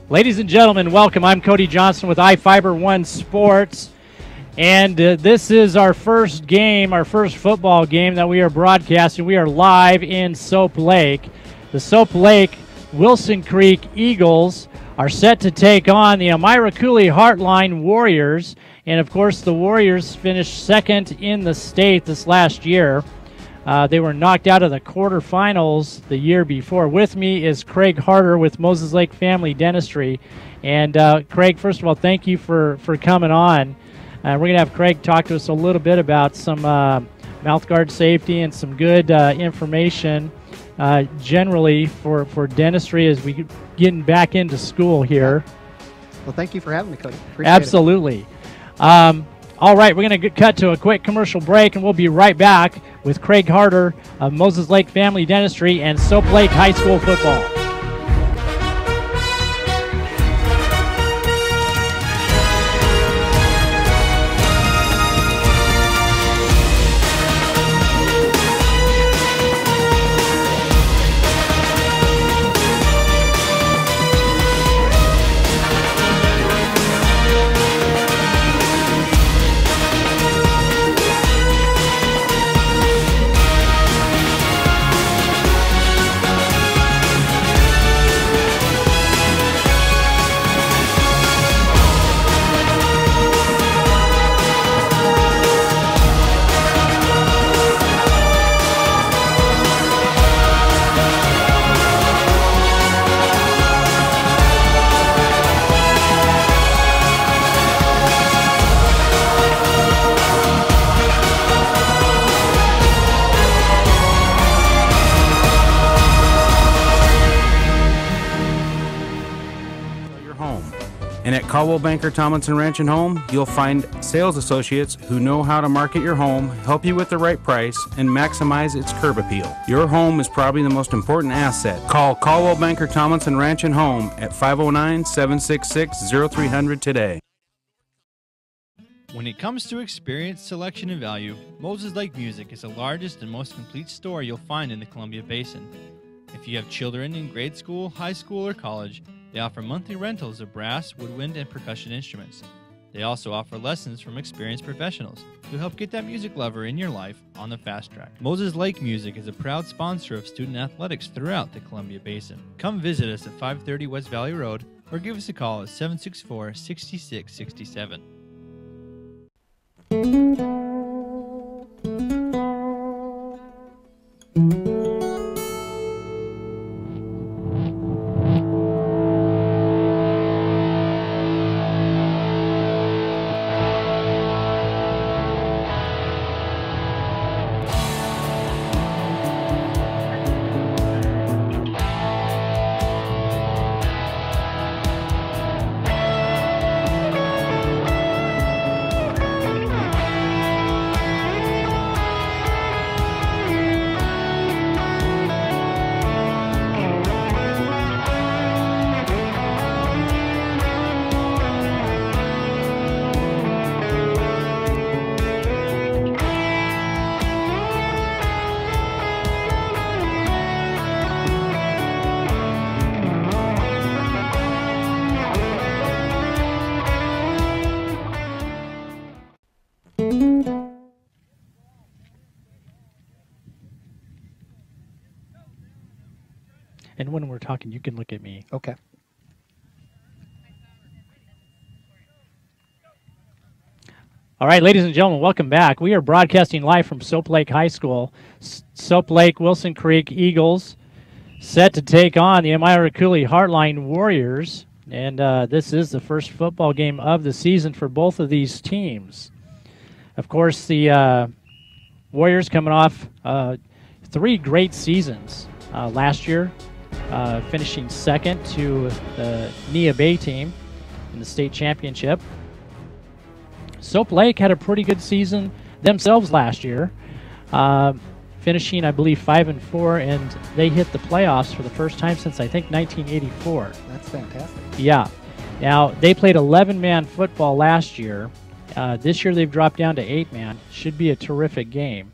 Ladies and gentlemen, welcome. I'm Kody Johnson with iFIBER 1 Sports, and this is our first game, our first football game that we are broadcasting. We are live in Soap Lake. The Soap Lake Wilson Creek Eagles are set to take on the Almira-Coulee-Hartline Warriors, and of course the Warriors finished second in the state this last year. They were knocked out of the quarterfinals the year before. With me is Craig Harder with Moses Lake Family Dentistry. And Craig, first of all, thank you for coming on. We're going to have Craig talk to us a little bit about some mouthguard safety and some good information generally for dentistry as we getting back into school here. Well, thank you for having me, Cody. Appreciate Absolutely. All right, we're going to cut to a quick commercial break, and we'll be right back with Craig Harder of Moses Lake Family Dentistry and Soap Lake High School football. And at Caldwell Banker Tomlinson Ranch and Home, you'll find sales associates who know how to market your home, help you with the right price, and maximize its curb appeal. Your home is probably the most important asset. Call Caldwell Banker Tomlinson Ranch and Home at 509-766-0300 today. When it comes to experience, selection, and value, Moses Lake Music is the largest and most complete store you'll find in the Columbia Basin. If you have children in grade school, high school, or college, they offer monthly rentals of brass, woodwind, and percussion instruments. They also offer lessons from experienced professionals to help get that music lover in your life on the fast track. Moses Lake Music is a proud sponsor of student athletics throughout the Columbia Basin. Come visit us at 530 West Valley Road or give us a call at 764-6667. And when we're talking, you can look at me. Okay. All right, ladies and gentlemen, welcome back. We are broadcasting live from Soap Lake High School. Soap Lake Wilson Creek Eagles set to take on the Almira-Coulee-Hartline Warriors. And this is the first football game of the season for both of these teams. Of course, the Warriors coming off 3 great seasons last year. Finishing second to the Nia Bay team in the state championship. Soap Lake had a pretty good season themselves last year, finishing, I believe, 5-4, and they hit the playoffs for the first time since, I think, 1984. That's fantastic. Yeah. Now, they played 11-man football last year. This year they've dropped down to 8-man. Should be a terrific game.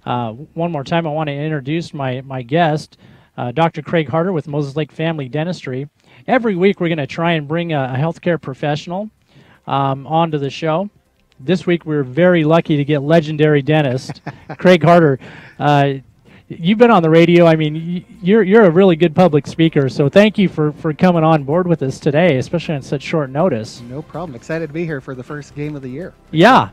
One more time, I want to introduce my guest, Dr. Craig Harder with Moses Lake Family Dentistry. every week we're going to try and bring a healthcare professional onto the show. This week we're very lucky to get legendary dentist Craig Harder. You've been on the radio. I mean, you're a really good public speaker, so thank you for coming on board with us today, especially on such short notice. No problem. Excited to be here for the first game of the year. Yeah.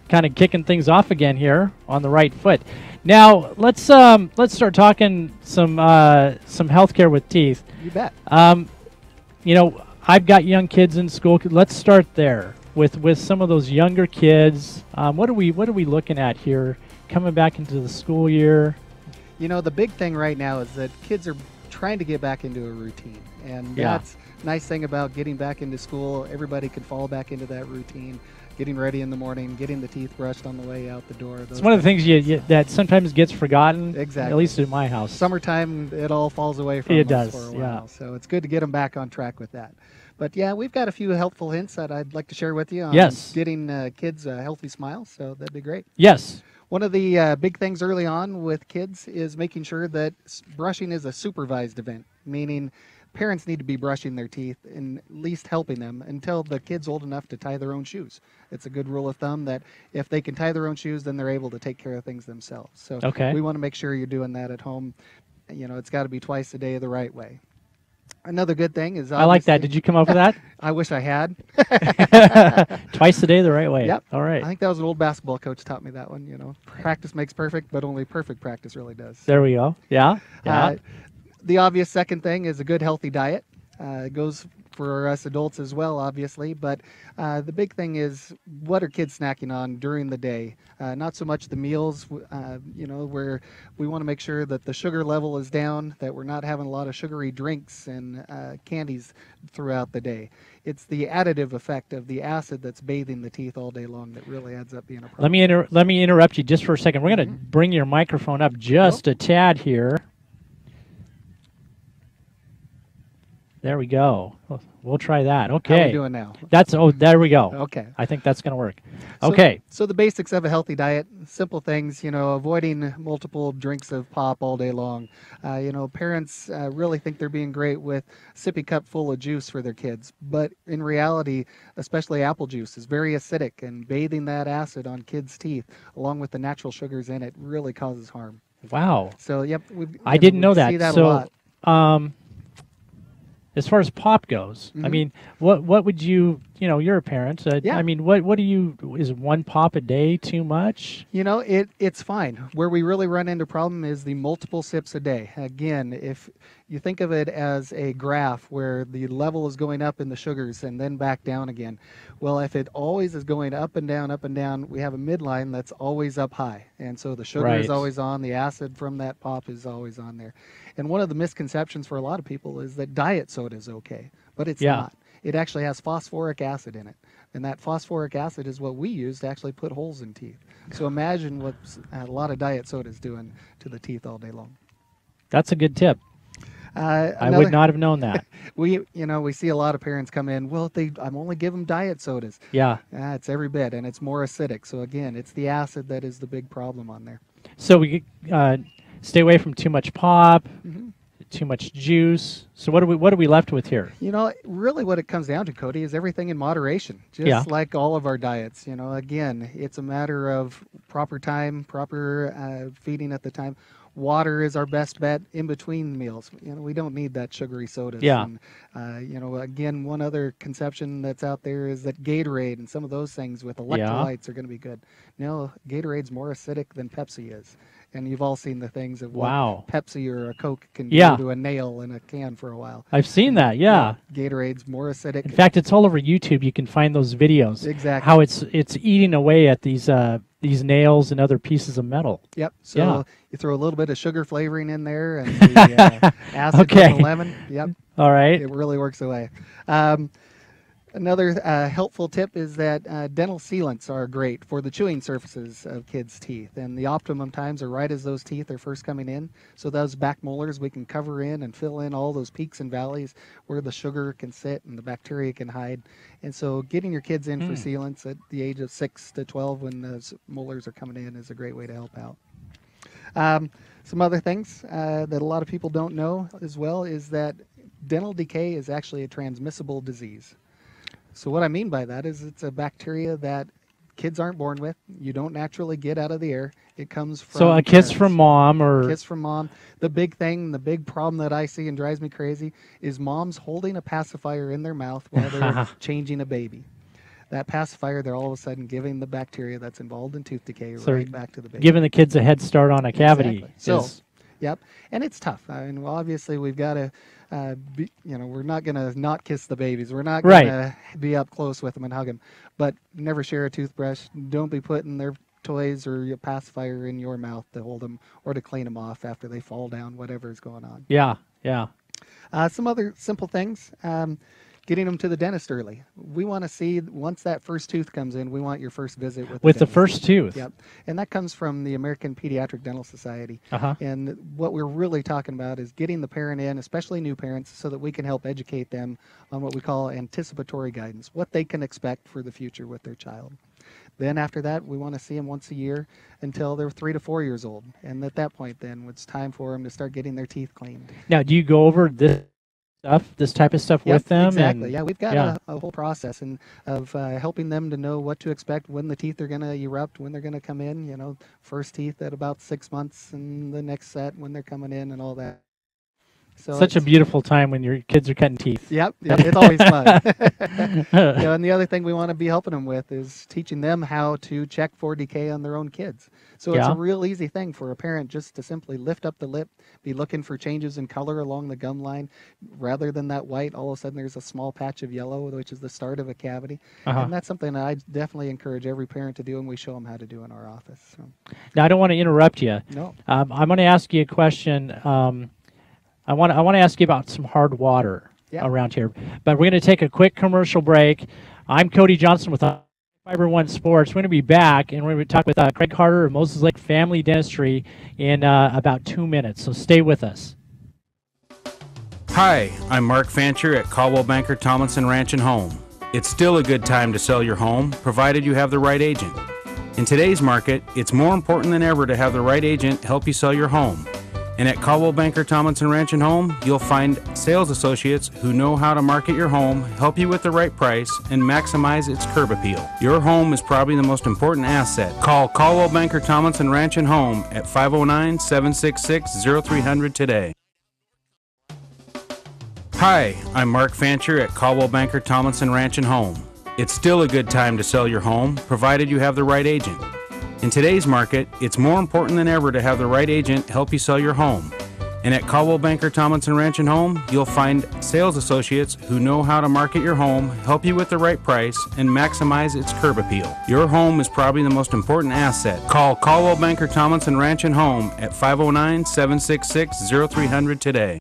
Kind of kicking things off again here on the right foot. Now let's start talking some healthcare with teeth. You bet. You know, I've got young kids in school. Let's start there with some of those younger kids. What are we looking at here? Coming back into the school year. You know, the big thing right now is that kids are trying to get back into a routine. And that's a nice thing about getting back into school. Everybody can fall back into that routine, getting ready in the morning, getting the teeth brushed on the way out the door. It's one of the things that sometimes gets forgotten. Exactly. At least in my house. Summertime, it all falls away from us for a while. So it's good to get them back on track with that. But yeah, we've got a few helpful hints that I'd like to share with you on getting kids a healthy smile. So that'd be great. Yes. One of the big things early on with kids is making sure that brushing is a supervised event, meaning parents need to be brushing their teeth and at least helping them until the kid's old enough to tie their own shoes. It's a good rule of thumb that if they can tie their own shoes, then they're able to take care of things themselves. So we want to make sure you're doing that at home. You know, it's got to be twice a day the right way. Another good thing is I like that. Did you come up with that? I wish I had. Twice a day the right way. Yep. All right. I think that was an old basketball coach taught me that one. You know, practice makes perfect, but only perfect practice really does. There we go. Yeah. The obvious second thing is a good healthy diet. It goes for us adults as well, obviously, but the big thing is what are kids snacking on during the day? Not so much the meals, you know, where we want to make sure that the sugar level is down, that we're not having a lot of sugary drinks and candies throughout the day. It's the additive effect of the acid that's bathing the teeth all day long that really adds up being a problem. Let me interrupt you just for a second. We're going to bring your microphone up just a tad here. There we go. We'll try that. Okay. How are we doing now? There we go. Okay. I think that's going to work. Okay. So the basics of a healthy diet, simple things, you know, avoiding multiple drinks of pop all day long. You know, parents really think they're being great with a sippy cup full of juice for their kids. But in reality, especially apple juice is very acidic, and bathing that acid on kids' teeth, along with the natural sugars in it, really causes harm. Wow. So, yep. I didn't know that. See that a lot. As far as pop goes, I mean, what would you know, you're a parent. I mean, what do you, is one pop a day too much? You know, it's fine. Where we really run into problem is the multiple sips a day. Again, if you think of it as a graph where the level is going up in the sugars and then back down again. Well, if it always is going up and down, we have a midline that's always up high. And so the sugar is always on, the acid from that pop is always on there. And one of the misconceptions for a lot of people is that diet soda is okay, but it's not. It actually has phosphoric acid in it. And that phosphoric acid is what we use to actually put holes in teeth. So imagine what a lot of diet soda is doing to the teeth all day long. That's a good tip. I would not have known that. We see a lot of parents come in, well, I'm only giving them diet sodas. Yeah. It's every bit, and it's more acidic. So again, it's the acid that is the big problem on there. So we stay away from too much pop, too much juice. So what are we left with here? You know, really what it comes down to, Cody, is everything in moderation. Just like all of our diets. You know, again, it's a matter of proper time, proper feeding at the time. Water is our best bet in between meals. You know, we don't need that sugary sodas. Yeah. And, you know, again, one other conception that's out there is that Gatorade and some of those things with electrolytes are going to be good. No, Gatorade's more acidic than Pepsi is. And you've all seen the things of what Pepsi or a Coke can do to a nail in a can for a while. I've seen that, Gatorade's more acidic. In fact, it's all over YouTube. You can find those videos. Exactly. How it's eating away at these nails and other pieces of metal. Yep. So you throw a little bit of sugar flavoring in there and the acid from the lemon. Yep. All right. It really works away. Another helpful tip is that dental sealants are great for the chewing surfaces of kids' teeth, and the optimum times are right as those teeth are first coming in. So those back molars, we can cover in and fill in all those peaks and valleys where the sugar can sit and the bacteria can hide. And so getting your kids in for sealants at the age of 6 to 12 when those molars are coming in is a great way to help out. Some other things that a lot of people don't know as well is that dental decay is actually a transmissible disease. So what I mean by that is it's a bacteria that kids aren't born with. You don't naturally get out of the air. It comes from So a kiss from mom or... A kiss from mom. The big thing, the big problem that I see and drives me crazy is moms holding a pacifier in their mouth while they're changing a baby. That pacifier, they're all of a sudden giving the bacteria that's involved in tooth decay right back to the baby. Giving the kids a head start on a cavity. Exactly. So, yep. And it's tough. I mean, well, obviously we've got to, we're not going to not kiss the babies. We're not going to be up close with them and hug them. But never share a toothbrush. Don't be putting their toys or your pacifier in your mouth to hold them or to clean them off after they fall down, whatever is going on. Yeah, yeah. Some other simple things. Getting them to the dentist early. We want to see, once that first tooth comes in, we want your first visit with the first tooth. Yep. And that comes from the American Pediatric Dental Society. Uh-huh. And what we're really talking about is getting the parent in, especially new parents, so that we can help educate them on what we call anticipatory guidance, what they can expect for the future with their child. Then after that, we want to see them once a year until they're 3 to 4 years old. And at that point, then it's time for them to start getting their teeth cleaned. Now, do you go over this type of stuff with them? Exactly. Yeah, we've got a whole process of helping them to know what to expect, when the teeth are going to erupt, when they're going to come in. You know, first teeth at about 6 months, and the next set when they're coming in, and all that. So such a beautiful time when your kids are cutting teeth. Yep, it's always fun. And the other thing we want to be helping them with is teaching them how to check for decay on their own kids. So it's a real easy thing for a parent just to simply lift up the lip, be looking for changes in color along the gum line. Rather than that white, all of a sudden there's a small patch of yellow, which is the start of a cavity. And that's something that I definitely encourage every parent to do, and we show them how to do in our office. So. Now, I don't want to interrupt you. No. I'm going to ask you a question. I want to ask you about some hard water around here, but we're going to take a quick commercial break. I'm Kody Johnson with iFIBER One Sports. We're going to be back, and we're going to talk with Craig Carter of Moses Lake Family Dentistry in about 2 minutes, so stay with us. Hi, I'm Mark Fancher at Caldwell Banker Tomlinson Ranch and Home. It's still a good time to sell your home, provided you have the right agent. In today's market, it's more important than ever to have the right agent help you sell your home. And at Caldwell Banker Tomlinson Ranch and Home, you'll find sales associates who know how to market your home, help you with the right price, and maximize its curb appeal. Your home is probably the most important asset. Call Caldwell Banker Tomlinson Ranch and Home at 509-766-0300 today. Hi, I'm Mark Fancher at Caldwell Banker Tomlinson Ranch and Home. It's still a good time to sell your home, provided you have the right agent. In today's market, it's more important than ever to have the right agent help you sell your home. And at Caldwell Banker Tomlinson Ranch and Home, you'll find sales associates who know how to market your home, help you with the right price, and maximize its curb appeal. Your home is probably the most important asset. Call Caldwell Banker Tomlinson Ranch and Home at 509-766-0300 today.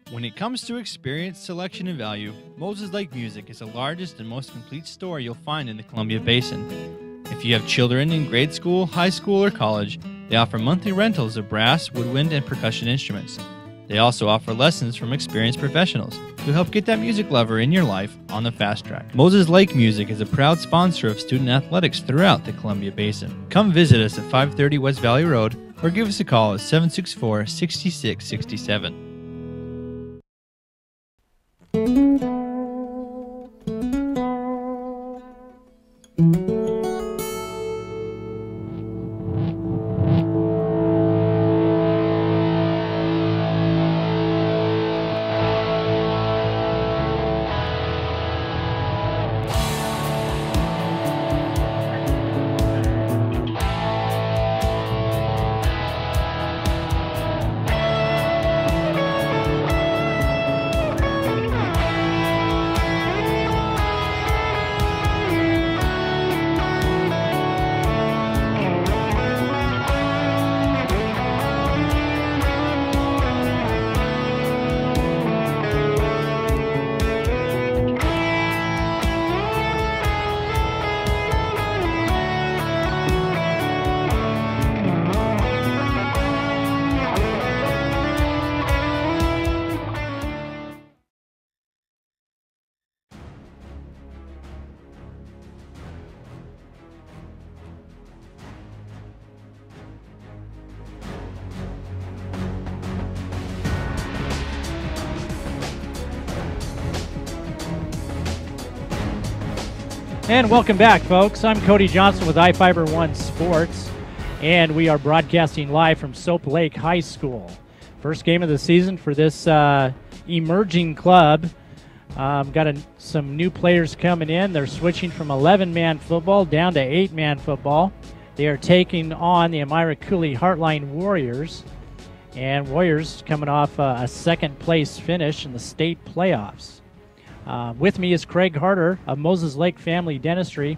When it comes to experience, selection, and value, Moses Lake Music is the largest and most complete store you'll find in the Columbia Basin. If you have children in grade school, high school, or college, they offer monthly rentals of brass, woodwind, and percussion instruments. They also offer lessons from experienced professionals who help get that music lover in your life on the fast track. Moses Lake Music is a proud sponsor of student athletics throughout the Columbia Basin. Come visit us at 530 West Valley Road or give us a call at 764-6667. And welcome back, folks. I'm Kody Johnson with iFIBER 1 Sports, and we are broadcasting live from Soap Lake High School. First game of the season for this emerging club. Got some new players coming in. They're switching from 11-man football down to 8-man football. They are taking on the Almira-Coulee-Hartline Warriors, and Warriors coming off a second-place finish in the state playoffs. With me is Craig Harder of Moses Lake Family Dentistry.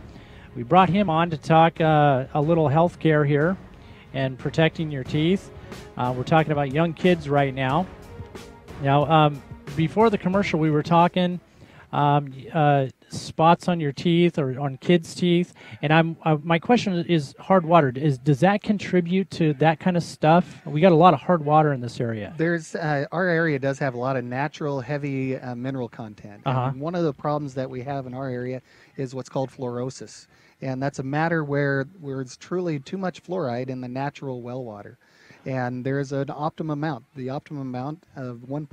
We brought him on to talk a little health care here and protecting your teeth. We're talking about young kids right now. Now, before the commercial, we were talking spots on your teeth or on kids' teeth, and my question is hard water. Does that contribute to that kind of stuff? We got a lot of hard water in this area. There's our area does have a lot of natural, heavy mineral content. And one of the problems that we have in our area is what's called fluorosis, and that's a matter where it's truly too much fluoride in the natural well water. And there's an optimum amount. The optimum amount of 1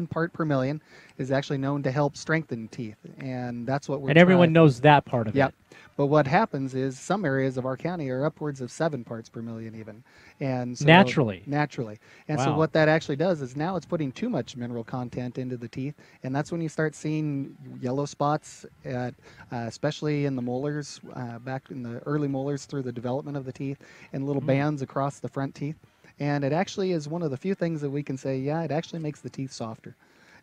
part per million is actually known to help strengthen teeth, and that's what we're. And everyone knows that part of it. But what happens is some areas of our county are upwards of 7 parts per million even, and so naturally. And so what that actually does is now it's putting too much mineral content into the teeth, and that's when you start seeing yellow spots, especially in the molars, back in the early molars through the development of the teeth, and little bands across the front teeth. And it actually is one of the few things that we can say, yeah, it actually makes the teeth softer.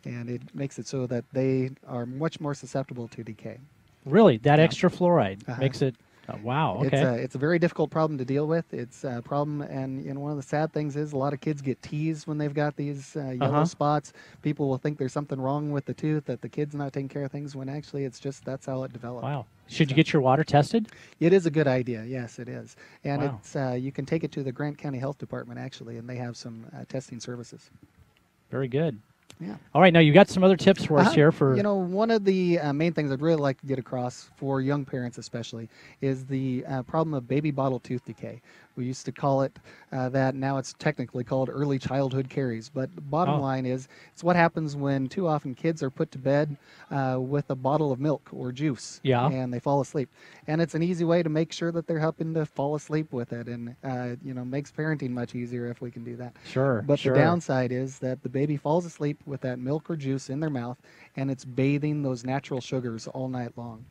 And it makes it so that they are much more susceptible to decay. Really? That extra fluoride makes it, wow, okay. It's a very difficult problem to deal with. It's a problem, and one of the sad things is a lot of kids get teased when they've got these yellow spots. People will think there's something wrong with the tooth, that the kid's not taking care of things, when actually it's just that's how it developed. Wow. Should you get your water tested? It is a good idea. Yes, it is. And it's you can take it to the Grant County Health Department, actually, and they have some testing services. Very good. Yeah. All right, now you got some other tips for us here for... one of the main things I'd really like to get across for young parents especially is the problem of baby bottle tooth decay. We used to call it that. Now it's technically called early childhood caries. But the bottom line is, it's what happens when too often kids are put to bed with a bottle of milk or juice, and they fall asleep. And it's an easy way to make sure that they're helping to fall asleep with it, and makes parenting much easier if we can do that. Sure. But the downside is that the baby falls asleep with that milk or juice in their mouth, and it's bathing those natural sugars all night long.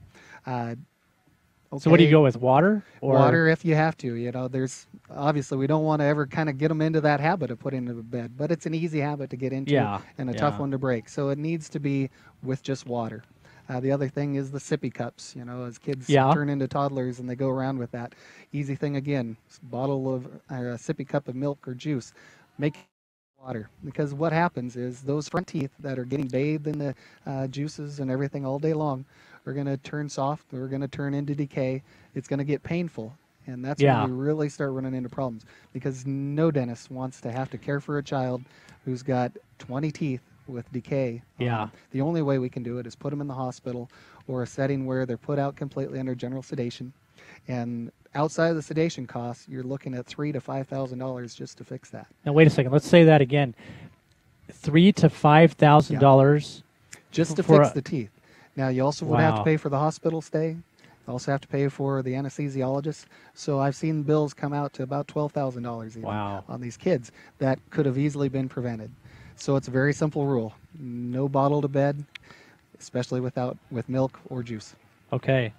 So what do you go with, water? Or? Water if you have to. There's obviously we don't want to ever kind of get them into that habit of putting them to bed, but it's an easy habit to get into and a tough one to break. So it needs to be with just water. The other thing is the sippy cups. As kids turn into toddlers and they go around with that. Easy thing again, bottle of a sippy cup of milk or juice. Make water, because what happens is those front teeth that are getting bathed in the juices and everything all day long are going to turn soft. They're going to turn into decay. It's going to get painful, and that's when we really start running into problems, because no dentist wants to have to care for a child who's got 20 teeth with decay. The only way we can do it is put them in the hospital or a setting where they're put out completely under general sedation. And outside of the sedation costs, you're looking at $3,000 to $5,000 just to fix that. Now wait a second. Let's say that again. $3,000 to $5,000 just to fix the teeth. Now you also would have to pay for the hospital stay. You also have to pay for the anesthesiologist. So I've seen bills come out to about $12,000 even on these kids that could have easily been prevented. So it's a very simple rule: no bottle to bed, especially with milk or juice. Okay.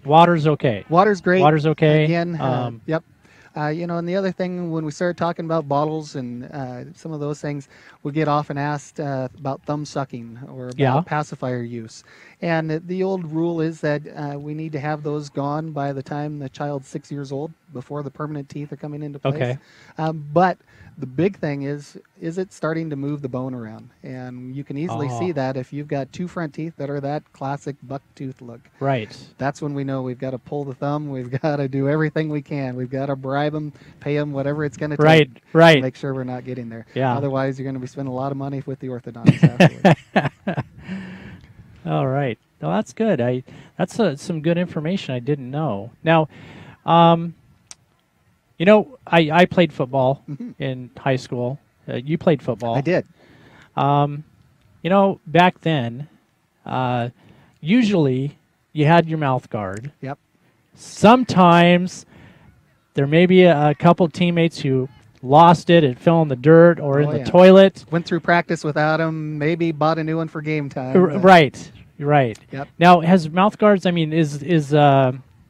Water's okay. Water's great. Water's okay. Again, yep. And the other thing, when we start talking about bottles and some of those things, we get often asked about thumb sucking or about pacifier use. And the old rule is that we need to have those gone by the time the child's 6 years old, before the permanent teeth are coming into place. Okay. But the big thing is it starting to move the bone around? And you can easily see that if you've got two front teeth that are that classic buck tooth look. Right. That's when we know we've got to pull the thumb. We've got to do everything we can. We've got to bribe them, pay them, whatever it's going to take to make sure we're not getting there. Otherwise, you're going to be spending a lot of money with the orthodontist afterwards. All right. Well, that's good. That's some good information I didn't know. Now, I played football in high school. You played football. I did. Back then, usually you had your mouth guard. Yep. Sometimes there may be a couple teammates who lost it. It fell in the dirt or in the toilet. Went through practice without them. Maybe bought a new one for game time. Right. Yep. Now, has mouth guards, I mean, is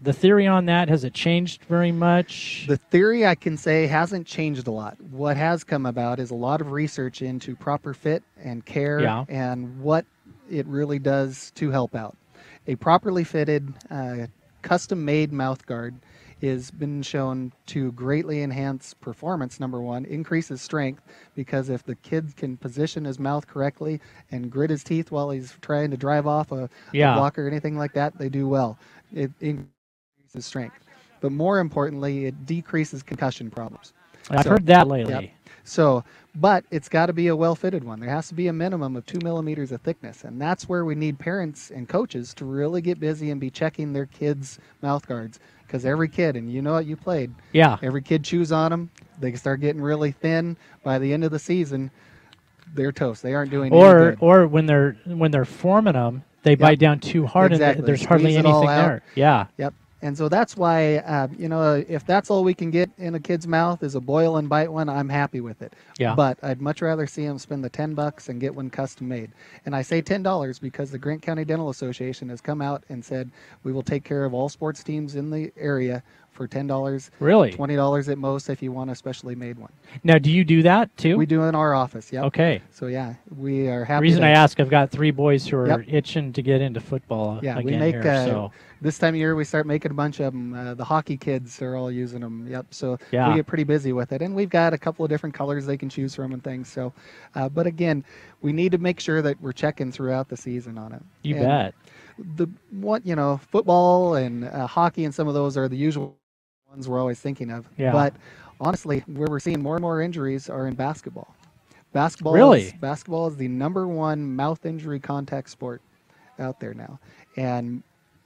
the theory on that, has it changed very much? The theory, I can say, hasn't changed a lot. What has come about is a lot of research into proper fit and care and what it really does to help out. A properly fitted, custom-made mouth guard has been shown to greatly enhance performance, number one, increases strength, because if the kid can position his mouth correctly and grit his teeth while he's trying to drive off a blocker or anything like that, they do well. It increases strength. But more importantly, it decreases concussion problems. I've heard that lately. Yep. So, but it's got to be a well-fitted one. There has to be a minimum of 2 millimeters of thickness, and that's where we need parents and coaches to really get busy and be checking their kids' mouth guards, because every kid, and you know it, you played, every kid chews on them. They start getting really thin. By the end of the season, they're toast. They aren't doing any good. Or when they're forming them, they bite down too hard, and there's hardly anything there. Yep. And so that's why, if that's all we can get in a kid's mouth is a boil and bite one, I'm happy with it. Yeah. But I'd much rather see them spend the $10 and get one custom made. And I say $10 because the Grant County Dental Association has come out and said we will take care of all sports teams in the area for $10. Really? $20 at most if you want a specially made one. Now, do you do that too? We do in our office, yep. Okay. So, yeah, we are happy. The reason I ask, I've got 3 boys who are itching to get into football again we make, here. So. This time of year, we start making a bunch of them. The hockey kids are all using them. Yep. So we get pretty busy with it. And we've got a couple of different colors they can choose from and things. So, but again, we need to make sure that we're checking throughout the season on it. You bet. Football and hockey and some of those are the usual ones we're always thinking of. Yeah. But honestly, where we're seeing more and more injuries are in basketball. Basketball is the #1 mouth injury contact sport out there now. And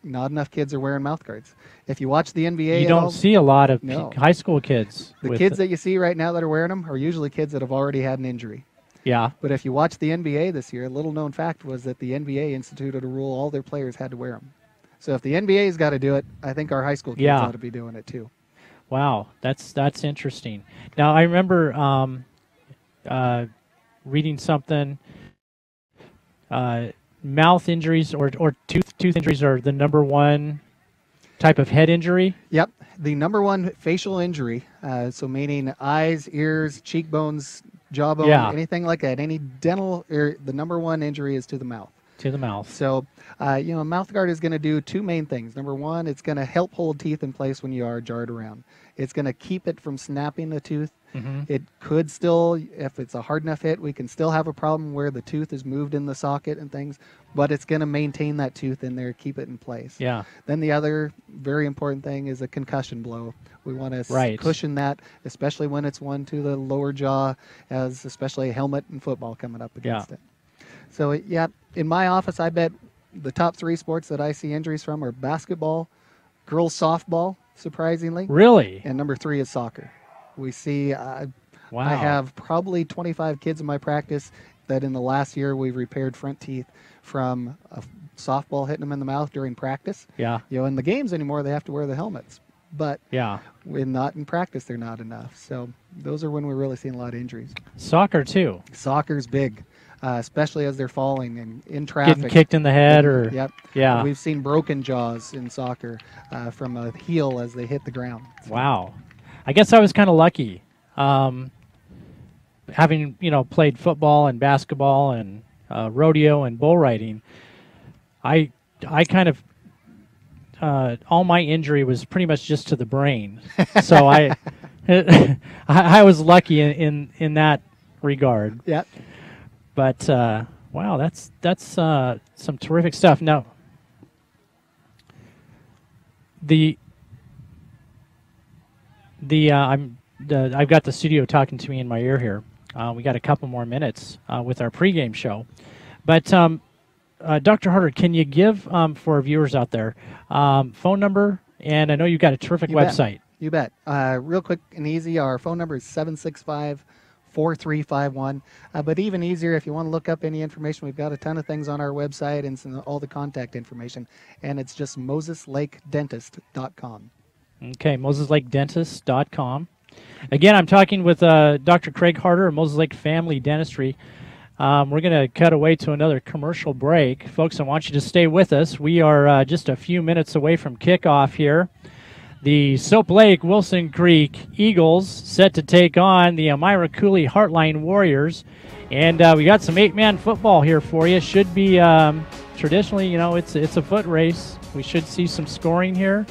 not enough kids are wearing mouth guards. If you watch the NBA, you don't see a lot of high school kids. The kids that you see right now that are wearing them are usually kids that have already had an injury. Yeah. But if you watch the NBA this year, a little known fact was that the NBA instituted a rule all their players had to wear them. So if the NBA's got to do it, I think our high school kids ought to be doing it too. Wow, that's interesting. Now I remember reading something. Mouth injuries or tooth injuries are the #1 type of head injury. Yep, the #1 facial injury. So meaning eyes, ears, cheekbones, jawbone, anything like that. Any dental, the #1 injury is to the mouth. To the mouth. So, a mouth guard is going to do 2 main things. #1, it's going to help hold teeth in place when you are jarred around. It's going to keep it from snapping the tooth. Mm-hmm. It could still, if it's a hard enough hit, we can still have a problem where the tooth is moved in the socket and things, but it's going to maintain that tooth in there, keep it in place. Yeah. Then the other very important thing is a concussion blow. We want to cushion that, especially when it's one to the lower jaw, as especially a helmet and football coming up against it. So, in my office, I bet the top 3 sports that I see injuries from are basketball, girls softball, surprisingly. Really? And #3 is soccer. We see, I have probably 25 kids in my practice that in the last year we've repaired front teeth from a softball hitting them in the mouth during practice. Yeah. In the games anymore, they have to wear the helmets. But not in practice, they're not enough. So those are when we're really seeing a lot of injuries. Soccer, too. Soccer's big. Especially as they're falling and in traffic. Getting kicked in the head or... Yep. Yeah. We've seen broken jaws in soccer from a heel as they hit the ground. So. Wow. I guess I was kind of lucky. Having, played football and basketball and rodeo and bull riding, I kind of... all my injury was pretty much just to the brain. So I was lucky in that regard. Yep. But wow, that's some terrific stuff. Now, I've got the studio talking to me in my ear here. We got a couple more minutes with our pregame show, but Dr. Harder, can you give for our viewers out there phone number? And I know you've got a terrific website. You bet. Real quick and easy, our phone number is 765 4351. But even easier, if you want to look up any information, we've got a ton of things on our website and all the contact information. And it's just moseslakedentist.com. Okay, moseslakedentist.com. Again, I'm talking with Dr. Craig Harder of Moses Lake Family Dentistry. We're going to cut away to another commercial break. Folks, I want you to stay with us. We are just a few minutes away from kickoff here. The Soap Lake Wilson Creek Eagles set to take on the Almira-Coulee-Hartline Warriors. And we got some 8-man football here for you. Should be traditionally, you know, it's a foot race. We should see some scoring here.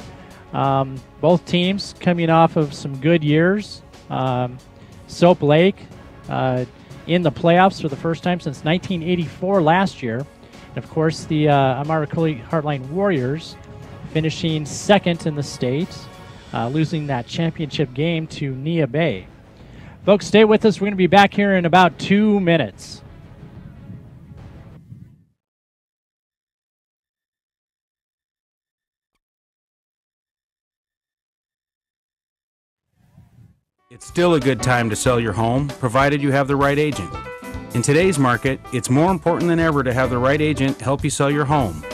Both teams coming off of some good years. Soap Lake in the playoffs for the first time since 1984 last year. And of course, the Almira-Coulee-Hartline Warriors finishing second in the state, losing that championship game to Nia Bay. Folks, stay with us. We're going to be back here in about 2 minutes. It's still a good time to sell your home, provided you have the right agent. In today's market, it's more important than ever to have the right agent help you sell your home.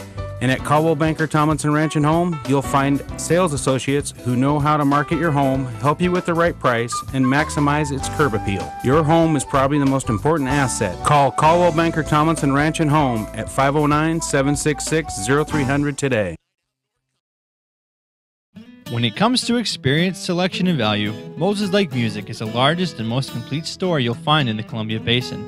And at Caldwell Banker Tomlinson Ranch and Home, you'll find sales associates who know how to market your home, help you with the right price, and maximize its curb appeal. Your home is probably the most important asset. Call Caldwell Banker Tomlinson Ranch and Home at 509-766-0300 today. When it comes to experience, selection, and value, Moses Lake Music is the largest and most complete store you'll find in the Columbia Basin.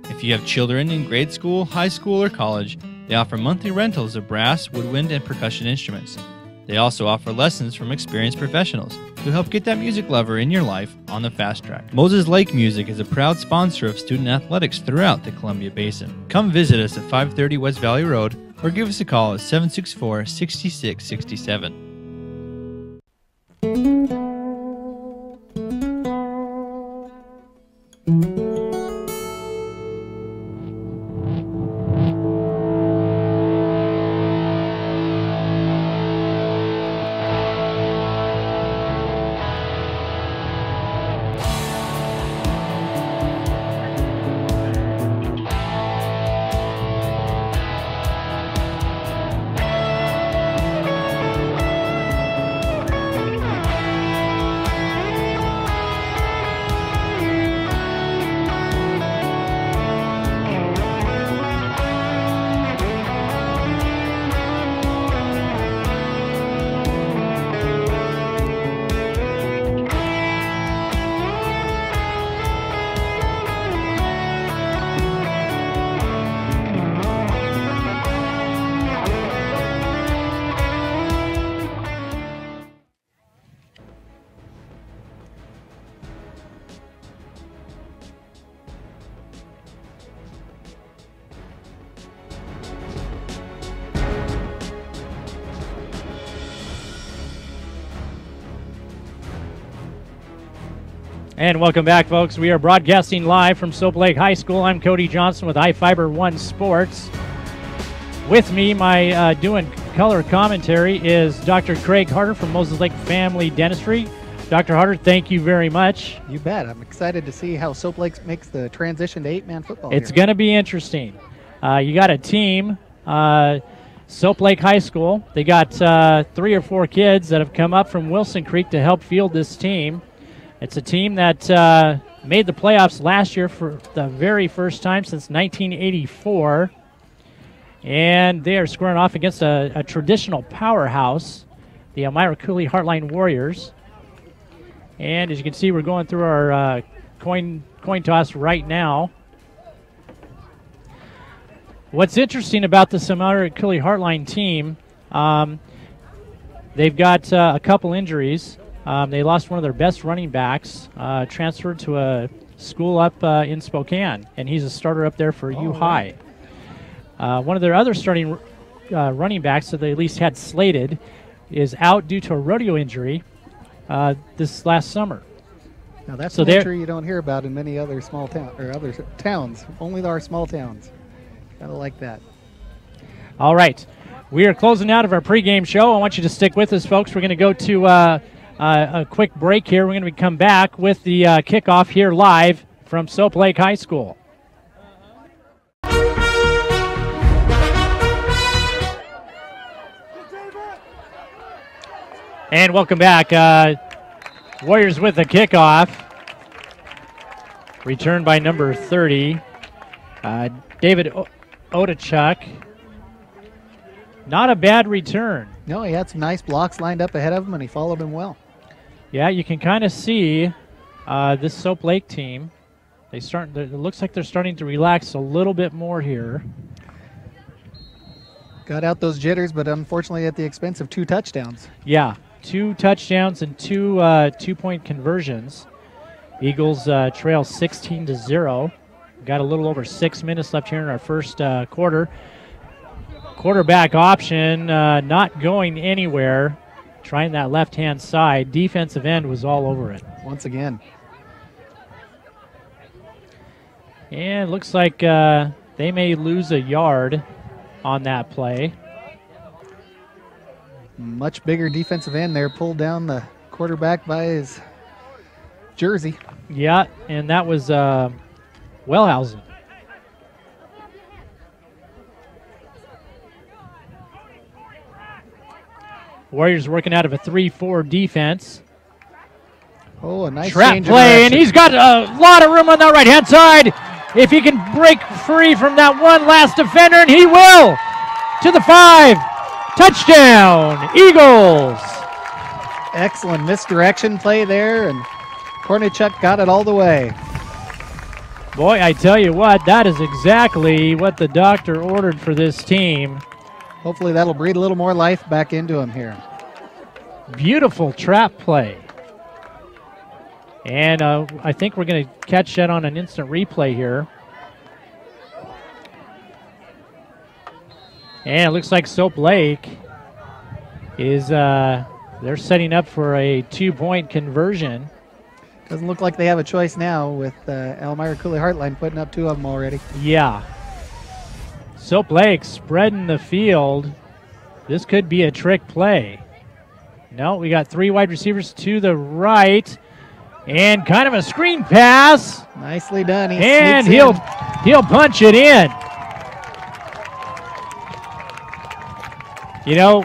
If you have children in grade school, high school, or college, they offer monthly rentals of brass, woodwind, and percussion instruments. They also offer lessons from experienced professionals who help get that music lover in your life on the fast track. Moses Lake Music is a proud sponsor of student athletics throughout the Columbia Basin. Come visit us at 530 West Valley Road or give us a call at 764-6667. And welcome back, folks. We are broadcasting live from Soap Lake High School. I'm Kody Johnson with iFIBER 1 Sports. With me, my doing color commentary is Dr. Craig Harder from Moses Lake Family Dentistry. Dr. Harder, thank you very much. You bet. I'm excited to see how Soap Lake makes the transition to 8-man football. It's going to be interesting. You got a team, Soap Lake High School. They got 3 or 4 kids that have come up from Wilson Creek to help field this team. It's a team that made the playoffs last year for the very first time since 1984. And they are squaring off against a traditional powerhouse, the Almira-Coulee-Hartline Warriors. And as you can see, we're going through our coin toss right now. What's interesting about this Almira-Coulee-Hartline team, they've got a couple injuries. They lost one of their best running backs, transferred to a school up in Spokane, and he's a starter up there for U High. One of their other starting running backs that they at least had slated is out due to a rodeo injury this last summer. Now that's an injury you don't hear about in many other small other towns. Only our small towns. Gotta like that. All right, we are closing out of our pregame show. I want you to stick with us, folks. We're going to go to a quick break here. We're going to come back with the kickoff here live from Soap Lake High School. And welcome back. Warriors with the kickoff. Returned by number 30, David Odachuk. Not a bad return. No, he had some nice blocks lined up ahead of him, and he followed him well. Yeah, you can kind of see this Soap Lake team. It looks like they're starting to relax a little bit more here. Got out those jitters, but unfortunately at the expense of 2 touchdowns. Yeah, 2 touchdowns and 2 2-point conversions. Eagles trail 16-0. Got a little over 6 minutes left here in our first quarter. Quarterback option not going anywhere. Trying that left-hand side. Defensive end was all over it. Once again. And it looks like they may lose a yard on that play. Much bigger defensive end there. Pulled down the quarterback by his jersey. Yeah, and that was Wellhausen. Warriors working out of a 3-4 defense. Oh, a nice trap change play, and he's got a lot of room on that right-hand side. If he can break free from that one last defender, and he will. To the 5. Touchdown, Eagles. Excellent misdirection play there, and Kornichuk got it all the way. Boy, I tell you what, that is exactly what the doctor ordered for this team. Hopefully that'll breathe a little more life back into him here. Beautiful trap play. And I think we're going to catch that on an instant replay here. And it looks like Soap Lake is they're setting up for a 2-point conversion. Doesn't look like they have a choice now with Almira-Coulee-Hartline putting up 2 of them already. Yeah. Soap Lake spreading the field. This could be a trick play. No, we got 3 wide receivers to the right. And kind of a screen pass. Nicely done. And he'll punch it in. You know,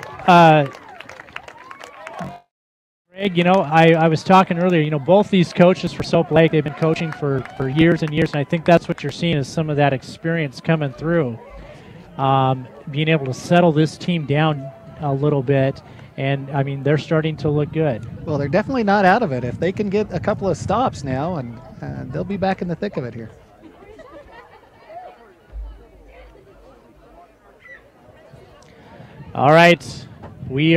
Greg, you know, I was talking earlier, you know, both these coaches for Soap Lake, they've been coaching for years and years, and I think that's what you're seeing is some of that experience coming through. Being able to settle this team down a little bit, and, I mean, they're starting to look good. Well, they're definitely not out of it. If they can get a couple of stops now, and they'll be back in the thick of it here. All right, we've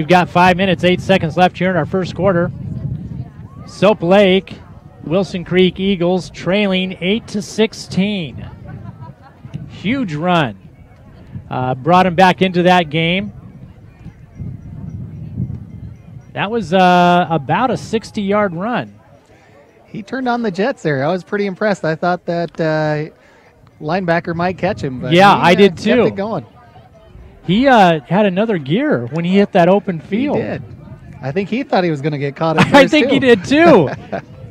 got 5 minutes, 8 seconds left here in our first quarter. Soap Lake, Wilson Creek Eagles trailing 8-16. Huge run. Brought him back into that game. That was about a 60-yard run. He turned on the Jets there. I was pretty impressed. I thought that linebacker might catch him. But yeah, I did too. Kept it going. He had another gear when he hit that open field. He did. I think he thought he was going to get caught at first, I think he did too.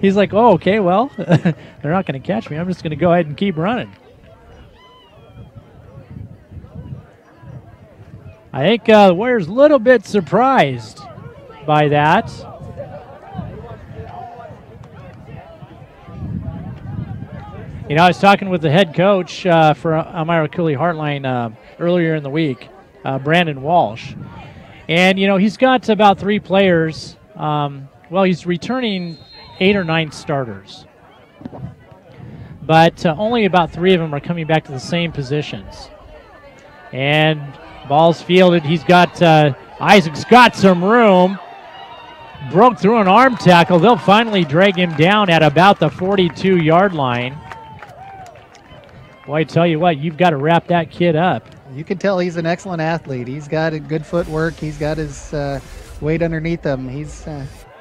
He's like, oh, okay, well, they're not going to catch me. I'm just going to go ahead and keep running. I think the Warriors a little bit surprised by that. You know, I was talking with the head coach for Almira-Coulee-Hartline earlier in the week, Brandon Walsh. And, you know, he's got about 3 players. Well, he's returning 8 or 9 starters. But only about 3 of them are coming back to the same positions. And ball's fielded. He's got, Isaac's got some room. Broke through an arm tackle. They'll finally drag him down at about the 42-yard line. Boy, I tell you what, you've got to wrap that kid up. You can tell he's an excellent athlete. He's got a good footwork. He's got his weight underneath him. He's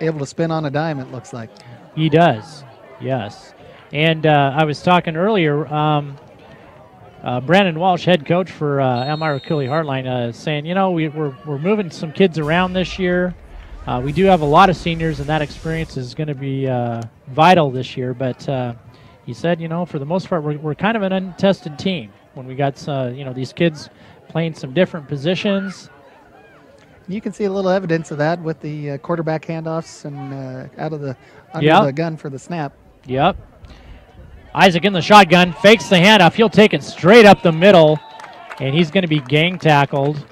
able to spin on a dime, it looks like. He does, yes. And I was talking earlier, Brandon Walsh, head coach for Almira-Coulee-Hartline, saying, you know, we're moving some kids around this year. We do have a lot of seniors, and that experience is going to be vital this year. But he said, you know, for the most part, we're kind of an untested team when we got, you know, these kids playing some different positions. You can see a little evidence of that with the quarterback handoffs and under the gun for the snap. Yep. Isaac in the shotgun, fakes the handoff. He'll take it straight up the middle, and he's going to be gang tackled.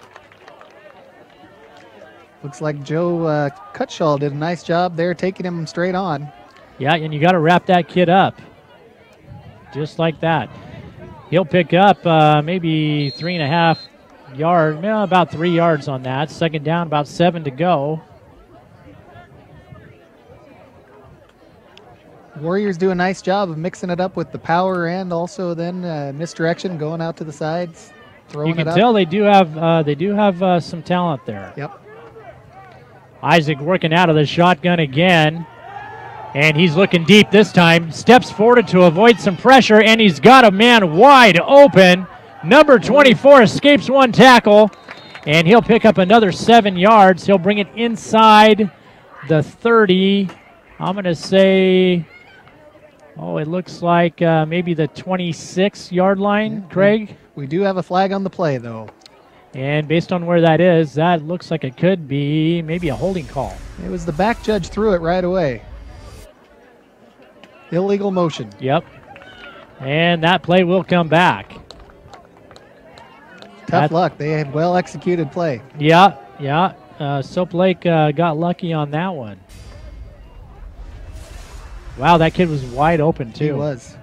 Looks like Joe Cutshaw did a nice job there, taking him straight on. Yeah, and you got to wrap that kid up, just like that. He'll pick up maybe 3.5 yards, about 3 yards on that. Second down, about 7 to go. Warriors do a nice job of mixing it up with the power and also then misdirection, going out to the sides, throwing it up. You can tell they do have some talent there. Yep. Isaac working out of the shotgun again, and he's looking deep this time. Steps forward to avoid some pressure, and he's got a man wide open. Number 24 escapes one tackle, and he'll pick up another 7 yards. He'll bring it inside the 30. I'm going to say, it looks like maybe the 26-yard line, Craig. We do have a flag on the play, though. And based on where that is, that looks like it could be maybe a holding call. It was the back judge threw it right away. Illegal motion. Yep. And that play will come back. Tough luck. They had well-executed play. Yeah. Soap Lake got lucky on that one. Wow, that kid was wide open, too. He was.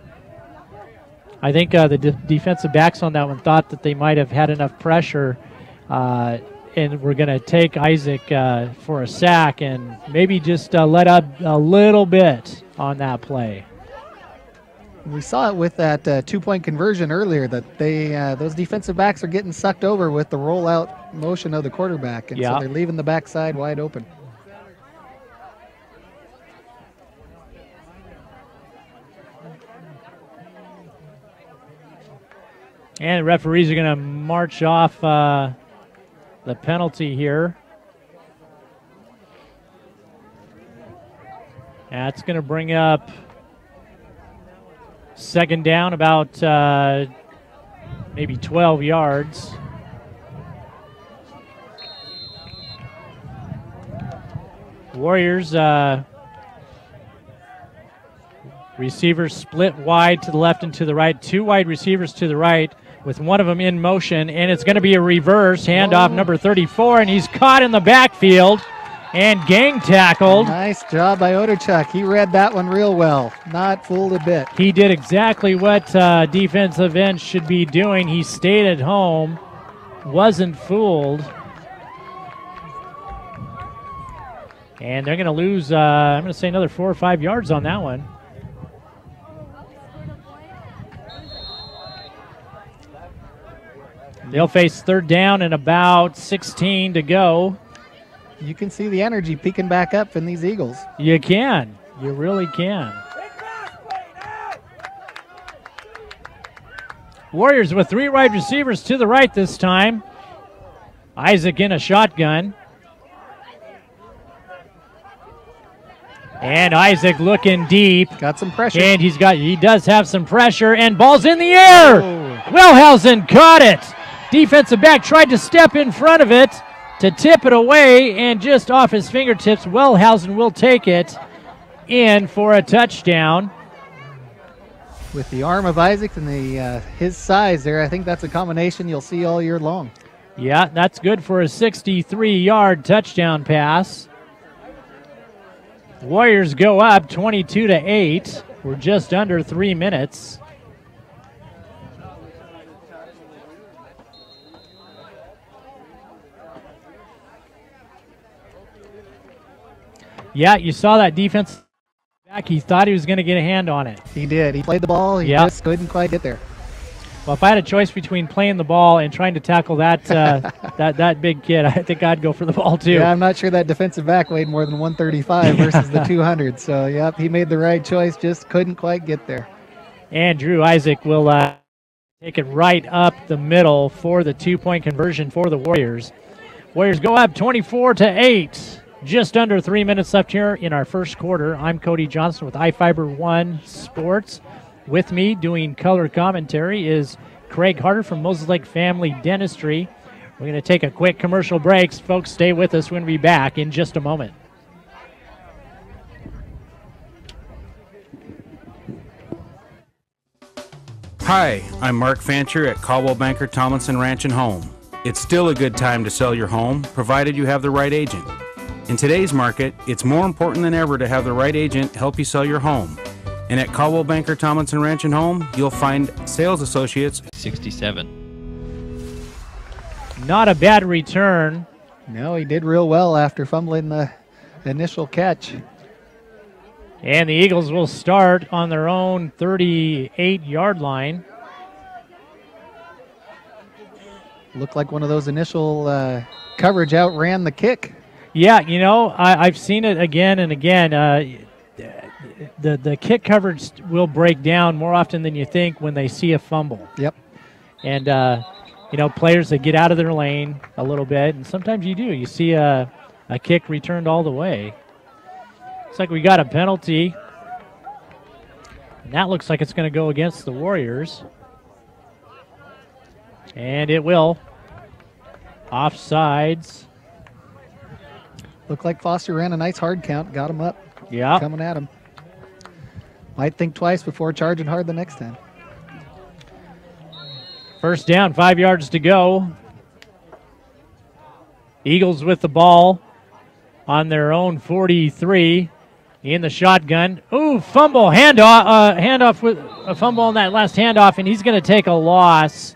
I think the defensive backs on that one thought that they might have had enough pressure and we're going to take Isaac for a sack and maybe just let up a little bit on that play. We saw it with that 2-point conversion earlier that those defensive backs are getting sucked over with the rollout motion of the quarterback, and so they're leaving the backside wide open. And the referees are going to march off the penalty here. That's going to bring up second down about maybe 12 yards. Warriors receivers split wide to the left and to the right. 2 wide receivers to the right with one of them in motion, and it's going to be a reverse handoff, number 34, and he's caught in the backfield and gang tackled. Nice job by Oderchuk. He read that one real well. Not fooled a bit. He did exactly what defensive ends should be doing. He stayed at home, wasn't fooled. And they're going to lose, I'm going to say another 4 or 5 yards on that one. They'll face third down and about 16 to go. You can see the energy peeking back up in these Eagles. You can. You really can. Warriors with 3 wide receivers to the right this time. Isaac in a shotgun. And Isaac looking deep. Got some pressure. And he does have some pressure, and ball's in the air. Wellhausen caught it. Defensive back tried to step in front of it to tip it away, and just off his fingertips, Wellhausen will take it in for a touchdown. With the arm of Isaac and his size there, I think that's a combination you'll see all year long. Yeah, that's good for a 63-yard touchdown pass. Warriors go up 22-8. We're just under 3 minutes. Yeah, you saw that defense back. He thought he was going to get a hand on it. He did. He played the ball. He just couldn't quite get there. Well, if I had a choice between playing the ball and trying to tackle that that big kid, I think I'd go for the ball too. Yeah, I'm not sure that defensive back weighed more than 135 versus the 200. So, yep, he made the right choice. Just couldn't quite get there. And Drew Isaac will take it right up the middle for the 2-point conversion for the Warriors. Warriors go up 24-8. Just under 3 minutes left here in our first quarter. I'm Kody Johnson with iFIBER 1 Sports. With me doing color commentary is Craig Harder from Moses Lake Family Dentistry. We're going to take a quick commercial break. Folks, stay with us. We're going to be back in just a moment. Hi, I'm Mark Fancher at Caldwell Banker Tomlinson Ranch and Home. It's still a good time to sell your home, provided you have the right agent. In today's market, it's more important than ever to have the right agent help you sell your home. And at Caldwell Banker Tomlinson Ranch and Home, you'll find sales associates. 67. Not a bad return. No, he did real well after fumbling the initial catch. And the Eagles will start on their own 38-yard line. Looked like one of those initial coverage outran the kick. Yeah, you know, I've seen it again and again. The kick coverage will break down more often than you think when they see a fumble. Yep. And, you know, players that get out of their lane a little bit, and sometimes you do. You see a kick returned all the way. Looks like we got a penalty. And that looks like it's going to go against the Warriors. And it will. Offsides. Looked like Foster ran a nice hard count, got him up. Yeah. Coming at him. Might think twice before charging hard the next time. First down, 5 yards to go. Eagles with the ball on their own 43 in the shotgun. Ooh, fumble, handoff with a fumble on that last handoff, and he's going to take a loss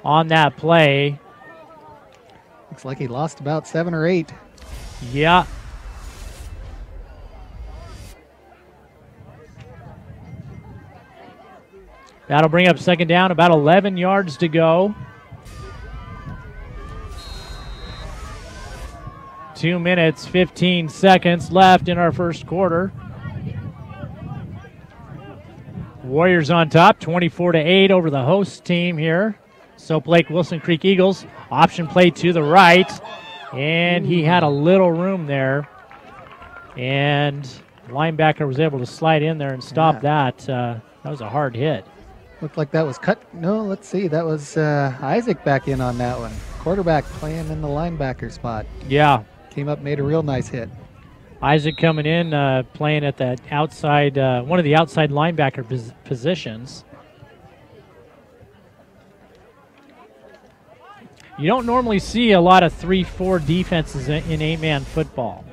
on that play. Looks like he lost about 7 or 8. Yeah. That'll bring up second down, about 11 yards to go. 2 minutes, 15 seconds left in our first quarter. Warriors on top, 24-8 over the host team here. Soap Lake Wilson Creek Eagles. Option play to the right. And he had a little room there. And linebacker was able to slide in there and stop that. That was a hard hit. Looked like that was cut. No, let's see. That was Isaac back in on that one. Quarterback playing in the linebacker spot. Yeah. Came up, made a real nice hit. Isaac coming in, playing at that outside, one of the outside linebacker positions. You don't normally see a lot of 3-4 defenses in 8-man football.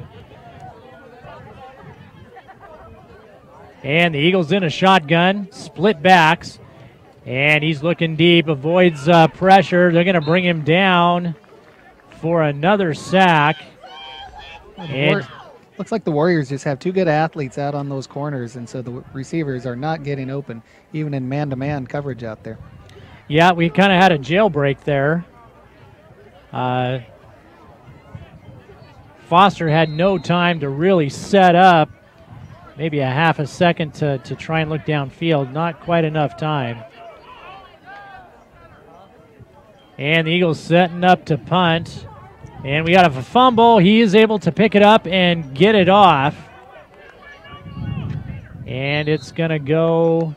And the Eagles in a shotgun, split backs, and he's looking deep, avoids pressure. They're going to bring him down for another sack. And looks like the Warriors just have 2 good athletes out on those corners, and so the receivers are not getting open, even in man-to-man coverage out there. Yeah, we kind of had a jailbreak there. Foster had no time to really set up, maybe a half a second to try and look downfield. Not quite enough time. And the Eagles setting up to punt. And we got a fumble. He is able to pick it up and get it off. And it's going to go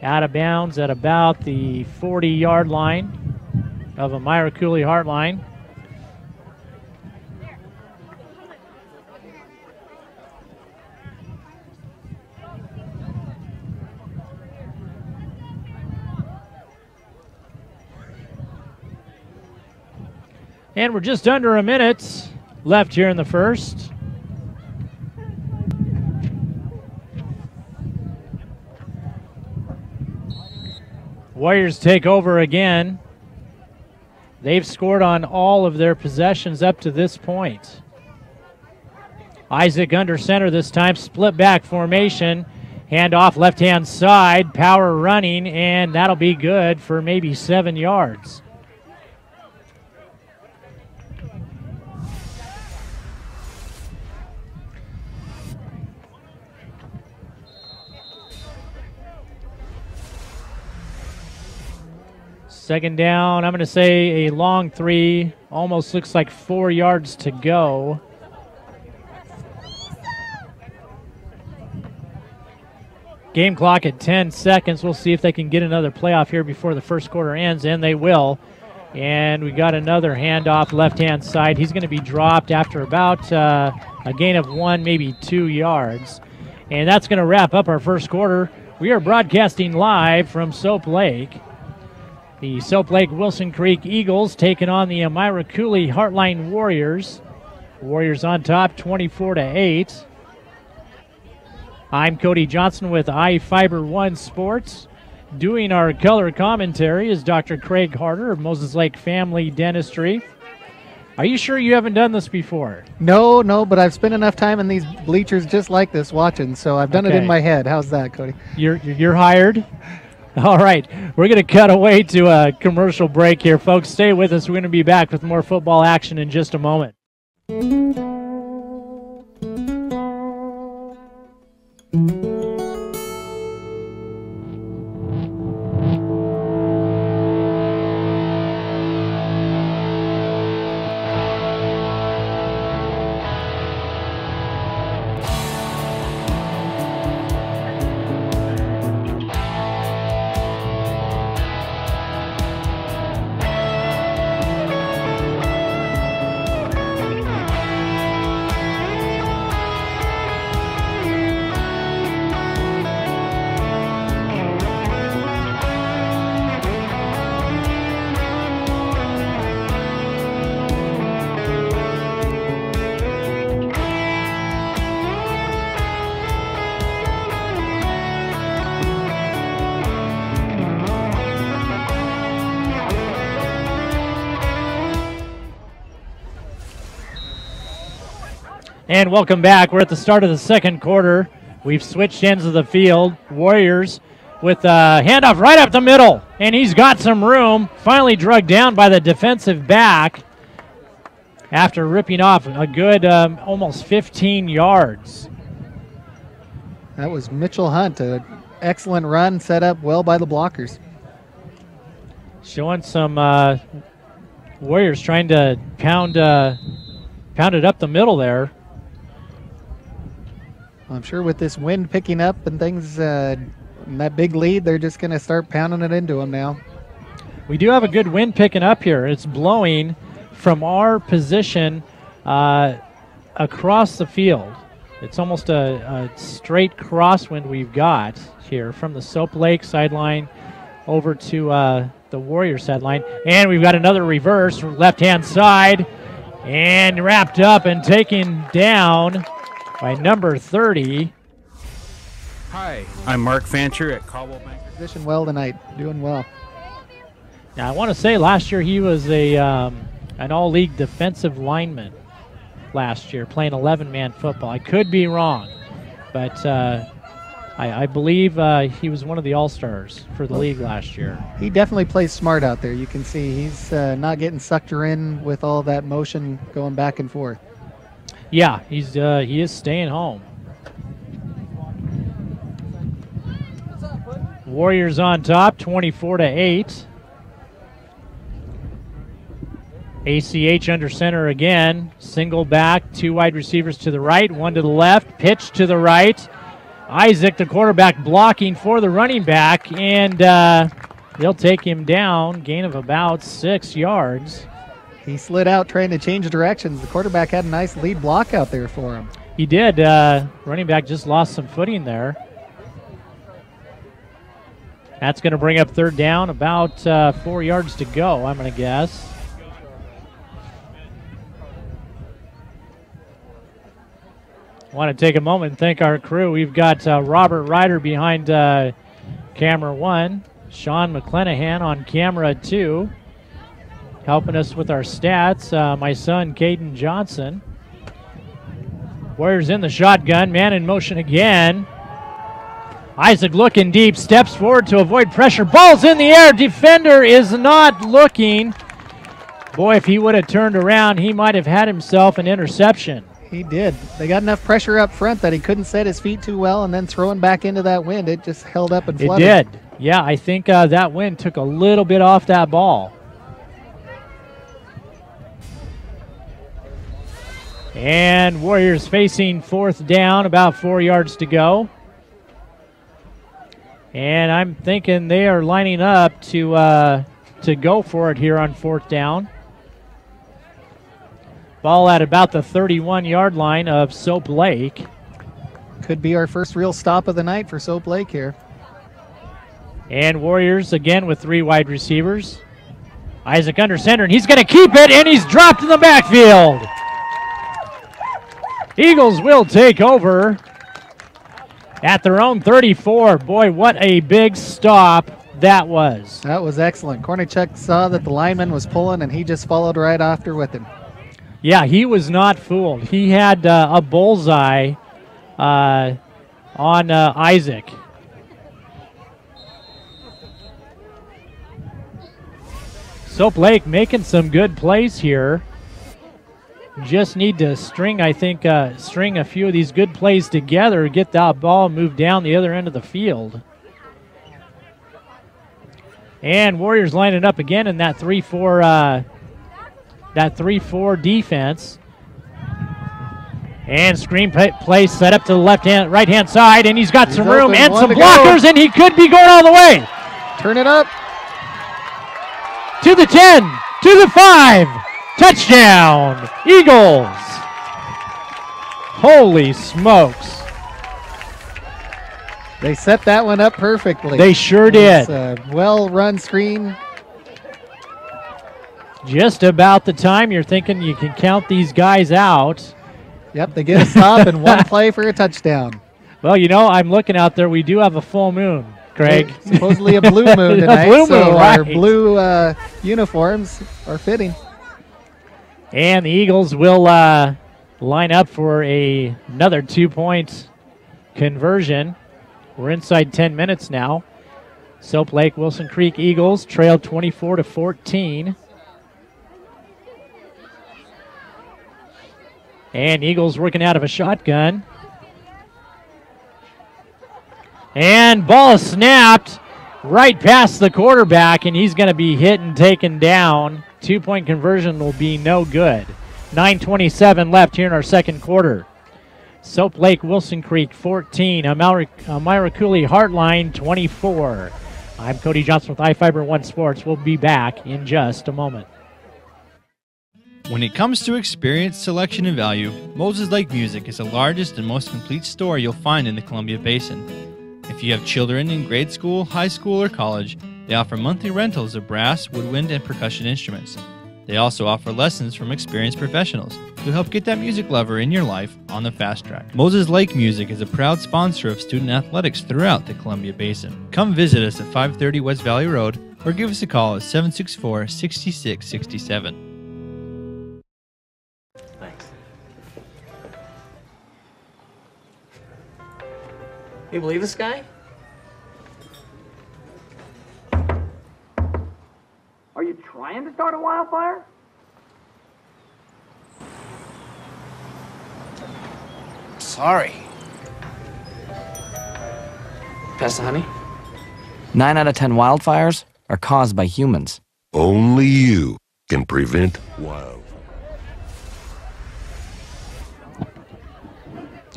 out of bounds at about the 40-yard line of Almira-Coulee-Hartline. And we're just under a minute left here in the first. Warriors take over again. They've scored on all of their possessions up to this point. Isaac under center this time, split back formation. Handoff left-hand side, power running, and that'll be good for maybe 7 yards. Second down, I'm going to say a long 3, almost looks like 4 yards to go. Game clock at 10 seconds. We'll see if they can get another playoff here before the first quarter ends, and they will. And we got another handoff left-hand side. He's going to be dropped after about a gain of 1, maybe 2 yards. And that's going to wrap up our first quarter. We are broadcasting live from Soap Lake. The Soap Lake Wilson Creek Eagles taking on the Almira-Coulee-Hartline Warriors. Warriors on top, 24-8. I'm Kody Johnson with iFIBER 1 Sports. Doing our color commentary is Dr. Craig Harder of Moses Lake Family Dentistry. Are you sure you haven't done this before? No, but I've spent enough time in these bleachers just like this watching, so I've done it in my head. How's that, Cody? You're hired? All right, we're going to cut away to a commercial break here, folks. Stay with us. We're going to be back with more football action in just a moment. And welcome back. We're at the start of the second quarter. We've switched ends of the field. Warriors with a handoff right up the middle. And he's got some room. Finally drugged down by the defensive back after ripping off a good almost 15 yards. That was Mitchell Hunt. An excellent run set up well by the blockers. Showing some Warriors trying to pound it up the middle there. I'm sure with this wind picking up and things, and that big lead, they're just going to start pounding it into them now. We do have a good wind picking up here. It's blowing from our position across the field. It's almost a straight crosswind we've got here from the Soap Lake sideline over to the Warrior sideline. And we've got another reverse left-hand side and wrapped up and taken down by number 30. Hi, I'm Mark Fancher at Caldwell Bank. Position well tonight, doing well. Now I want to say last year he was an all-league defensive lineman last year, playing 11-man football. I could be wrong, but I believe he was one of the all-stars for the league last year. He definitely plays smart out there. You can see he's not getting sucked in with all that motion going back and forth. Yeah, he is staying home. Warriors on top, 24-8. ACH under center again. Single back, 2 wide receivers to the right, 1 to the left, pitch to the right. Isaac, the quarterback, blocking for the running back, and they'll take him down, gain of about 6 yards. He slid out trying to change directions. The quarterback had a nice lead block out there for him. He did. Running back just lost some footing there. That's going to bring up third down, about 4 yards to go, I'm going to guess. I want to take a moment and thank our crew. We've got Robert Ryder behind camera 1, Sean McClenahan on camera 2, helping us with our stats, my son Kody Johnson. Warriors in the shotgun, man in motion again. Isaac looking deep, steps forward to avoid pressure. Ball's in the air, defender is not looking. Boy, if he would have turned around, he might have had himself an interception. He did. They got enough pressure up front that he couldn't set his feet too well, and then throwing back into that wind, it just held up and flooded. It did. Yeah, I think that wind took a little bit off that ball. And Warriors facing fourth down, about 4 yards to go. And I'm thinking they are lining up to go for it here on 4th down. Ball at about the 31-yard line of Soap Lake. Could be our first real stop of the night for Soap Lake here. And Warriors again with 3 wide receivers. Isaac under center, and he's going to keep it, and he's dropped in the backfield. Eagles will take over at their own 34. Boy, what a big stop that was. That was excellent. Kornichuk saw that the lineman was pulling, and he just followed right after with him. Yeah, he was not fooled. He had a bullseye on Isaac. Soap Lake making some good plays here. Just need to string a few of these good plays together, get that ball moved down the other end of the field. And Warriors lining up again in that 3-4 defense. And screen play set up to the right hand side, and he's got some room and some blockers, and he could be going all the way. Turn it up. To the 10, to the 5. Touchdown, Eagles. Holy smokes. They set that one up perfectly. They sure did. A well-run screen. Just about the time you're thinking you can count these guys out. Yep, they get a stop and one play for a touchdown. Well, you know, I'm looking out there. We do have a full moon, Craig. Supposedly a blue moon tonight, blue moon, so right. Our blue uniforms are fitting. And the Eagles will line up for another 2-point conversion. We're inside 10 minutes now. Soap Lake Wilson Creek Eagles trail 24-14. And Eagles working out of a shotgun. And ball is snapped right past the quarterback, and he's going to be hit and taken down. 2-point conversion will be no good. 9:27 left here in our second quarter. Soap Lake Wilson Creek 14, Almira-Coulee-Hartline 24. I'm Kody Johnson with iFIBER 1 Sports. We'll be back in just a moment. When it comes to experience, selection, and value, Moses Lake Music is the largest and most complete store you'll find in the Columbia Basin. If you have children in grade school, high school, or college, they offer monthly rentals of brass, woodwind, and percussion instruments. They also offer lessons from experienced professionals who help get that music lover in your life on the fast track. Moses Lake Music is a proud sponsor of student athletics throughout the Columbia Basin. Come visit us at 530 West Valley Road or give us a call at 764-6667. Thanks. You believe this guy? Are you trying to start a wildfire? Sorry. Pass the honey? 9 out of 10 wildfires are caused by humans. Only you can prevent wildfire.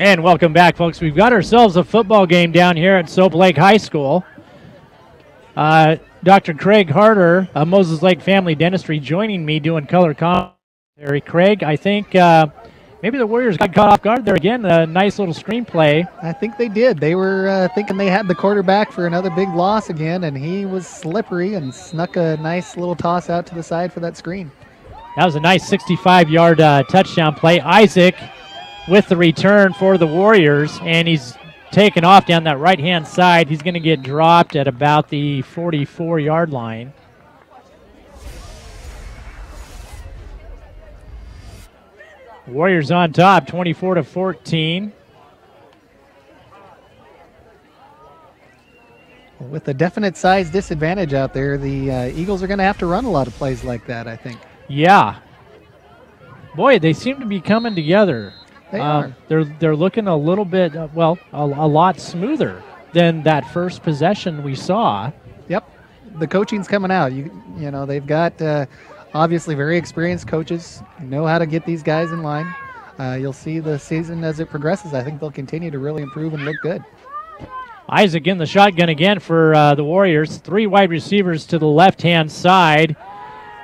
And welcome back, folks. We've got ourselves a football game down here at Soap Lake High School. Dr. Craig Harder of Moses Lake Family Dentistry joining me doing color commentary. Craig, I think maybe the Warriors got caught off guard there again. A nice little screenplay. I think they did. They were thinking they had the quarterback for another big loss again, and he was slippery and snuck a nice little toss out to the side for that screen. That was a nice 65-yard touchdown play. Isaac with the return for the Warriors, and he's taken off down that right-hand side. He's going to get dropped at about the 44-yard line. Warriors on top, 24-14. With a definite size disadvantage out there, the Eagles are going to have to run a lot of plays like that, I think. Yeah. Boy, they seem to be coming together. They are. They're looking a little bit, a lot smoother than that first possession we saw. Yep. The coaching's coming out. You know, they've got obviously very experienced coaches, know how to get these guys in line. You'll see the season as it progresses. I think they'll continue to really improve and look good. Isaac in the shotgun again for the Warriors. 3 wide receivers to the left-hand side.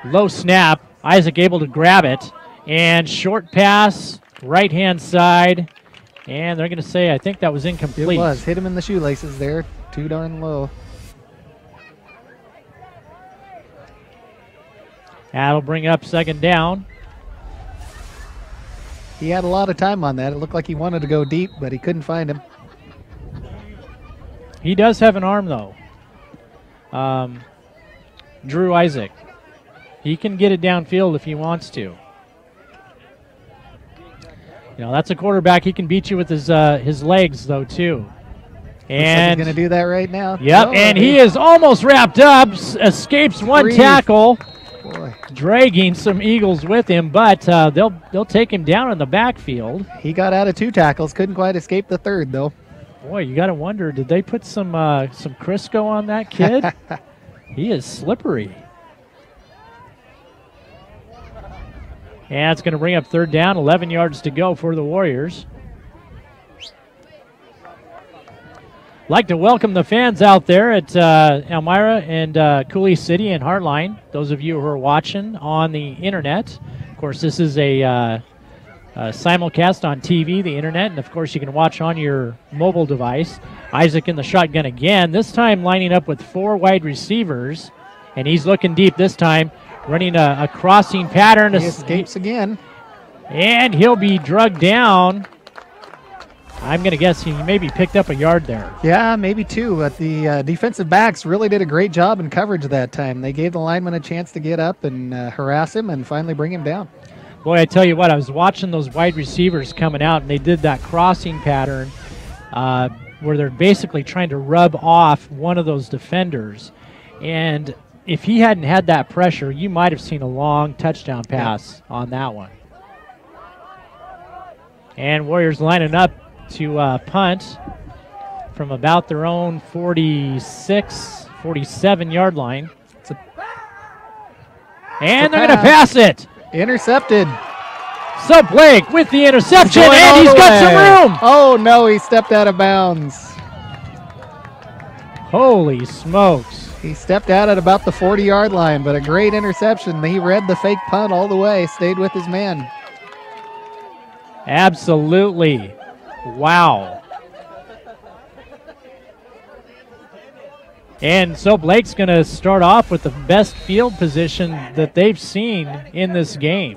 Low snap. Isaac able to grab it. And short pass, right-hand side. And they're going to say, I think that was incomplete. It was. Hit him in the shoelaces there. Too darn low. That'll bring up second down. He had a lot of time on that. It looked like he wanted to go deep, but he couldn't find him. He does have an arm, though. Drew Isaac. He can get it downfield if he wants to. You know, that's a quarterback. He can beat you with his legs, though, too. And he's going to do that right now. Yep, and he is almost wrapped up. Escapes one tackle. Boy. Dragging some Eagles with him, but they'll take him down in the backfield. He got out of 2 tackles. Couldn't quite escape the third, though. Boy, you got to wonder, did they put some Crisco on that kid? He is slippery. And it's going to bring up third down, 11 yards to go for the Warriors. Like to welcome the fans out there at Almira and Coulee City and Hartline, those of you who are watching on the internet. Of course, this is a simulcast on TV, the internet, and of course you can watch on your mobile device. Isaac in the shotgun again, this time lining up with 4 wide receivers, and he's looking deep this time, running a crossing pattern. He escapes again. And he'll be drugged down. I'm going to guess he maybe picked up a yard there. Yeah, maybe 2, but the defensive backs really did a great job in coverage that time. They gave the lineman a chance to get up and harass him and finally bring him down. Boy, I tell you what, I was watching those wide receivers coming out, and they did that crossing pattern where they're basically trying to rub off one of those defenders. And if he hadn't had that pressure, you might have seen a long touchdown pass on that one. And Warriors lining up to punt from about their own 46, 47-yard line. And they're going to pass it. Intercepted. So Blake with the interception, and he's got some room. Oh, no, he stepped out of bounds. Holy smokes. He stepped out at about the 40-yard line, but a great interception. He read the fake punt all the way, stayed with his man. Absolutely. Wow. And so Blake's going to start off with the best field position that they've seen in this game.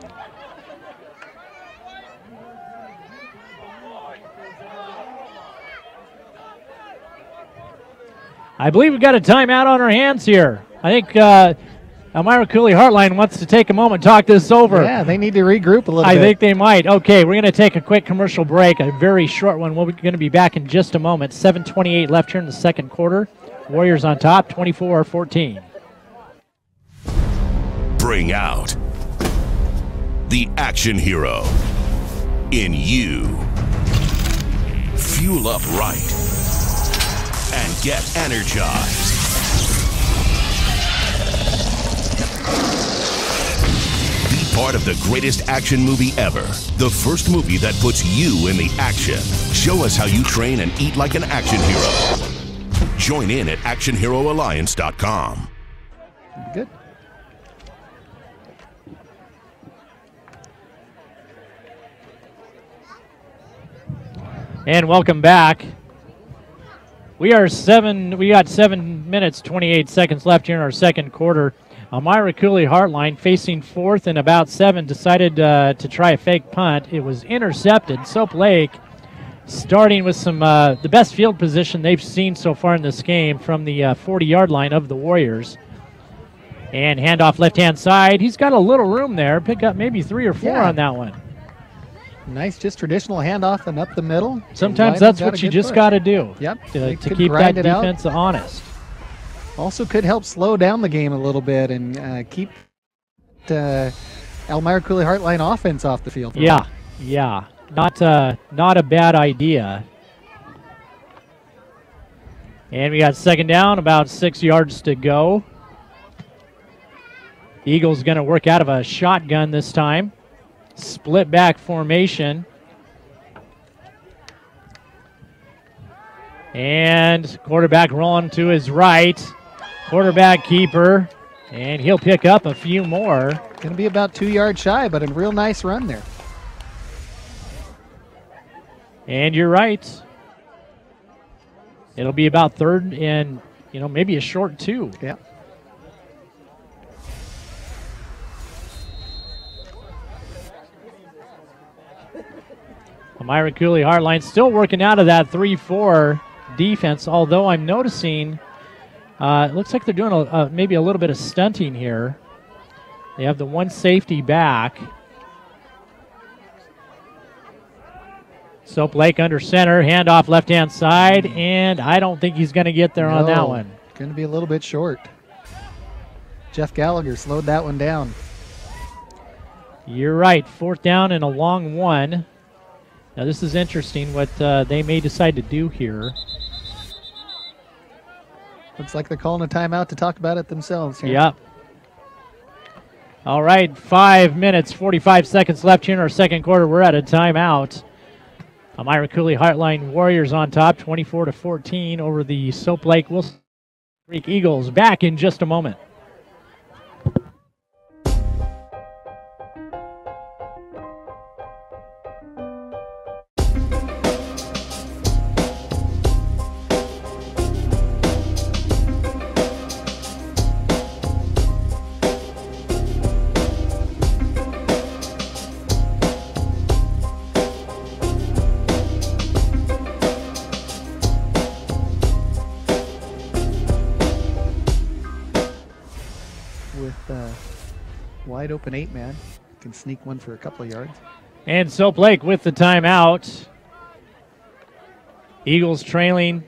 I believe we've got a timeout on our hands here. I think Almira-Coulee-Hartline wants to take a moment, talk this over. Yeah, they need to regroup a little bit. I think they might. Okay, we're going to take a quick commercial break, a very short one. We're going to be back in just a moment. 7:28 left here in the second quarter. Warriors on top, 24-14. Bring out the action hero in you. Fuel up right and get energized. Be part of the greatest action movie ever. The first movie that puts you in the action. Show us how you train and eat like an action hero. Join in at actionheroalliance.com. Good. And welcome back. We got 7 minutes, 28 seconds left here in our second quarter. Almira-Coulee-Hartline facing 4th and about 7 decided to try a fake punt. It was intercepted. Soap Lake starting with some the best field position they've seen so far in this game from the 40-yard line of the Warriors. And handoff left-hand side. He's got a little room there. Pick up maybe 3 or 4 on that one. Nice, just traditional handoff and up the middle. Sometimes that's what you just got to do. Yep. To keep that defense honest. Also could help slow down the game a little bit and keep Almira-Coulee-Hartline offense off the field. Yeah. Not a bad idea. And we got second down, about 6 yards to go. The Eagles going to work out of a shotgun this time. Split back formation. And quarterback rolling to his right. Quarterback keeper. And he'll pick up a few more. Going to be about 2 yards shy, but a real nice run there. And you're right. It'll be about third and, maybe a short 2. Yeah. Almira-Coulee-Hartline still working out of that 3-4 defense, although I'm noticing it looks like they're doing maybe a little bit of stunting here. They have the one safety back. Soap Lake under center, handoff left-hand side, and I don't think he's going to get there on that one. Going to be a little bit short. Jeff Gallagher slowed that one down. You're right, 4th down and a long one. Now this is interesting what they may decide to do here. Looks like they're calling a timeout to talk about it themselves here. Yep. All right, 5 minutes, 45 seconds left here in our second quarter. We're at a timeout. Almira-Coulee-Hartline Warriors on top, 24-14 over the Soap Lake Wilson Creek Eagles. Back in just a moment. Wide open 8-man. Can sneak one for a couple of yards. And Soap Lake with the timeout. Eagles trailing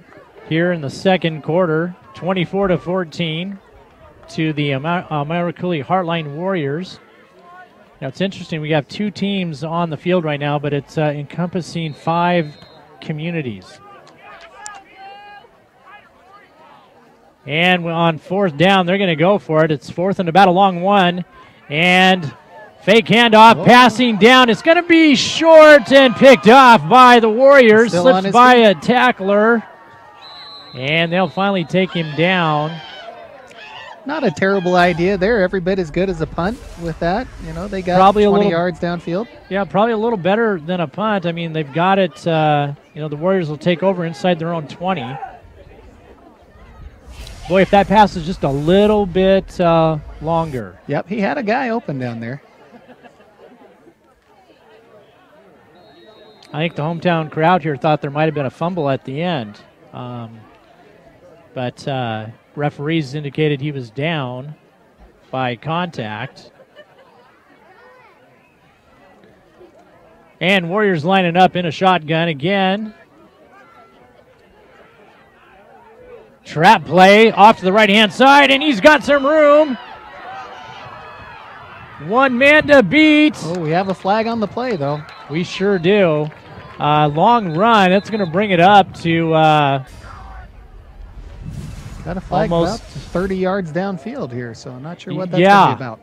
here in the second quarter, 24-14 to the Almira-Coulee-Hartline Warriors. Now it's interesting, we have 2 teams on the field right now, but it's encompassing 5 communities. And on 4th down, they're going to go for it. It's 4th and about a long one. And fake handoff, passing down. It's going to be short and picked off by the Warriors. Slips by a tackler. And they'll finally take him down. Not a terrible idea there. Every bit as good as a punt with that. They got probably 20 yards downfield. Yeah, probably a little better than a punt. I mean, they've got it. The Warriors will take over inside their own 20. Boy, if that pass is just a little bit longer. Yep, he had a guy open down there. I think the hometown crowd here thought there might have been a fumble at the end. But referees indicated he was down by contact. And Warriors lining up in a shotgun again. Trap play off to the right-hand side, and he's got some room. One man to beat. Oh, we have a flag on the play, though. We sure do. Long run. That's going to bring it up to got a flag almost about 30 yards downfield here, so I'm not sure what that's going to be about.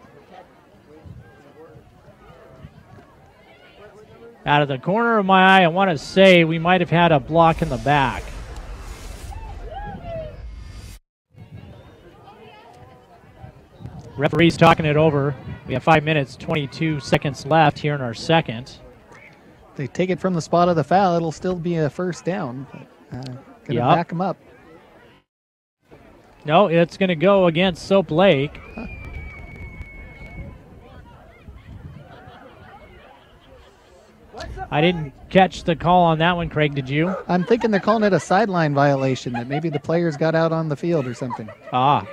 Out of the corner of my eye, I want to say we might have had a block in the back. Referee's talking it over. We have 5 minutes, 22 seconds left here in our second. If they take it from the spot of the foul, it'll still be a first down. Going to back them up. No, it's going to go against Soap Lake. Huh. I didn't catch the call on that one, Craig. Did you? I'm thinking they're calling it a sideline violation, that maybe the players got out on the field or something. Ah.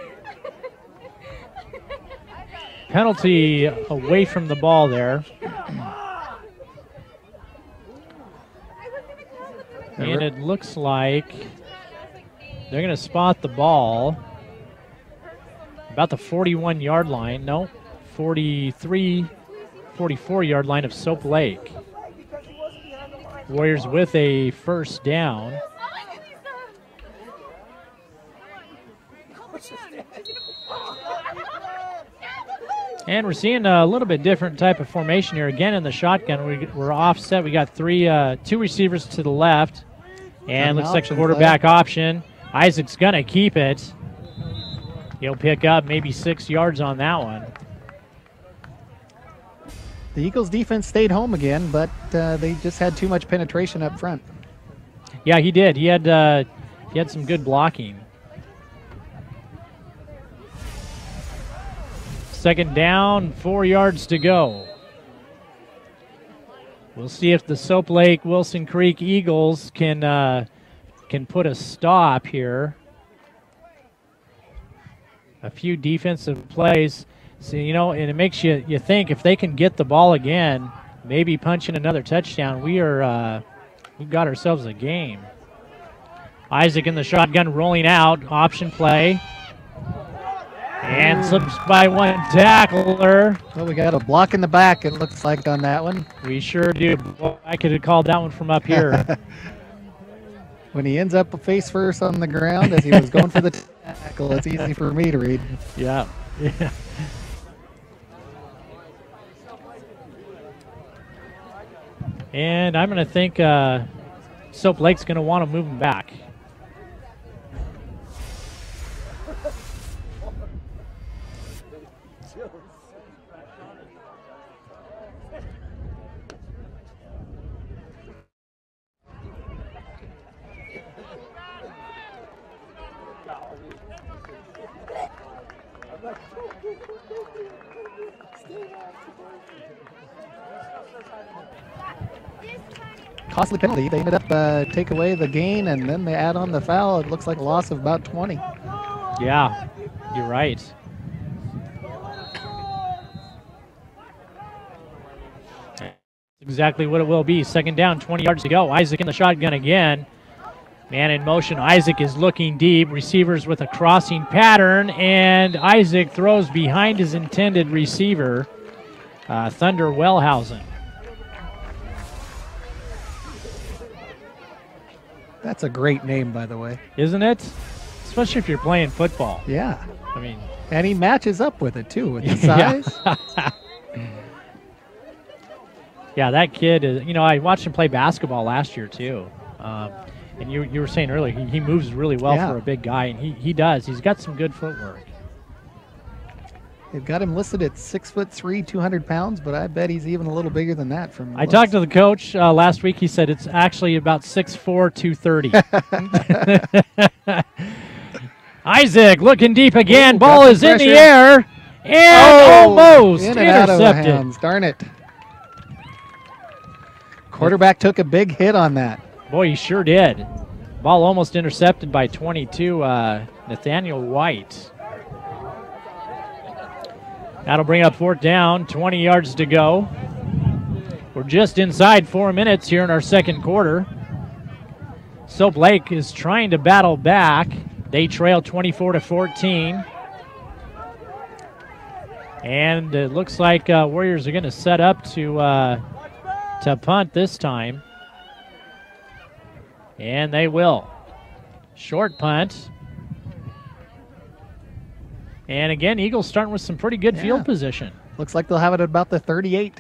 Penalty away from the ball there. And it looks like they're going to spot the ball about the 41-yard line. No, 43, 44-yard line of Soap Lake. Warriors with a first down. And we're seeing a little bit different type of formation here. Again, in the shotgun, we're offset. We got two receivers to the left, And looks like option quarterback option. Isaac's going to keep it. He'll pick up maybe 6 yards on that one. The Eagles defense stayed home again, but they just had too much penetration up front. Yeah, he did. He had some good blocking. Second down, 4 yards to go. We'll see if the Soap Lake Wilson Creek Eagles can put a stop here. A few defensive plays. So, you know, and it makes you think if they can get the ball again, maybe punch in another touchdown, we've got ourselves a game. Isaac in the shotgun rolling out, option play. And slips by one tackler. Well, we got a block in the back, it looks like, on that one. We sure do. Well, I could have called that one from up here. When he ends up face first on the ground as he was going for the tackle, it's easy for me to read. Yeah. Yeah. And I'm going to think Soap Lake's going to want to move him back. Costly penalty. They ended up take away the gain, and then they add on the foul. It looks like a loss of about 20. Yeah, you're right. Exactly what it will be. Second down, 20 yards to go. Isaac in the shotgun again. Man in motion. Isaac is looking deep. Receivers with a crossing pattern, and Isaac throws behind his intended receiver, Thunder Wellhausen. That's a great name, by the way. Isn't it? Especially if you're playing football. Yeah. I mean, and he matches up with it, too, with the size. Yeah, that kid is, you know, I watched him play basketball last year, too. And you were saying earlier, he moves really well for a big guy, and he does. He's got some good footwork. They've got him listed at 6'3", 200 pounds, but I bet he's even a little bigger than that. I talked to the coach last week. He said it's actually about 6'4", 230. Isaac looking deep again. Ooh, ball is in the air and almost in and out of intercepted. hands. Darn it. Quarterback took a big hit on that. Boy, he sure did. Ball almost intercepted by 22, Nathaniel White. That'll bring up fourth down, 20 yards to go. We're just inside 4 minutes here in our second quarter. Soap Lake is trying to battle back. They trail 24-14. And it looks like Warriors are going to set up to punt this time. And they will. Short punt. And again, Eagles starting with some pretty good field position. Looks like they'll have it at about the 38.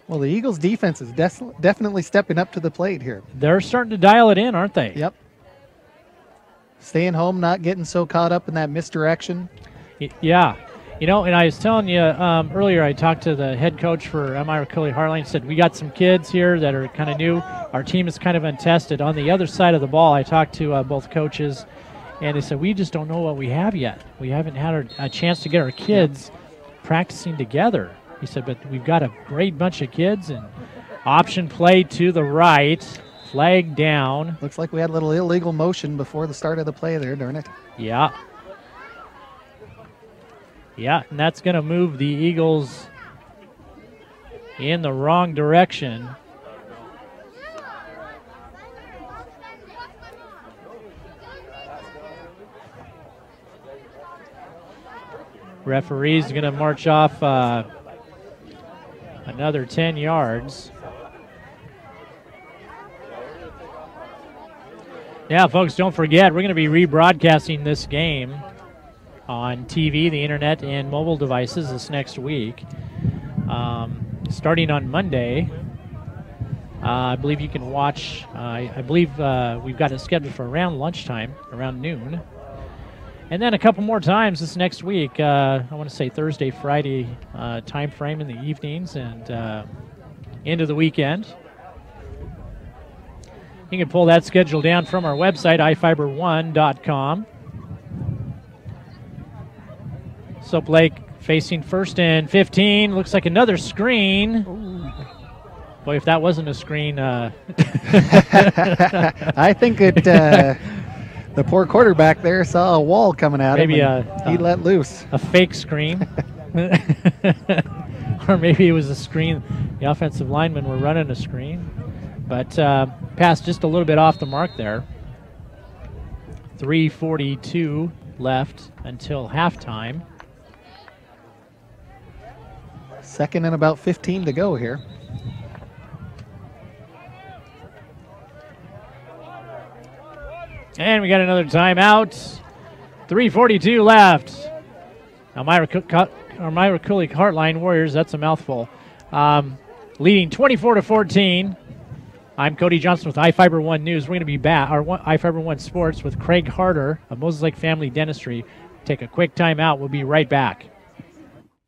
Well, the Eagles' defense is definitely stepping up to the plate here. They're starting to dial it in, aren't they? Yep. Staying home, not getting so caught up in that misdirection. Yeah. You know, and I was telling you earlier, I talked to the head coach for Almira-Coulee-Hartline, said we got some kids here that are kind of new. Our team is kind of untested. On the other side of the ball, I talked to both coaches, and they said, we just don't know what we have yet. We haven't had a chance to get our kids practicing together. He said, but we've got a great bunch of kids, and option play to the right, flag down. Looks like we had a little illegal motion before the start of the play there, darn it. Yeah. Yeah, and that's going to move the Eagles in the wrong direction. Referee's going to march off another 10 yards. Yeah, folks, don't forget, we're going to be rebroadcasting this game on TV, the internet, and mobile devices this next week. starting on Monday. I believe you can watch, I believe we've got it scheduled for around lunchtime, around noon. And then a couple more times this next week. I want to say Thursday, Friday time frame in the evenings and into the weekend. You can pull that schedule down from our website, iFIBER1.com. Soap Lake facing 1st and 15. Looks like another screen. Ooh. Boy, if that wasn't a screen. I think it, the poor quarterback there saw a wall coming at him. Maybe he let loose. A fake screen. Or maybe it was a screen. The offensive linemen were running a screen. But passed just a little bit off the mark there. 3:42 left until halftime. 2nd and about 15 to go here. And we got another timeout. 3:42 left. Almira-Coulee-Hartline Warriors, that's a mouthful. Leading 24-14. I'm Kody Johnson with iFIBER 1 News. We're going to be back, our iFIBER 1 Sports with Craig Harder of Moses Lake Family Dentistry. Take a quick timeout. We'll be right back.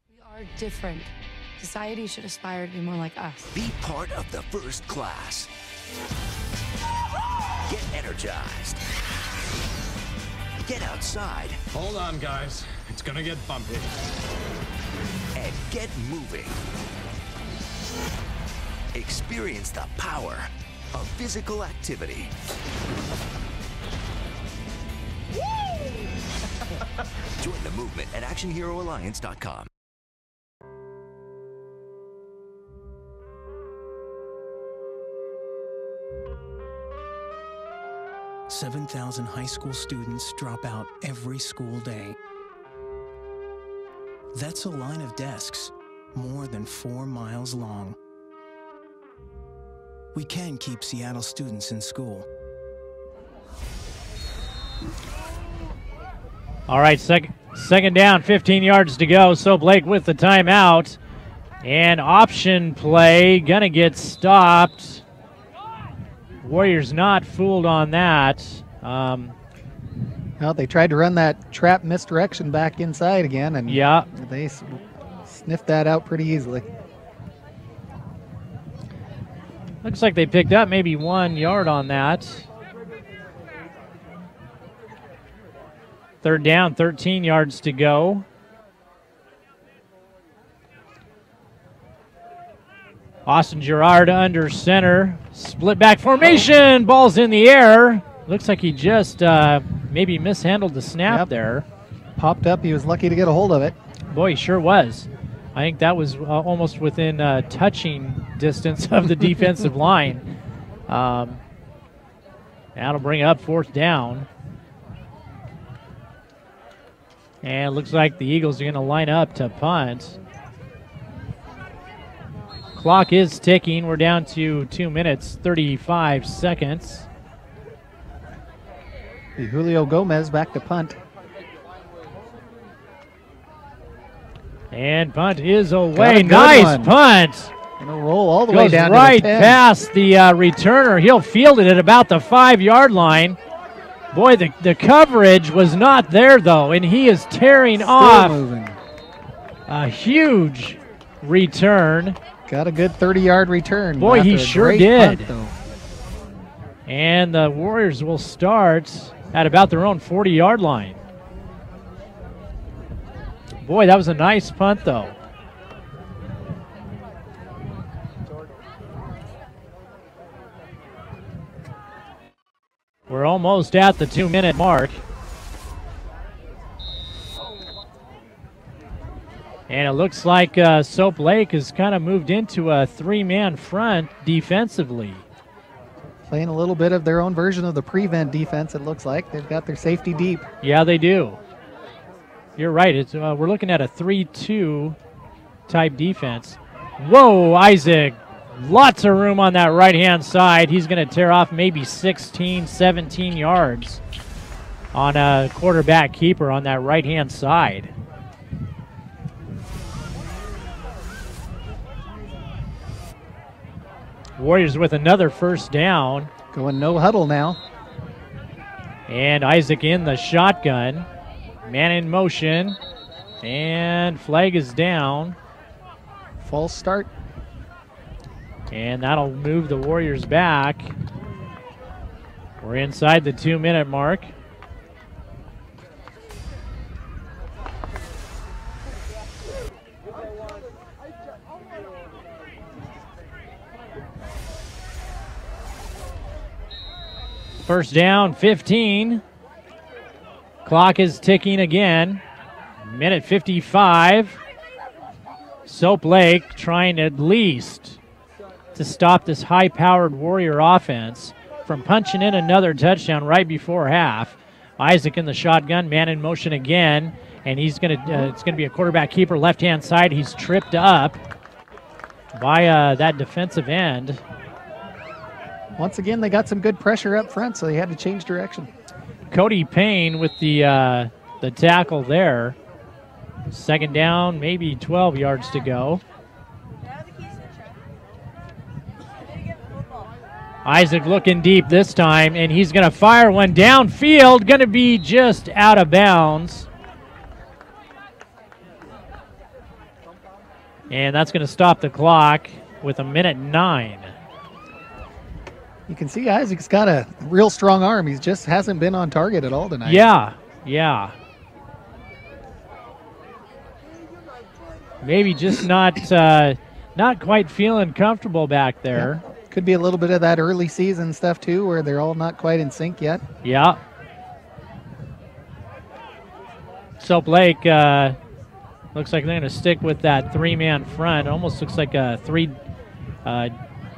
We are different. Society should aspire to be more like us. Be part of the first class. Get energized. Get outside. Hold on, guys. It's gonna get bumpy. And get moving. Experience the power of physical activity. Join the movement at ActionHeroAlliance.com. 7,000 high school students drop out every school day. That's a line of desks more than 4 miles long. We can keep Seattle students in school. All right, second down, 15 yards to go. So Blake with the timeout. And option play, gonna get stopped. Warriors not fooled on that. Well, they tried to run that trap misdirection back inside again, and yeah, they sniffed that out pretty easily. Looks like they picked up maybe 1 yard on that. 3rd down, 13 yards to go. Austin Girard under center. Split back formation. Ball's in the air. Looks like he just maybe mishandled the snap there. Popped up. He was lucky to get a hold of it. Boy, he sure was. I think that was almost within touching distance of the defensive line. That'll bring up 4th down. And it looks like the Eagles are going to line up to punt. Clock is ticking. We're down to 2 minutes, 35 seconds. Julio Gomez back to punt. And punt is away. Nice punt. Gonna roll all the way down right to the 10. Past the returner. He'll field it at about the 5-yard line. Boy, the coverage was not there, though, and he is tearing off a huge return. Got a good 30-yard return. Boy, he sure did. And the Warriors will start at about their own 40-yard line. Boy, that was a nice punt, though. We're almost at the 2-minute mark. And it looks like Soap Lake has kind of moved into a 3-man front defensively. Playing a little bit of their own version of the prevent defense, it looks like. They've got their safety deep. Yeah, they do. You're right. It's, we're looking at a 3-2 type defense. Whoa, Isaac. Lots of room on that right-hand side. He's going to tear off maybe 16, 17 yards on a quarterback keeper on that right-hand side. Warriors with another first down. Going no huddle now. And Isaac in the shotgun. Man in motion. And flag is down. False start. And that'll move the Warriors back. We're inside the 2-minute mark. First down, 15. Clock is ticking again. Minute 55. Soap Lake trying at least to stop this high-powered Warrior offense from punching in another touchdown right before half. Isaac in the shotgun, man in motion again, and he's gonna it's gonna be a quarterback keeper left-hand side. He's tripped up by that defensive end. Once again, they got some good pressure up front, so they had to change direction. Cody Payne with the tackle there. Second down, maybe 12 yards to go. Isaac looking deep this time, and he's going to fire one downfield. Going to be just out of bounds. And that's going to stop the clock with 1:09. You can see Isaac's got a real strong arm. He just hasn't been on target at all tonight. Yeah, yeah. Maybe just not quite feeling comfortable back there. Yeah. Could be a little bit of that early season stuff too, where they're all not quite in sync yet. Yeah. Soap Lake looks like they're going to stick with that 3-man front. It almost looks like a 3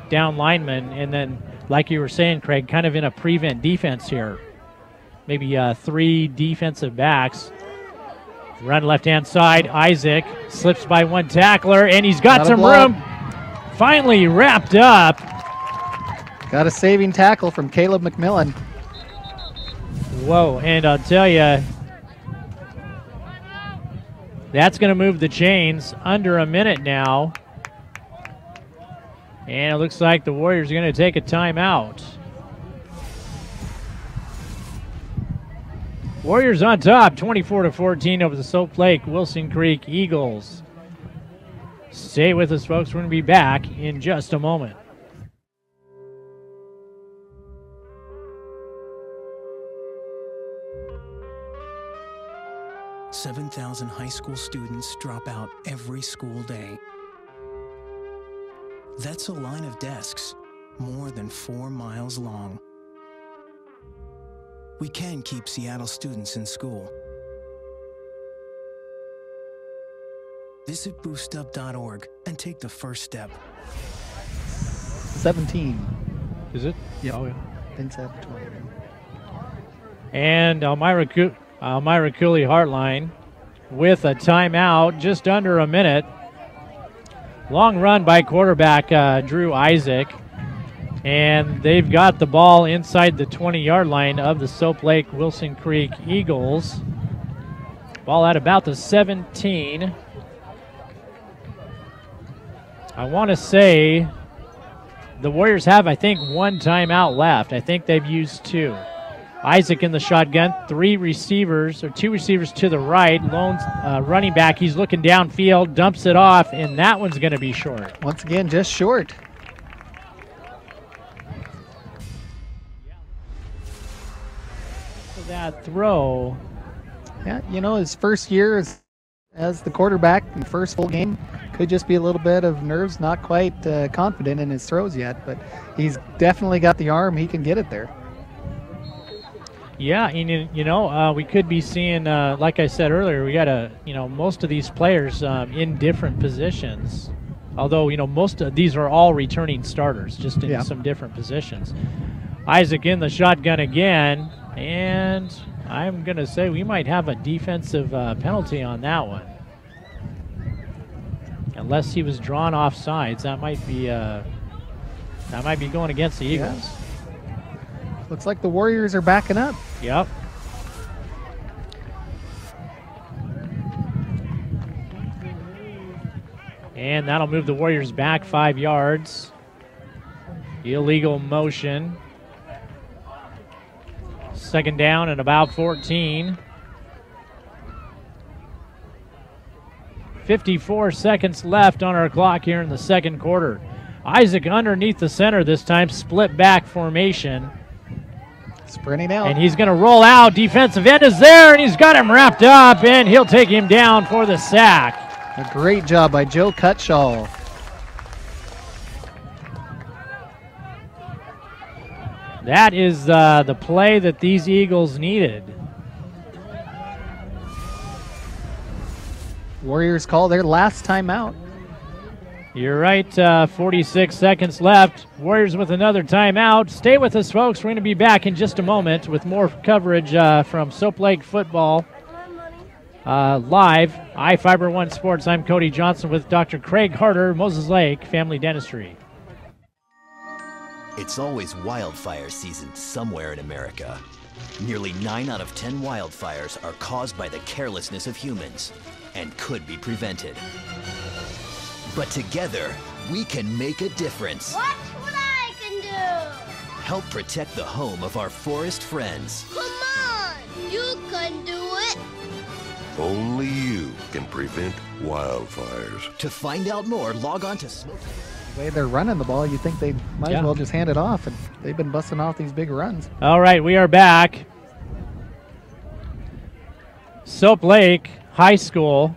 down lineman, and then, like you were saying, Craig, kind of in a prevent defense here. Maybe 3 defensive backs. Run left-hand side. Isaac slips by one tackler, and he's got some room. Finally wrapped up. Got a saving tackle from Caleb McMillan. Whoa, and I'll tell you, that's going to move the chains under a minute now. And it looks like the Warriors are going to take a timeout. Warriors on top, 24-14 over the Soap Lake Wilson Creek Eagles. Stay with us, folks. We're going to be back in just a moment. $7,000 high school students drop out every school day. That's a line of desks more than 4 miles long. We can keep Seattle students in school. Visit boostup.org and take the first step. 17. Is it? Yeah. Oh, yeah. I think so. 20. And Almira-Coulee-Hartline with a timeout, just under a minute. Long run by quarterback Drew Isaac. And they've got the ball inside the 20-yard line of the Soap Lake Wilson Creek Eagles. Ball at about the 17. I want to say the Warriors have, I think, 1 timeout left. I think they've used 2. Isaac in the shotgun, 2 receivers to the right. Lone's running back. He's looking downfield, dumps it off, and that one's going to be short. Once again, just short. That throw. Yeah, you know, his first year as the quarterback in first full game could just be a little bit of nerves, not quite confident in his throws yet, but he's definitely got the arm. He can get it there. Yeah, and you know, we could be seeing, like I said earlier, we got most of these players in different positions. Although, you know, most of these are all returning starters, just in some different positions. Isaac in the shotgun again, and I'm going to say we might have a defensive penalty on that one. Unless he was drawn off sides, that might be going against the Eagles. Yeah. Looks like the Warriors are backing up. Yep. And that'll move the Warriors back 5 yards. Illegal motion. Second down and about 14. 54 seconds left on our clock here in the second quarter. Isaac underneath the center this time, split back formation. Sprinting out. And he's going to roll out. Defensive end is there, and he's got him wrapped up, and he'll take him down for the sack. A great job by Joe Cutshaw. That is the play that these Eagles needed. Warriors call their last timeout. You're right, 46 seconds left. Warriors with another timeout. Stay with us, folks. We're going to be back in just a moment with more coverage from Soap Lake football live. iFIBER 1 Sports. I'm Kody Johnson with Dr. Craig Harder, Moses Lake Family Dentistry. It's always wildfire season somewhere in America. Nearly 9 out of 10 wildfires are caused by the carelessness of humans and could be prevented. But together, we can make a difference. Watch what I can do! Help protect the home of our forest friends. Come on! You can do it! Only you can prevent wildfires. To find out more, log on to Smoke. The way they're running the ball, you think they might as well just hand it off, and they've been busting off these big runs. All right, we are back. Soap Lake High School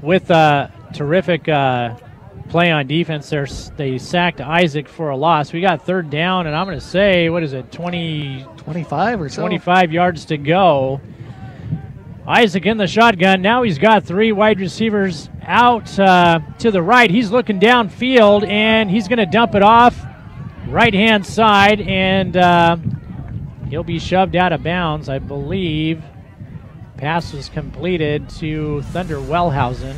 with a terrific play on defense there. They sacked Isaac for a loss. We got third down, and I'm going to say, what is it, 25 or so? 25 yards to go. Isaac in the shotgun. Now he's got 3 wide receivers out to the right. He's looking downfield, and he's going to dump it off right-hand side, and he'll be shoved out of bounds, I believe. Pass was completed to Thunder Wellhausen.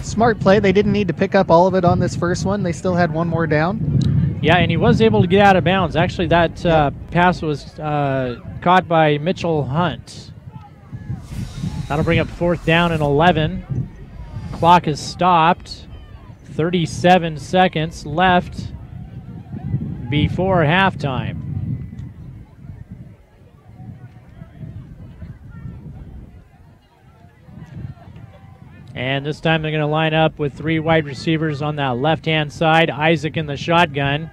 Smart play. They didn't need to pick up all of it on this first one. They still had one more down. Yeah, and he was able to get out of bounds. Actually, that pass was caught by Mitchell Hunt. That'll bring up 4th down and 11. Clock is stopped. 37 seconds left before halftime. And this time they're going to line up with 3 wide receivers on that left-hand side. Isaac in the shotgun.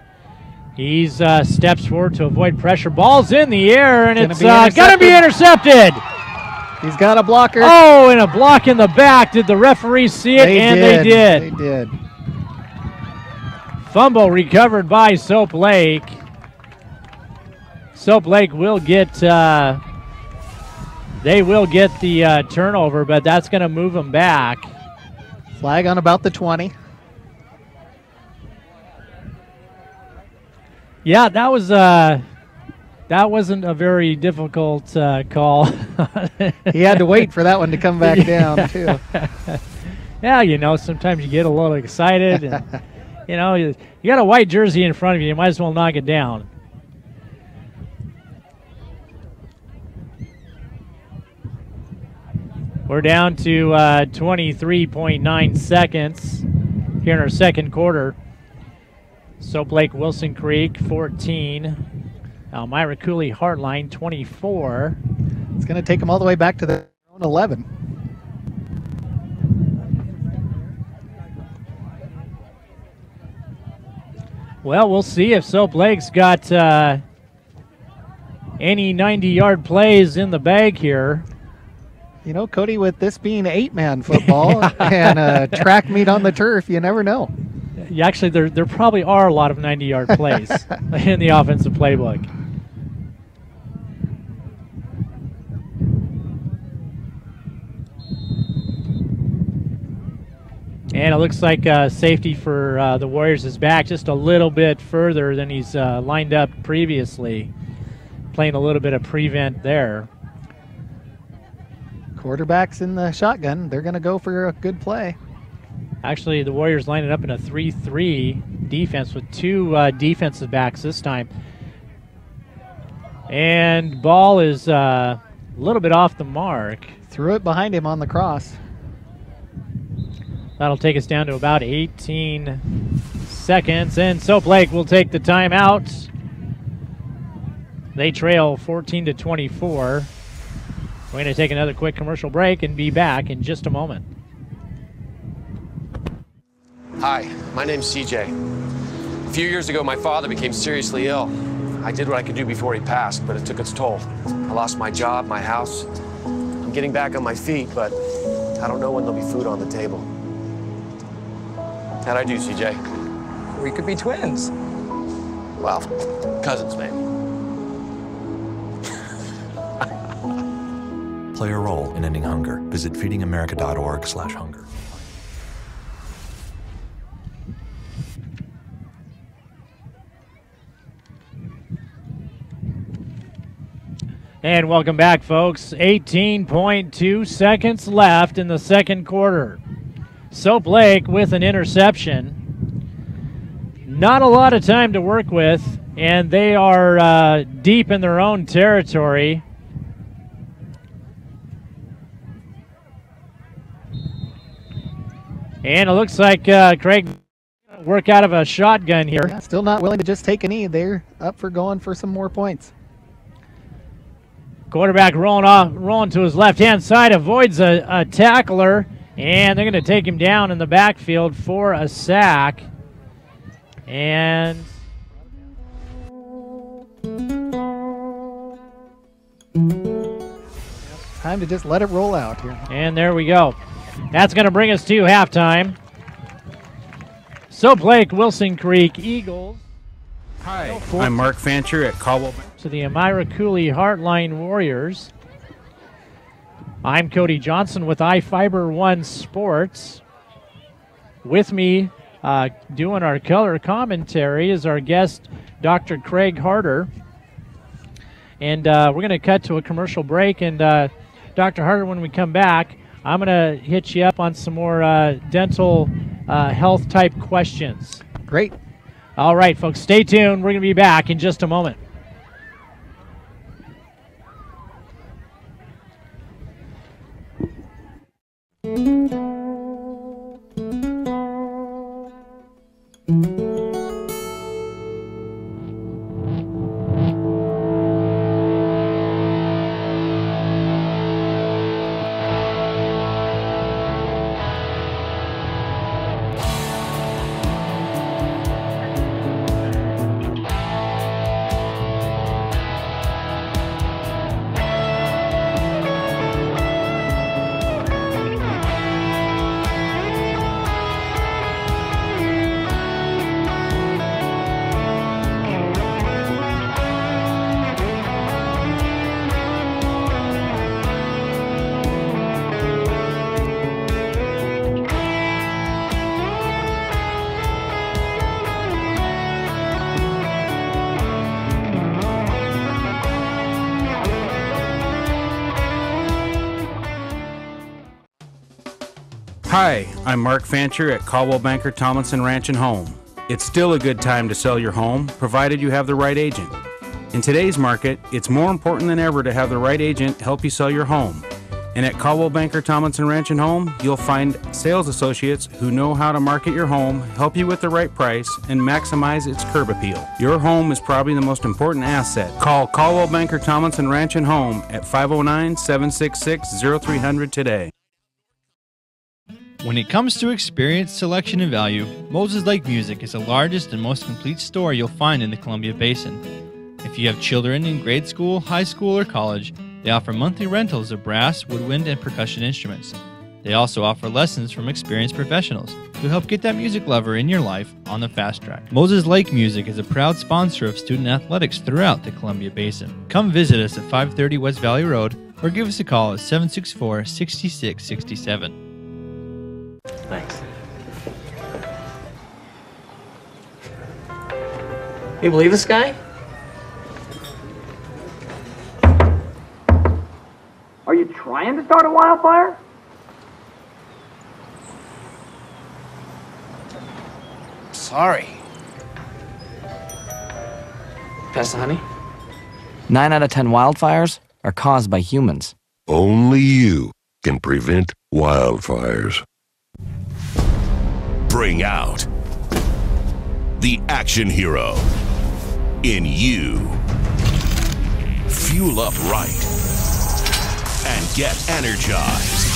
He's steps forward to avoid pressure. Ball's in the air, and it's going to be intercepted. He's got a blocker. Oh, and a block in the back. Did the referee see it? They did. They did. Fumble recovered by Soap Lake. Soap Lake will get... They will get the turnover, but that's going to move them back. Flag on about the 20. Yeah, that was that wasn't a very difficult call. He had to wait for that one to come back down too. Yeah, you know, sometimes you get a little excited, and you know, you got a white jersey in front of you. You might as well knock it down. We're down to 23.9 seconds here in our second quarter. Soap Lake Wilson Creek 14. Almira-Coulee-Hartline 24. It's going to take them all the way back to their own 11. Well, we'll see if Soap Lake's got any 90-yard plays in the bag here. You know, Kody, with this being 8-man football and track meet on the turf, you never know. Yeah, actually, there probably are a lot of 90-yard plays in the offensive playbook. And it looks like safety for the Warriors is back just a little bit further than he's lined up previously, playing a little bit of prevent there. Quarterback's in the shotgun. They're going to go for a good play. Actually, the Warriors lining up in a 3-3 defense with 2 defensive backs this time. And ball is a little bit off the mark. Threw it behind him on the cross. That'll take us down to about 18 seconds, and Soap Lake will take the timeout. They trail 14-24. We're going to take another quick commercial break and be back in just a moment. Hi, my name's CJ. A few years ago, my father became seriously ill. I did what I could do before he passed, but it took its toll. I lost my job, my house. I'm getting back on my feet, but I don't know when there'll be food on the table. How'd I do, CJ? We could be twins. Well, cousins, maybe. Play a role in ending hunger. Visit feedingamerica.org/hunger. And welcome back, folks. 18.2 seconds left in the second quarter. Soap Lake with an interception. Not a lot of time to work with, and they are deep in their own territory. And it looks like Craig work out of a shotgun here. Yeah, still not willing to just take a knee. They're up for going for some more points. Quarterback rolling to his left-hand side, avoids a tackler, and they're going to take him down in the backfield for a sack. And time to just let it roll out here. And there we go. That's going to bring us to halftime. Soap Lake, Wilson Creek Eagles. Hi, I'm Mark Fancher at Caldwell. To the Almira-Coulee-Hartline Warriors. I'm Kody Johnson with iFIBER 1 Sports. With me doing our color commentary is our guest, Dr. Craig Harder. And we're going to cut to a commercial break. And Dr. Harder, when we come back, I'm going to hit you up on some more dental health type questions. Great. All right, folks, stay tuned. We're going to be back in just a moment. Hi, I'm Mark Fancher at Caldwell Banker Tomlinson Ranch and Home. It's still a good time to sell your home, provided you have the right agent. In today's market, it's more important than ever to have the right agent help you sell your home. And at Caldwell Banker Tomlinson Ranch and Home, you'll find sales associates who know how to market your home, help you with the right price, and maximize its curb appeal. Your home is probably the most important asset. Call Caldwell Banker Tomlinson Ranch and Home at 509-766-0300 today. When it comes to experience, selection, and value, Moses Lake Music is the largest and most complete store you'll find in the Columbia Basin. If you have children in grade school, high school, or college, they offer monthly rentals of brass, woodwind, and percussion instruments. They also offer lessons from experienced professionals who help get that music lover in your life on the fast track. Moses Lake Music is a proud sponsor of student athletics throughout the Columbia Basin. Come visit us at 530 West Valley Road or give us a call at 764-6667. Thanks. You believe this guy? Are you trying to start a wildfire? Sorry. Pass the honey? 9 out of 10 wildfires are caused by humans. Only you can prevent wildfires. Bring out the action hero in you. Fuel up right and get energized.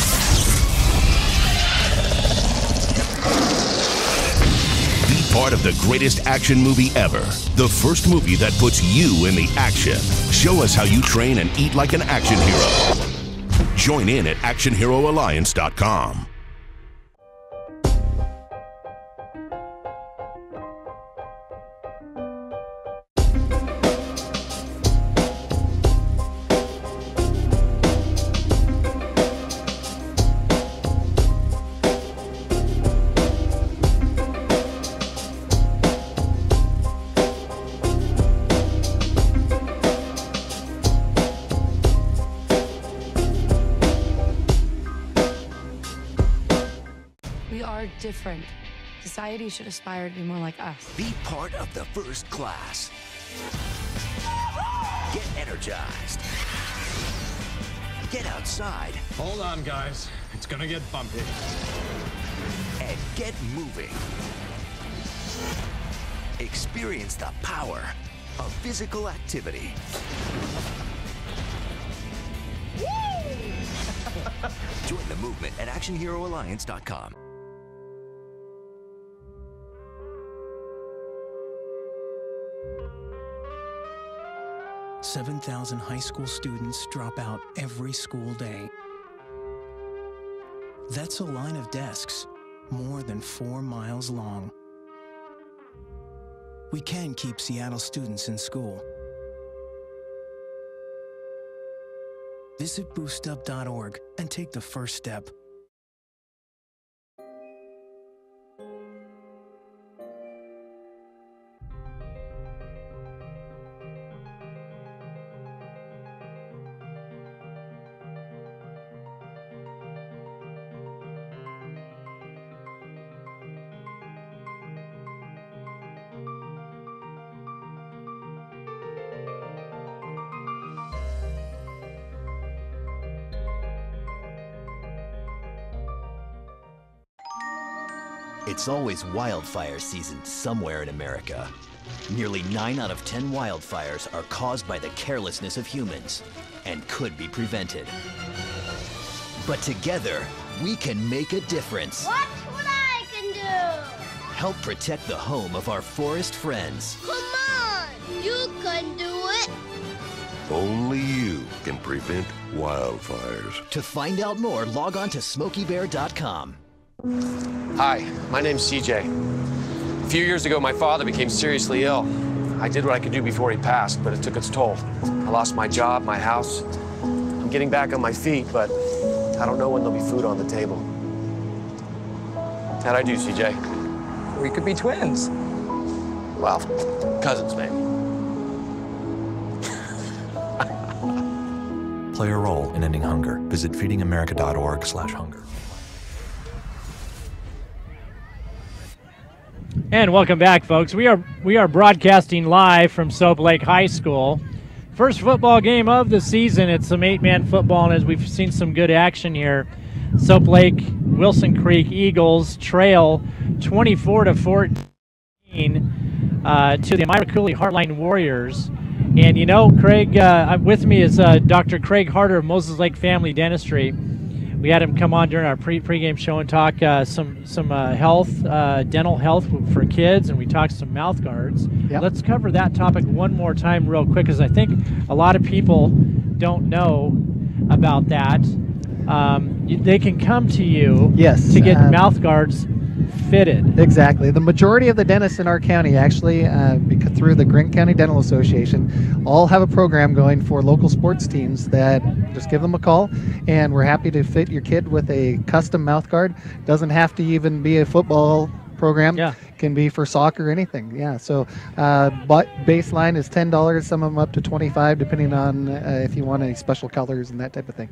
Be part of the greatest action movie ever. The first movie that puts you in the action. Show us how you train and eat like an action hero. Join in at actionheroalliance.com. We are different. Society should aspire to be more like us. Be part of the first class. Get energized. Get outside. Hold on, guys. It's gonna get bumpy. And get moving. Experience the power of physical activity. Join the movement at actionheroalliance.com. 7,000 high school students drop out every school day. That's a line of desks more than 4 miles long. We can keep Seattle students in school. Visit boostup.org and take the first step. It's always wildfire season somewhere in America. Nearly 9 out of 10 wildfires are caused by the carelessness of humans and could be prevented. But together, we can make a difference. Watch what I can do! Help protect the home of our forest friends. Come on! You can do it! Only you can prevent wildfires. To find out more, log on to SmokeyBear.com. Hi, my name's CJ. A few years ago, my father became seriously ill. I did what I could do before he passed, but it took its toll. I lost my job, my house. I'm getting back on my feet, but I don't know when there'll be food on the table. How'd I do, CJ? We could be twins. Well, cousins, maybe. Play a role in ending hunger. Visit feedingamerica.org/hunger. And welcome back, folks. We are broadcasting live from Soap Lake High School. First football game of the season. It's some 8-man football, and as we've seen some good action here, Soap Lake, Wilson Creek Eagles trail 24-14 to the Almira-Coulee-Hartline Warriors. And you know, Craig, with me is Dr. Craig Harder of Moses Lake Family Dentistry. We had him come on during our pregame show and talk some health, dental health for kids, and we talked some mouth guards. Yep. Let's cover that topic one more time real quick, because I think a lot of people don't know about that. They can come to you to get mouth guards fitted. Exactly. The majority of the dentists in our county, actually, because through the Greene County Dental Association, all have a program going for local sports teams that just give them a call, and we're happy to fit your kid with a custom mouth guard. Doesn't have to even be a football program. Yeah. Can be for soccer, anything. Yeah. So, but baseline is $10. Some of them up to $25, depending on if you want any special colors and that type of thing.